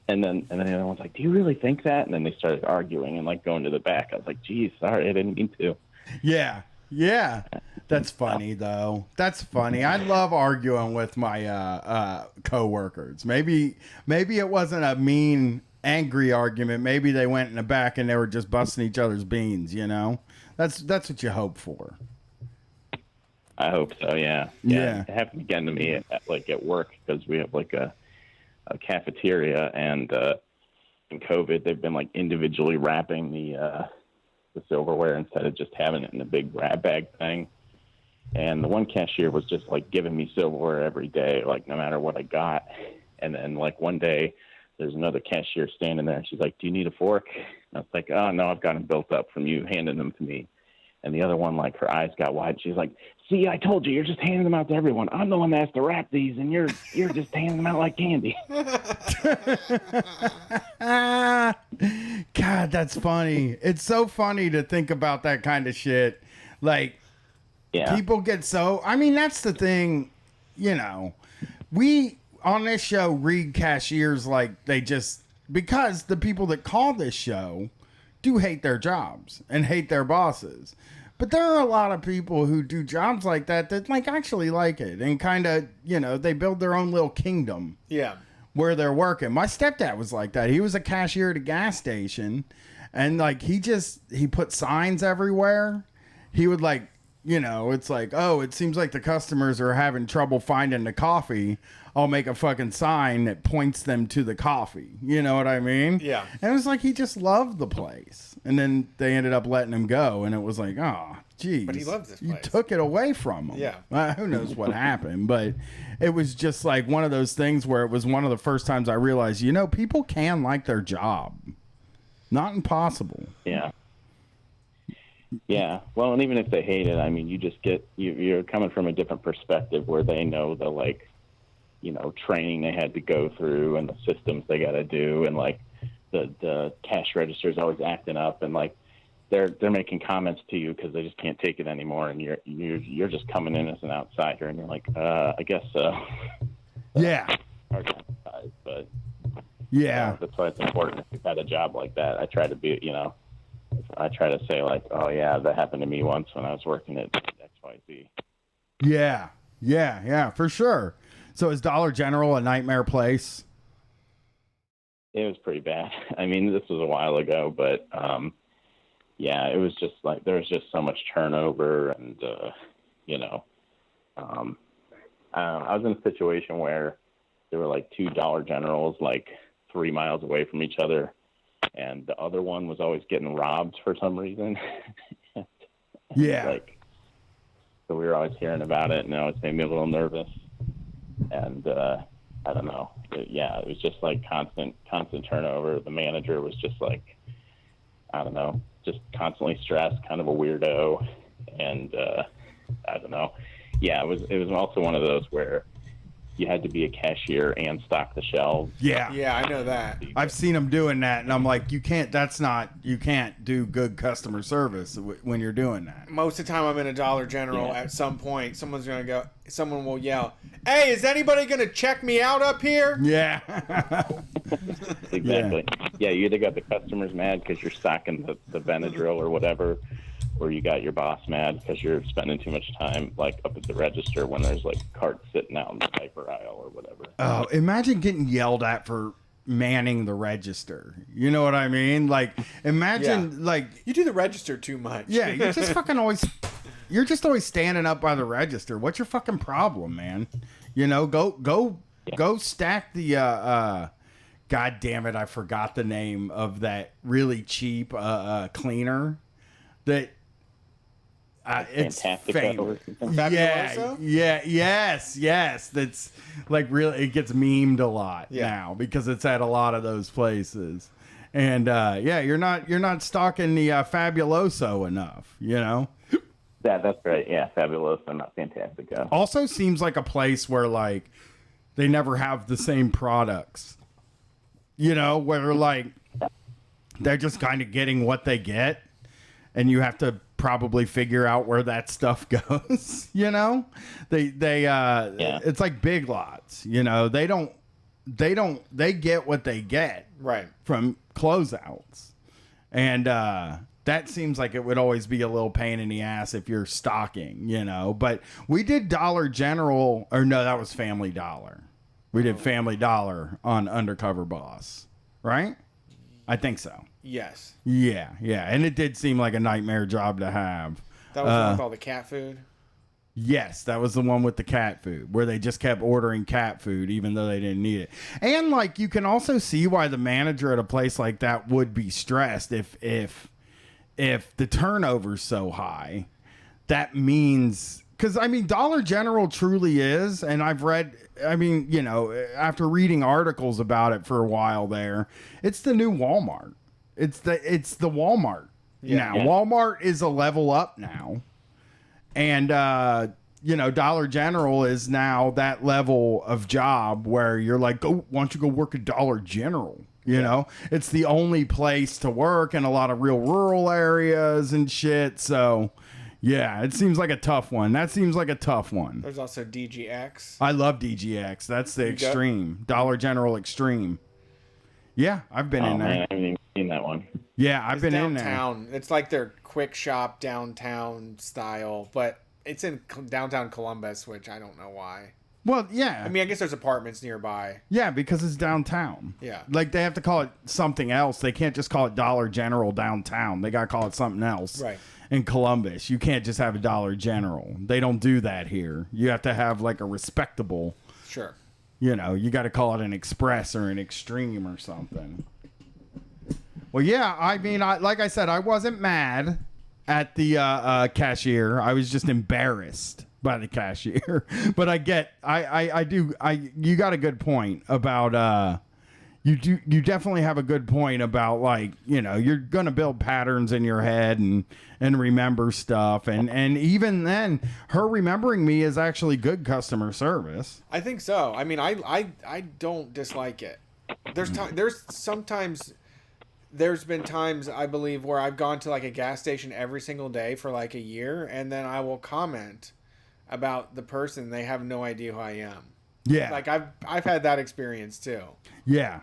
and then the other one's like, "Do you really think that?" And then they started arguing and like going to the back. I was like, "Geez, sorry, I didn't mean to." Yeah. That's funny though. That's funny. I love arguing with my coworkers. Maybe it wasn't a mean, angry argument. Maybe they went in the back and they were just busting each other's beans, you know? That's what you hope for. I hope so. Yeah. Yeah. It happened again to me at work because we have like a cafeteria, and in COVID they've been like individually wrapping the silverware instead of just having it in a big grab bag thing. And the one cashier was just like giving me silverware every day, like no matter what I got. And then like one day there's another cashier standing there, and she's like, "Do you need a fork?" And I was like, "Oh no, I've got them built up from you handing them to me." And the other one, like, her eyes got wide. She's like, "See, I told you, you're just handing them out to everyone. I'm the one that has to wrap these, and you're just handing them out like candy." God, that's funny. It's so funny to think about that kind of shit. Like, people get so... I mean, that's the thing, you know. We, on this show, read cashiers like they just... Because the people that call this show do hate their jobs and hate their bosses. But there are a lot of people who do jobs like that like actually like it and kind of, you know, they build their own little kingdom. Yeah. Where they're working. My stepdad was like that. He was a cashier at a gas station, and like he put signs everywhere. He would like, you know, it's like, "Oh, it seems like the customers are having trouble finding the coffee. I'll make a fucking sign that points them to the coffee." You know what I mean? Yeah. And it was like he just loved the place. And then they ended up letting him go, and it was like, oh, geez. But he loved this place. You took it away from him. Yeah. Who knows what happened, but it was just like one of those things where it was one of the first times I realized, you know, people can like their job. Not impossible. Yeah. Yeah. Well, and even if they hate it, I mean, you just get, you're coming from a different perspective where they know the, like, you know, training they had to go through and the systems they got to do, and like the cash register is always acting up, and like they're making comments to you because they just can't take it anymore, and you're just coming in as an outsider, and you're like, I guess so. Yeah. Hard to emphasize, but yeah, that's why it's important. If you've had a job like that, I try to be, you know, I try to say like, "Oh yeah, that happened to me once when I was working at XYZ." Yeah, for sure. So is Dollar General a nightmare place? It was pretty bad. I mean, this was a while ago, but yeah, it was just like there was just so much turnover, and you know, I was in a situation where there were like two Dollar Generals like 3 miles away from each other, and the other one was always getting robbed for some reason. Yeah. Like, so we were always hearing about it, and it always made me a little nervous. And I don't know. It was just like constant turnover. The manager was just like, I don't know, just constantly stressed, kind of a weirdo. And I don't know. Yeah, it was also one of those where you had to be a cashier and stock the shelves. Yeah. Yeah, I know that. I've seen them doing that, and I'm like, you can't do good customer service when you're doing that. Most of the time I'm in a Dollar General, at some point, someone will yell, "Hey, is anybody going to check me out up here?" Yeah. Exactly. Yeah, you either got the customers mad because you're stocking the Benadryl or whatever, or you got your boss mad because you're spending too much time like up at the register when there's like carts sitting out in the diaper aisle or whatever. Oh, imagine getting yelled at for manning the register. You know what I mean? Like, imagine like you do the register too much. Yeah, you're just fucking always. You're just always standing up by the register. What's your fucking problem, man? You know, go stack the. God damn it! I forgot the name of that really cheap cleaner that. It's famous. Yes. That's like really, it gets memed a lot now because it's at a lot of those places. And you're not stocking the Fabuloso enough, you know? That's right. Yeah, Fabuloso, not Fantastico. Also seems like a place where like they never have the same products. You know, where like they're just kind of getting what they get, and you have to probably figure out where that stuff goes. You know, they it's like Big Lots. You know, they get what they get from closeouts, and that seems like it would always be a little pain in the ass if you're stocking. You know, but we did Dollar General, or no, that was Family Dollar. We did Family Dollar on Undercover Boss, right? I think so. Yes. Yeah, and it did seem like a nightmare job to have. That was with all the cat food? Yes, that was the one with the cat food where they just kept ordering cat food even though they didn't need it. And like you can also see why the manager at a place like that would be stressed if the turnover's so high. That means because I mean Dollar General truly is, and I've read after reading articles about it for a while there, it's the new Walmart. It's the Walmart now. Yeah. Walmart is a level up now. And, Dollar General is now that level of job where you're like, why don't you go work at Dollar General? You know, it's the only place to work in a lot of real rural areas and shit. So, yeah, it seems like a tough one. That seems like a tough one. There's also DGX. I love DGX. That's the extreme. Dollar General Extreme. Yeah, I've been in there. Man, I haven't even seen that one. Yeah, I've been in there. Downtown. It's like their quick shop downtown style, but it's in downtown Columbus, which I don't know why. Well, yeah. I mean, I guess there's apartments nearby. Yeah, because it's downtown. Yeah. Like, they have to call it something else. They can't just call it Dollar General downtown. They got to call it something else. Right. In Columbus. You can't just have a Dollar General. They don't do that here. You have to have, like, a respectable... Sure. You got to call it an Express or an Extreme or something. Well, yeah, I mean, like I said, I wasn't mad at the cashier. I was just embarrassed by the cashier. But you got a good point about, you definitely have a good point about, like, you're going to build patterns in your head and remember stuff. And even then, her remembering me is actually good customer service. I think so. I mean, I don't dislike it. There's been times, I believe, where I've gone to like a gas station every single day for like a year, and then I will comment about the person. They have no idea who I am. Yeah. Like I've had that experience too. Yeah.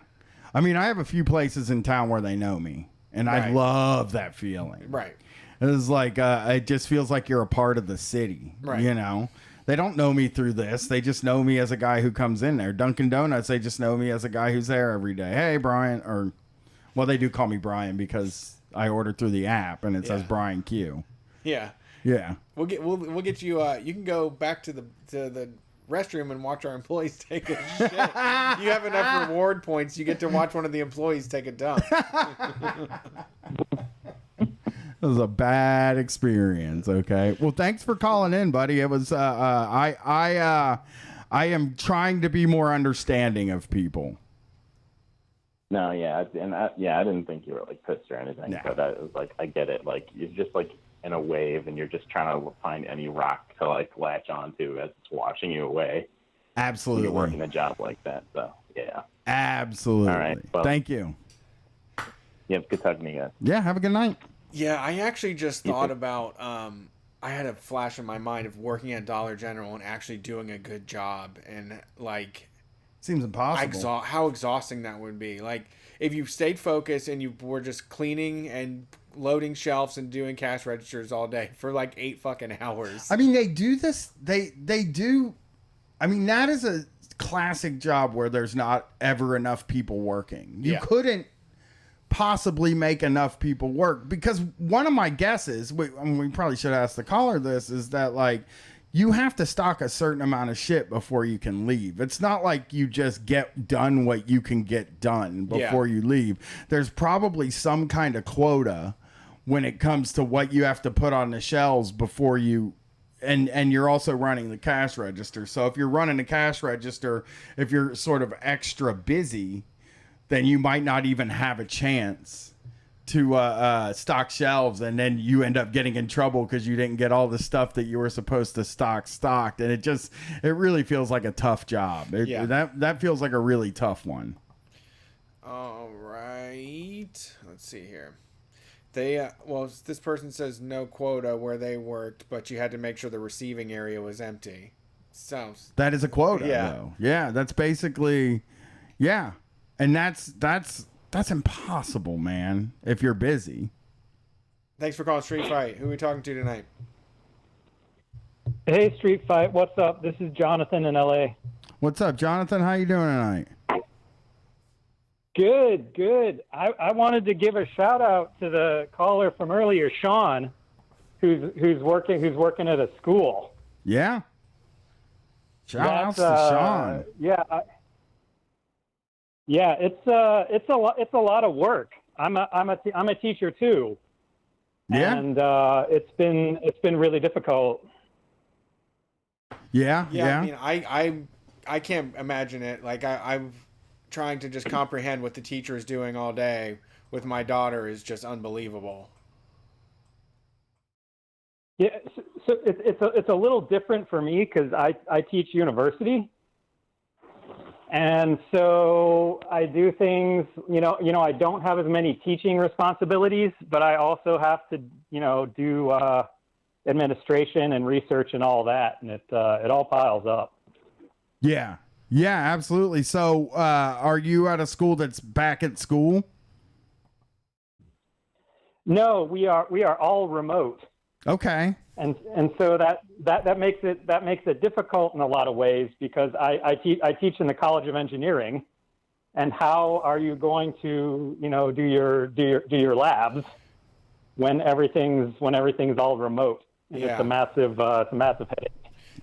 I mean, I have a few places in town where they know me, and I love that feeling. Right. It's like, it just feels like you're a part of the city. Right. They don't know me through this. They just know me as a guy who comes in there. Dunkin' Donuts, they just know me as a guy who's there every day. Hey, Brian, well, they do call me Brian because I ordered through the app and it says Brian Q. Yeah. Yeah. We'll get you. You can go back to the restroom and watch our employees take a shit. You have enough reward points. You get to watch one of the employees take a dump. It was a bad experience. Okay. Well, thanks for calling in, buddy. It was. I am trying to be more understanding of people. No, yeah, I didn't think you were like pissed or anything, but I was like, I get it. Like you're just like in a wave, and you're just trying to find any rock to like latch onto as it's washing you away. Absolutely, you're working a job like that, so yeah. Absolutely. All right. Well, thank you. Yeah, good talking to you guys. Yeah, have a good night. Yeah, I actually just thought about. I had a flash in my mind of working at Dollar General and actually doing a good job, and like. Seems impossible. How exhausting that would be. Like if you stayed focused and you were just cleaning and loading shelves and doing cash registers all day for like 8 fucking hours. I mean, they do this. They do. I mean, that is a classic job where there's not ever enough people working. You couldn't possibly make enough people work because one of my guesses, we probably should ask the caller this, is that like. You have to stock a certain amount of shit before you can leave. It's not like you just get done what you can get done before you leave. There's probably some kind of quota when it comes to what you have to put on the shelves before you... And you're also running the cash register. So if you're running the cash register, if you're sort of extra busy, then you might not even have a chance to stock shelves, and then you end up getting in trouble because you didn't get all the stuff that you were supposed to stocked, and it really feels like a tough job. That feels like a really tough one. All right, let's see here. This person says no quota where they worked, but you had to make sure the receiving area was empty. Sounds that is a quota, though. Yeah, that's basically, and that's impossible, man, if you're busy. Thanks for calling Street Fight. Who are we talking to tonight? Hey, Street Fight. What's up? This is Jonathan in L.A. What's up, Jonathan? How you doing tonight? Good. I wanted to give a shout out to the caller from earlier, Sean, who's working at a school. Yeah. Shout outs to Sean. Yeah, it's a lot of work. I'm a teacher too. Yeah. And it's been really difficult. Yeah. I mean, I can't imagine it. Like I'm trying to just comprehend what the teacher is doing all day with my daughter is just unbelievable. Yeah, so it's a little different for me because I teach university, and so I do things. You know, I don't have as many teaching responsibilities, but I also have to do administration and research and all that, and it all piles up. Yeah. Yeah, absolutely. So, are you at a school that's back at school? No, we are all remote. Okay. And so that makes it difficult in a lot of ways because I teach in the College of Engineering, and how are you going to do your labs when everything's all remote? And It's a massive headache.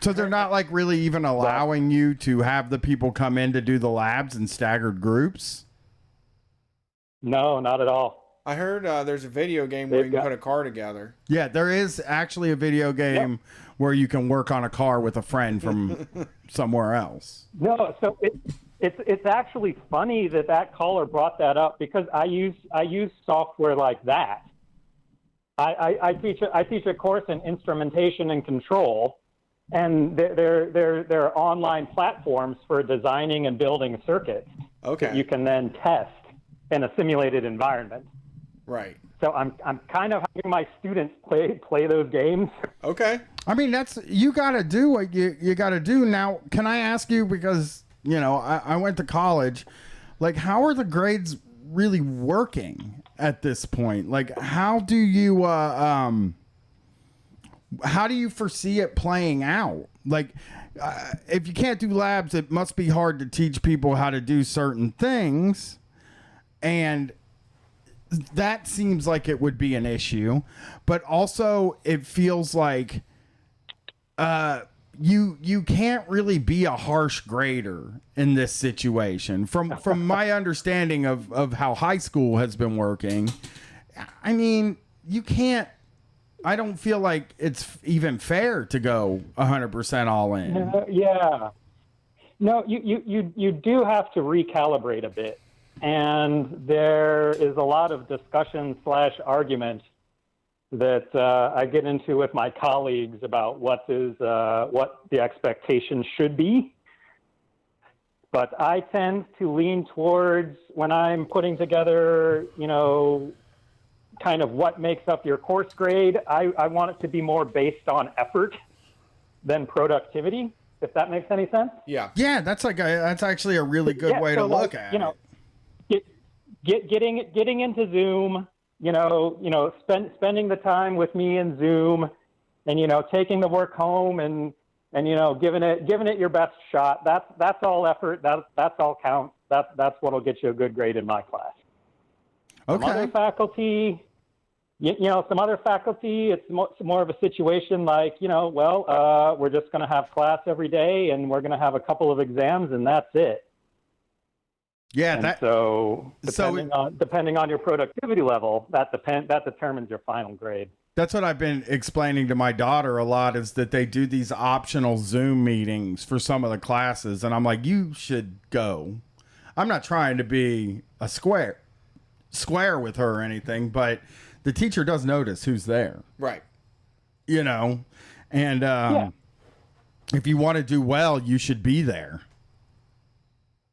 So they're not like really even allowing you to have the people come in to do the labs in staggered groups? No, not at all. I heard there's a video game where you can put a car together. Yeah, there is actually a video game where you can work on a car with a friend from somewhere else. No, so it's actually funny that caller brought that up because I use software like that. I teach a course in instrumentation and control, and there are online platforms for designing and building circuits. Okay. That you can then test in a simulated environment. Right. So I'm kind of having my students play those games. Okay. I mean, you got to do what you got to do. Now, can I ask you, because, I went to college, like, how are the grades really working at this point? Like, how do you foresee it playing out? Like, if you can't do labs, it must be hard to teach people how to do certain things. And that seems like it would be an issue, but also it feels like you can't really be a harsh grader in this situation. From my understanding of how high school has been working, I mean, you can't. I don't feel like it's even fair to go 100% all in. Yeah. No, you do have to recalibrate a bit. And there is a lot of discussion / argument that I get into with my colleagues about what the expectation should be. But I tend to lean towards, when I'm putting together, kind of what makes up your course grade, I want it to be more based on effort than productivity, if that makes any sense. Yeah. Yeah, that's actually a really good way to look at it. Getting into Zoom, spending the time with me in Zoom, and taking the work home and giving it your best shot. That's all effort. That's all count. That's what'll get you a good grade in my class. Okay. Some other faculty, it's more of a situation like, we're just going to have class every day and we're going to have a couple of exams and that's it. Yeah. Depending on your productivity level, that determines your final grade. That's what I've been explaining to my daughter a lot, is that they do these optional Zoom meetings for some of the classes. And I'm like, you should go. I'm not trying to be a square with her or anything, but the teacher does notice who's there. Right. And if you want to do well, you should be there.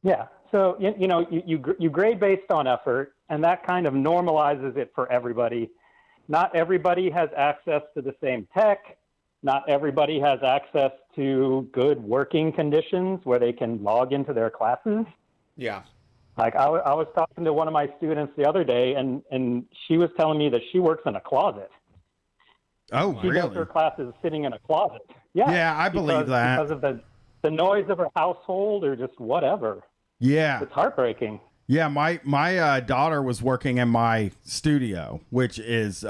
Yeah. So, you grade based on effort, and that kind of normalizes it for everybody. Not everybody has access to the same tech. Not everybody has access to good working conditions where they can log into their classes. Yeah. Like I was talking to one of my students the other day, and she was telling me that she works in a closet. Oh, she really? does her classes sitting in a closet. Yeah. Yeah, I believe that. Because of the noise of her household or just whatever. Yeah. It's heartbreaking. Yeah, my daughter was working in my studio, which is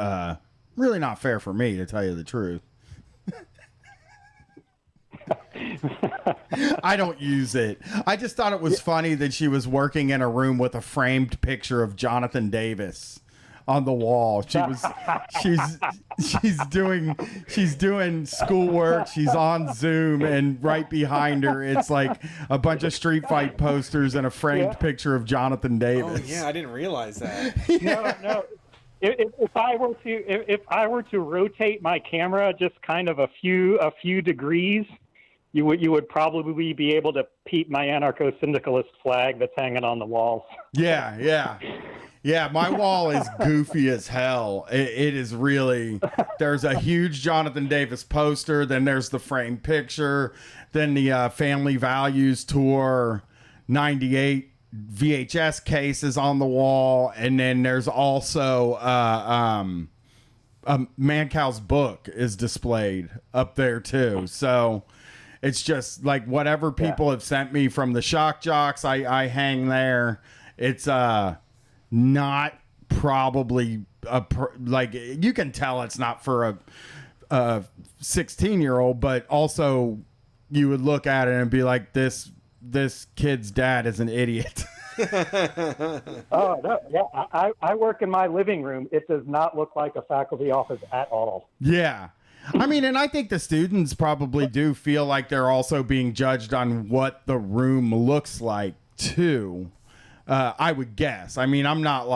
really not fair for me, to tell you the truth. I don't use it. I just thought it was funny that she was working in a room with a framed picture of Jonathan Davis on the wall. She's doing schoolwork. She's on Zoom, and right behind her, it's like a bunch of Street Fight posters and a framed picture of Jonathan Davis. Oh yeah, I didn't realize that. No. If I were to rotate my camera just kind of a few degrees, you would probably be able to peep my anarcho-syndicalist flag that's hanging on the walls. Yeah, my wall is goofy as hell. It is really, there's a huge Jonathan Davis poster, then there's the framed picture, then the Family Values Tour 98 VHS cases on the wall, and then there's also Mancow's book is displayed up there too. So it's just like whatever people have sent me from the Shock Jocks, I hang there. It's not probably like you can tell it's not for a 16-year-old, but also you would look at it and be like, this kid's dad is an idiot. Oh no, yeah, I work in my living room. It does not look like a faculty office at all. Yeah. I mean, and I think the students probably do feel like they're also being judged on what the room looks like too. I would guess. I mean, I'm not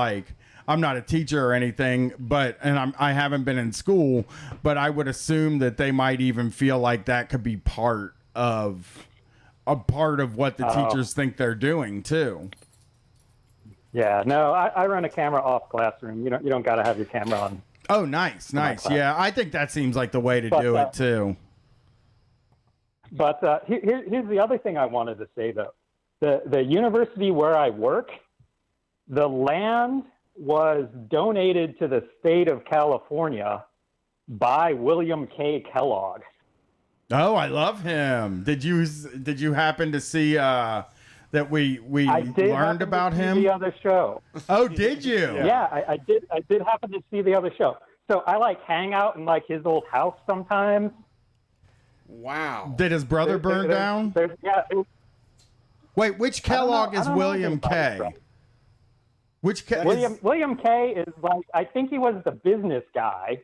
a teacher or anything, but I haven't been in school, but I would assume that they might even feel like that could be part of what the teachers think they're doing too. Yeah, no, I run a camera off classroom. You don't got to have your camera on. Oh, nice. Yeah, I think that seems like the way to do it too. But here's the other thing I wanted to say though. The university where I work, the land was donated to the state of California by William K. Kellogg. Oh, I love him. Did you happen to see that we learned about him? The other show. Oh, did you? Yeah, I did happen to see the other show. So I hang out in his old house sometimes. Wow. Did his brother burn down? Wait, which Kellogg is William K? Which William K is I think he was the business guy.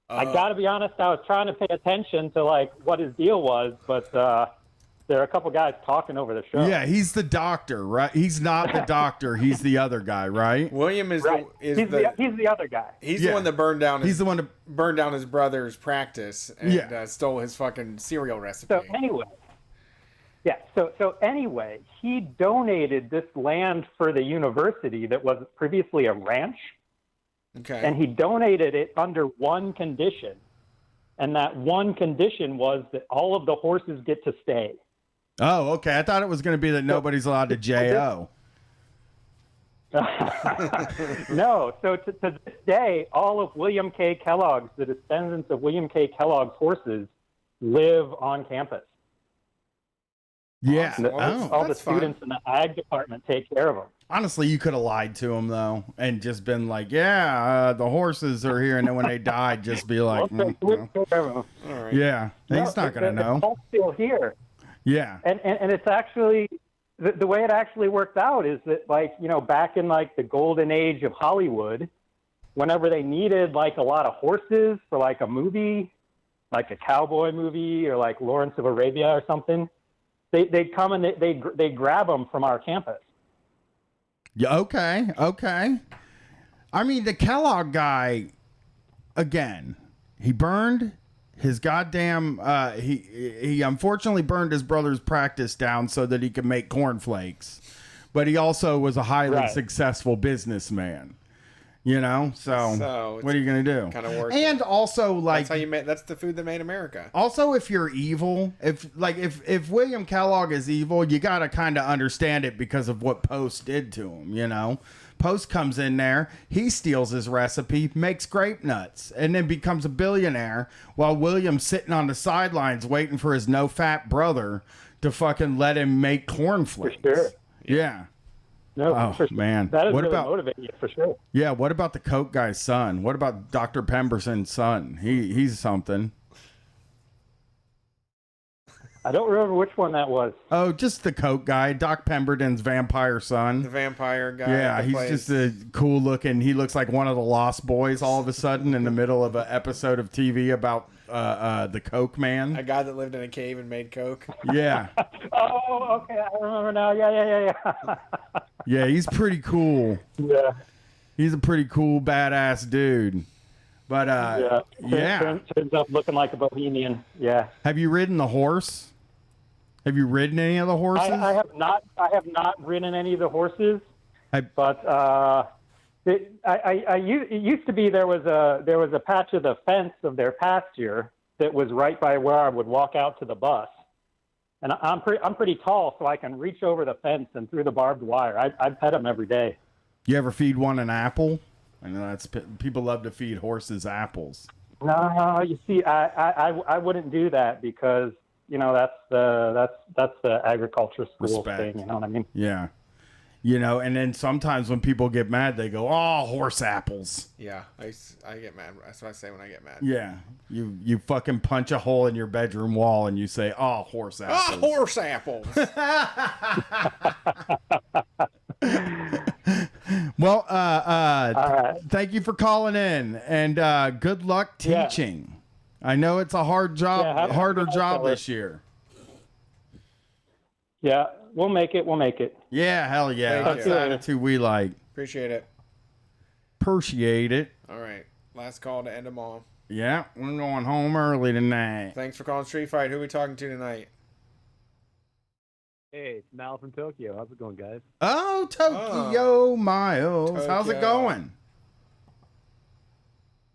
I got to be honest, I was trying to pay attention to what his deal was, but there are a couple guys talking over the show. Yeah, he's the doctor, right? He's not the doctor. He's the other guy, right? William is right. He's the other guy. He's the one that burned down. He's the one that burned down his brother's practice and stole his fucking cereal recipe. So anyway. Yeah, so anyway, he donated this land for the university that was previously a ranch. Okay. And he donated it under one condition. And that one condition was that all of the horses get to stay. Oh, okay. I thought it was going to be that nobody's allowed to JO. No. So to this day, all of William K. Kellogg's, the descendants of William K. Kellogg's horses, live on campus. Yeah. All the students in the ag department take care of them. Honestly, you could have lied to him, though, and just been like, the horses are here. And then when they died, just be like, All right. Yeah, he's not going to know. It's all still here. Yeah. And it's actually, the way it actually worked out is that, back in, the golden age of Hollywood, whenever they needed, a lot of horses for, a movie, like a cowboy movie or, Lawrence of Arabia or something, they'd come and they'd grab them from our campus. Yeah. Okay. I mean, the Kellogg guy, again, he burned his goddamn. He unfortunately burned his brother's practice down so that he could make cornflakes, but he also was a highly successful businessman. So what are you gonna do? Kind of works. And also, that's how you made. That's the food that made America. Also, if you're evil, if William Kellogg is evil, you gotta kind of understand it because of what Post did to him. Post comes in there, he steals his recipe, makes grape nuts, and then becomes a billionaire, while William's sitting on the sidelines waiting for his no-fat brother to fucking let him make cornflakes. For sure. Yeah. No, man. That is what really about motivating you for sure. Yeah, what about the Coke guy's son? What about Dr. Pemberson's son? He's something. I don't remember which one that was. Oh, just the Coke guy, Doc Pemberton's vampire son. The vampire guy. Yeah, that he's plays- just a cool looking. He looks like one of the Lost Boys all of a sudden in the middle of an episode of TV about the Coke man. a guy that lived in a cave and made Coke. Yeah, Oh, okay, I remember now. Yeah. yeah, he's pretty cool. Yeah. He's a pretty cool, badass dude. But yeah. Turns up looking like a bohemian. Yeah. Have you ridden the horse? Have you ridden any of the horses? I have not. I have not ridden any of the horses. But it used to be there was a patch of the fence of their pasture that was right by where I would walk out to the bus. And I'm pretty tall, so I can reach over the fence and through the barbed wire. I pet them every day. You ever feed one an apple? I know that's people love to feed horses apples. No, you see, I wouldn't do that because that's the agriculture school Respect. thing. You know what I mean? Yeah. And then sometimes when people get mad, they go, "Oh, horse apples." Yeah, I get mad. That's what I say when I get mad. Yeah, you fucking punch a hole in your bedroom wall and you say, "Oh, horse apples." Oh, horse apples. Well, thank you for calling in, and good luck teaching. I know it's a hard job, harder job this year. Yeah, we'll make it. We'll make it. Yeah, hell yeah. Thank That's you. the attitude we like. Appreciate it. Appreciate it. All right, last call to end them all. Yeah, we're going home early tonight. Thanks for calling Street Fight. Who are we talking to tonight? Hey, it's Mal from Tokyo. How's it going, guys? Oh, Tokyo Miles. How's it Tokyo. going?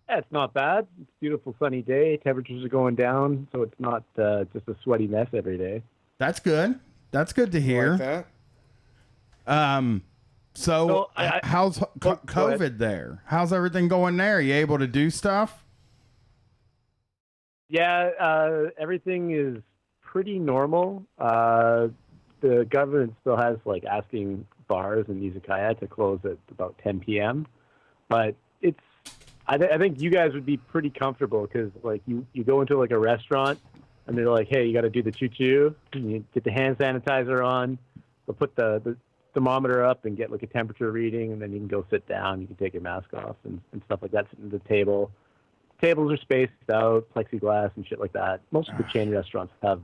Yeah, it's not bad. It's a beautiful sunny day. Temperatures are going down, so it's not just a sweaty mess every day. That's good. That's good to hear. Like that. So how's go ahead. COVID there? How's everything going there? You able to do stuff? Yeah, everything is pretty normal. The government still has asking bars and izakaya to close at about 10 p.m. But it's I think you guys would be pretty comfortable because you go into a restaurant and they're like, hey, you got to do the choo-choo. And you get the hand sanitizer on. They'll put the thermometer up and get a temperature reading, and then you can go sit down. You can take your mask off and stuff like that. Sit at the table. Tables are spaced out, plexiglass and shit like that. Most of the chain restaurants have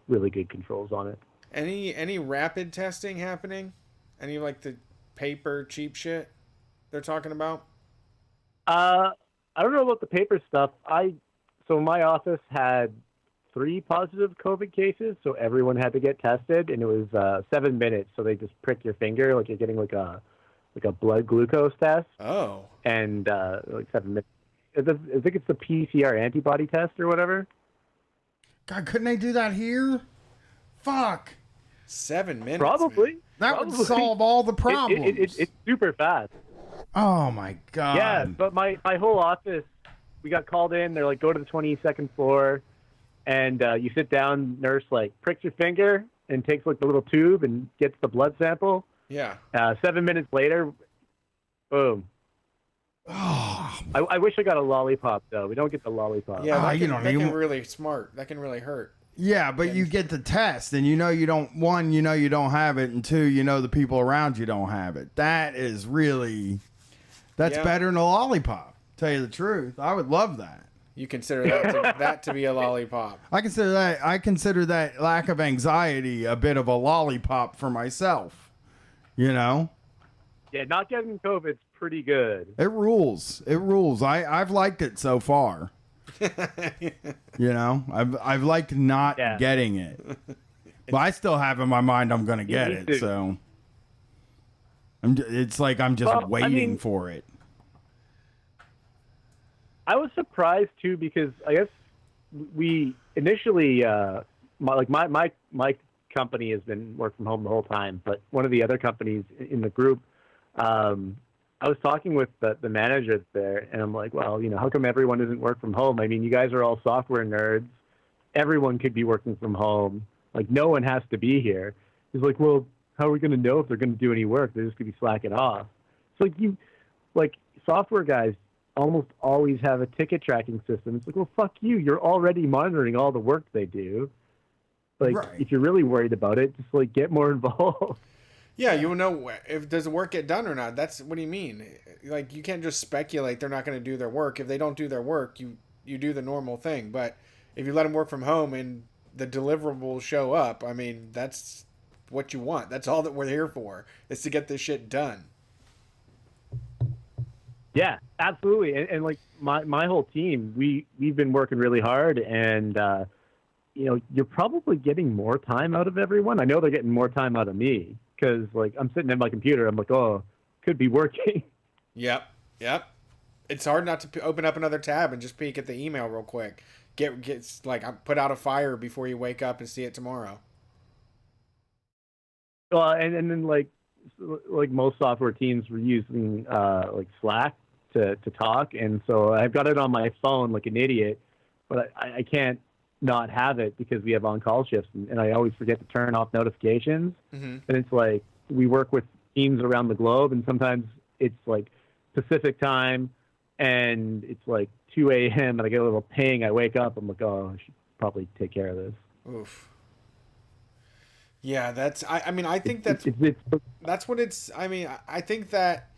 really good controls on it. Any rapid testing happening? Any the paper cheap shit they're talking about? I don't know about the paper stuff. So my office had 3 positive COVID cases, so everyone had to get tested, and it was 7 minutes. So they just prick your finger like you're getting a blood glucose test. Oh. And 7 minutes. I think it's the PCR antibody test or whatever. God, couldn't they do that here? Fuck. 7 minutes. Probably. That would solve all the problems. It's super fast. Oh my god. Yeah, but my whole office, we got called in. They're like, go to the 22nd floor, and you sit down. Nurse pricks your finger and takes the little tube and gets the blood sample. Yeah. 7 minutes later, boom. I wish I got a lollipop though. We don't get the lollipop. Yeah, that can really smart. That can really hurt. Yeah, but you get the test, and you don't. One, you don't have it, and two, the people around you don't have it. That is really, that's better than a lollipop. Tell you the truth, I would love that. You consider that to be a lollipop? I consider that lack of anxiety a bit of a lollipop for myself. Yeah, not getting COVID's pretty good. It rules. It rules. I've liked it so far. I've liked not getting it, but I still have in my mind I'm gonna get it. So it's I'm just waiting for it. I was surprised too because I guess we initially my company has been work from home the whole time, but one of the other companies in the group, I was talking with the manager there, and I'm like, well, how come everyone doesn't work from home? I mean, you guys are all software nerds. Everyone could be working from home. No one has to be here. He's like, well, how are we going to know if they're going to do any work? They're just going to be slacking off. It's software guys almost always have a ticket tracking system. It's well, fuck you. You're already monitoring all the work they do. Like, if you're really worried about it, just like get more involved. Yeah, you'll know if does the work get done or not. That's what do you mean? Like, you can't just speculate they're not going to do their work. If they don't do their work, you do the normal thing. But if you let them work from home and the deliverables show up, I mean, that's what you want. That's all that we're here for, is to get this shit done. Yeah, absolutely. And like my whole team, we've been working really hard, and you know, you're probably getting more time out of everyone. I know they're getting more time out of me because like I'm sitting at my computer. I'm like, oh, could be working. Yep. It's hard not to open up another tab and just peek at the email real quick. Get like put out a fire before you wake up and see it tomorrow. Well, and then like most software teams were using like Slack to talk, and so I've got it on my phone like an idiot, but I can't not have it because we have on-call shifts, and I always forget to turn off notifications. Mm-hmm. And it's like we work with teams around the globe, and sometimes it's like Pacific time, and it's like 2 a.m. and I get a little ping. I wake up. I'm like, oh, I should probably take care of this. Oof. Yeah, that's. I mean, I think that's what it's. I mean, I think that,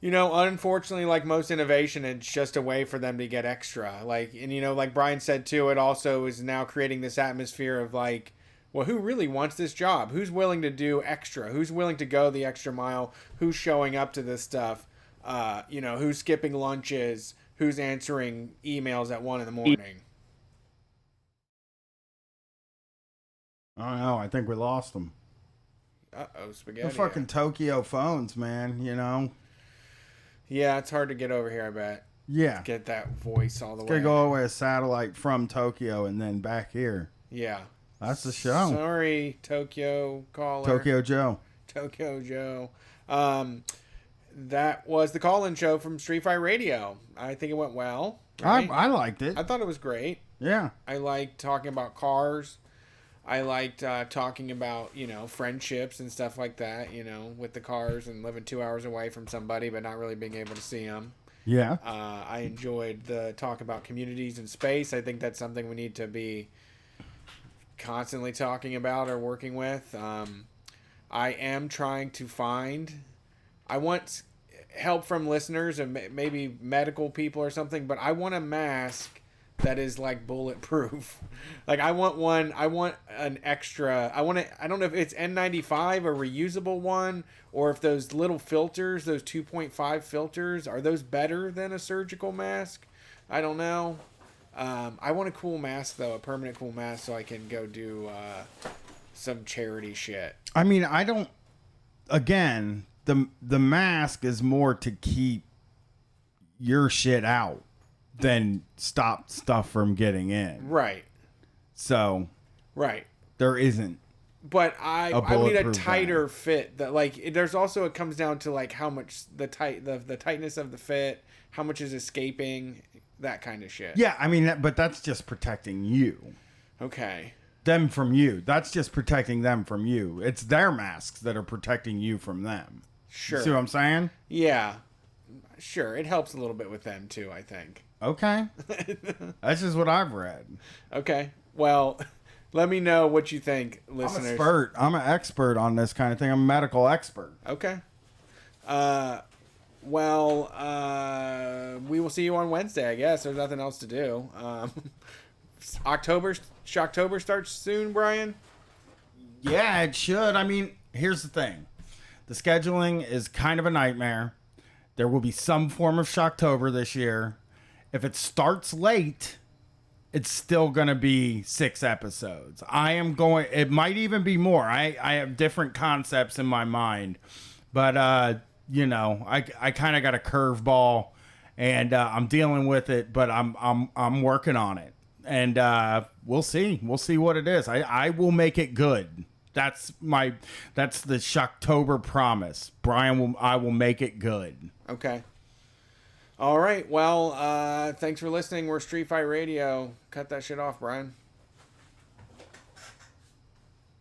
you know, unfortunately, like most innovation, it's just a way for them to get extra. Like, and you know, like Brian said too, it also is now creating this atmosphere of like, well, who really wants this job? Who's willing to do extra? Who's willing to go the extra mile? Who's showing up to this stuff? You know, who's skipping lunches? Who's answering emails at 1 a.m? I don't know. I think we lost them. Uh-oh, spaghetti. The fucking Tokyo phones, man, you know? Yeah, it's hard to get over here, I bet. Yeah. Get that voice all the It's way. going to go all the way a satellite from Tokyo and then back here. Yeah. That's the show. Sorry, Tokyo caller. Tokyo Joe. Tokyo Joe. That was the call-in show from Street Fight Radio. I think it went well. Right? I liked it. I thought it was great. Yeah. I liked talking about cars. I liked talking about, you know, friendships and stuff like that, you know, with the cars and living 2 hours away from somebody but not really being able to see them. Yeah. I enjoyed the talk about communities and space. I think that's something we need to be constantly talking about or working with. I am trying to find... I want help from listeners and maybe medical people or something, but I want a mask that is like bulletproof. Like I want an extra. I don't know if it's N95, a reusable one, or if those little filters, those 2.5 filters, are those better than a surgical mask? I don't know. I want a cool mask though, a permanent cool mask, so I can go do some charity shit. I mean, I don't. Again, the mask is more to keep your shit out than stop stuff from getting in. Right. So. Right. There isn't. But I need a tighter fit. That like there's also it comes down to like how much the tightness of the fit, how much is escaping, that kind of shit. Yeah, I mean, but that's just protecting you. Okay. Them from you. That's just protecting them from you. It's their masks that are protecting you from them. Sure. See what I'm saying? Yeah. Sure. It helps a little bit with them too, I think. Okay. That's just what I've read. Okay. Well, let me know what you think, listeners. I'm an expert on this kind of thing. I'm a medical expert. Okay. We will see you on Wednesday, I guess. There's nothing else to do. Shocktober starts soon, Brian? Yeah, it should. I mean, here's the thing. The scheduling is kind of a nightmare. There will be some form of Shocktober this year. If it starts late, it's still going to be 6 episodes. It might even be more. I have different concepts in my mind. But, you know, I kind of got a curveball, and I'm dealing with it, but I'm working on it. And we'll see. We'll see what it is. I will make it good. That's the Shocktober promise. I will make it good. Okay. All right. Well, thanks for listening. We're Street Fight Radio. Cut that shit off, Brian.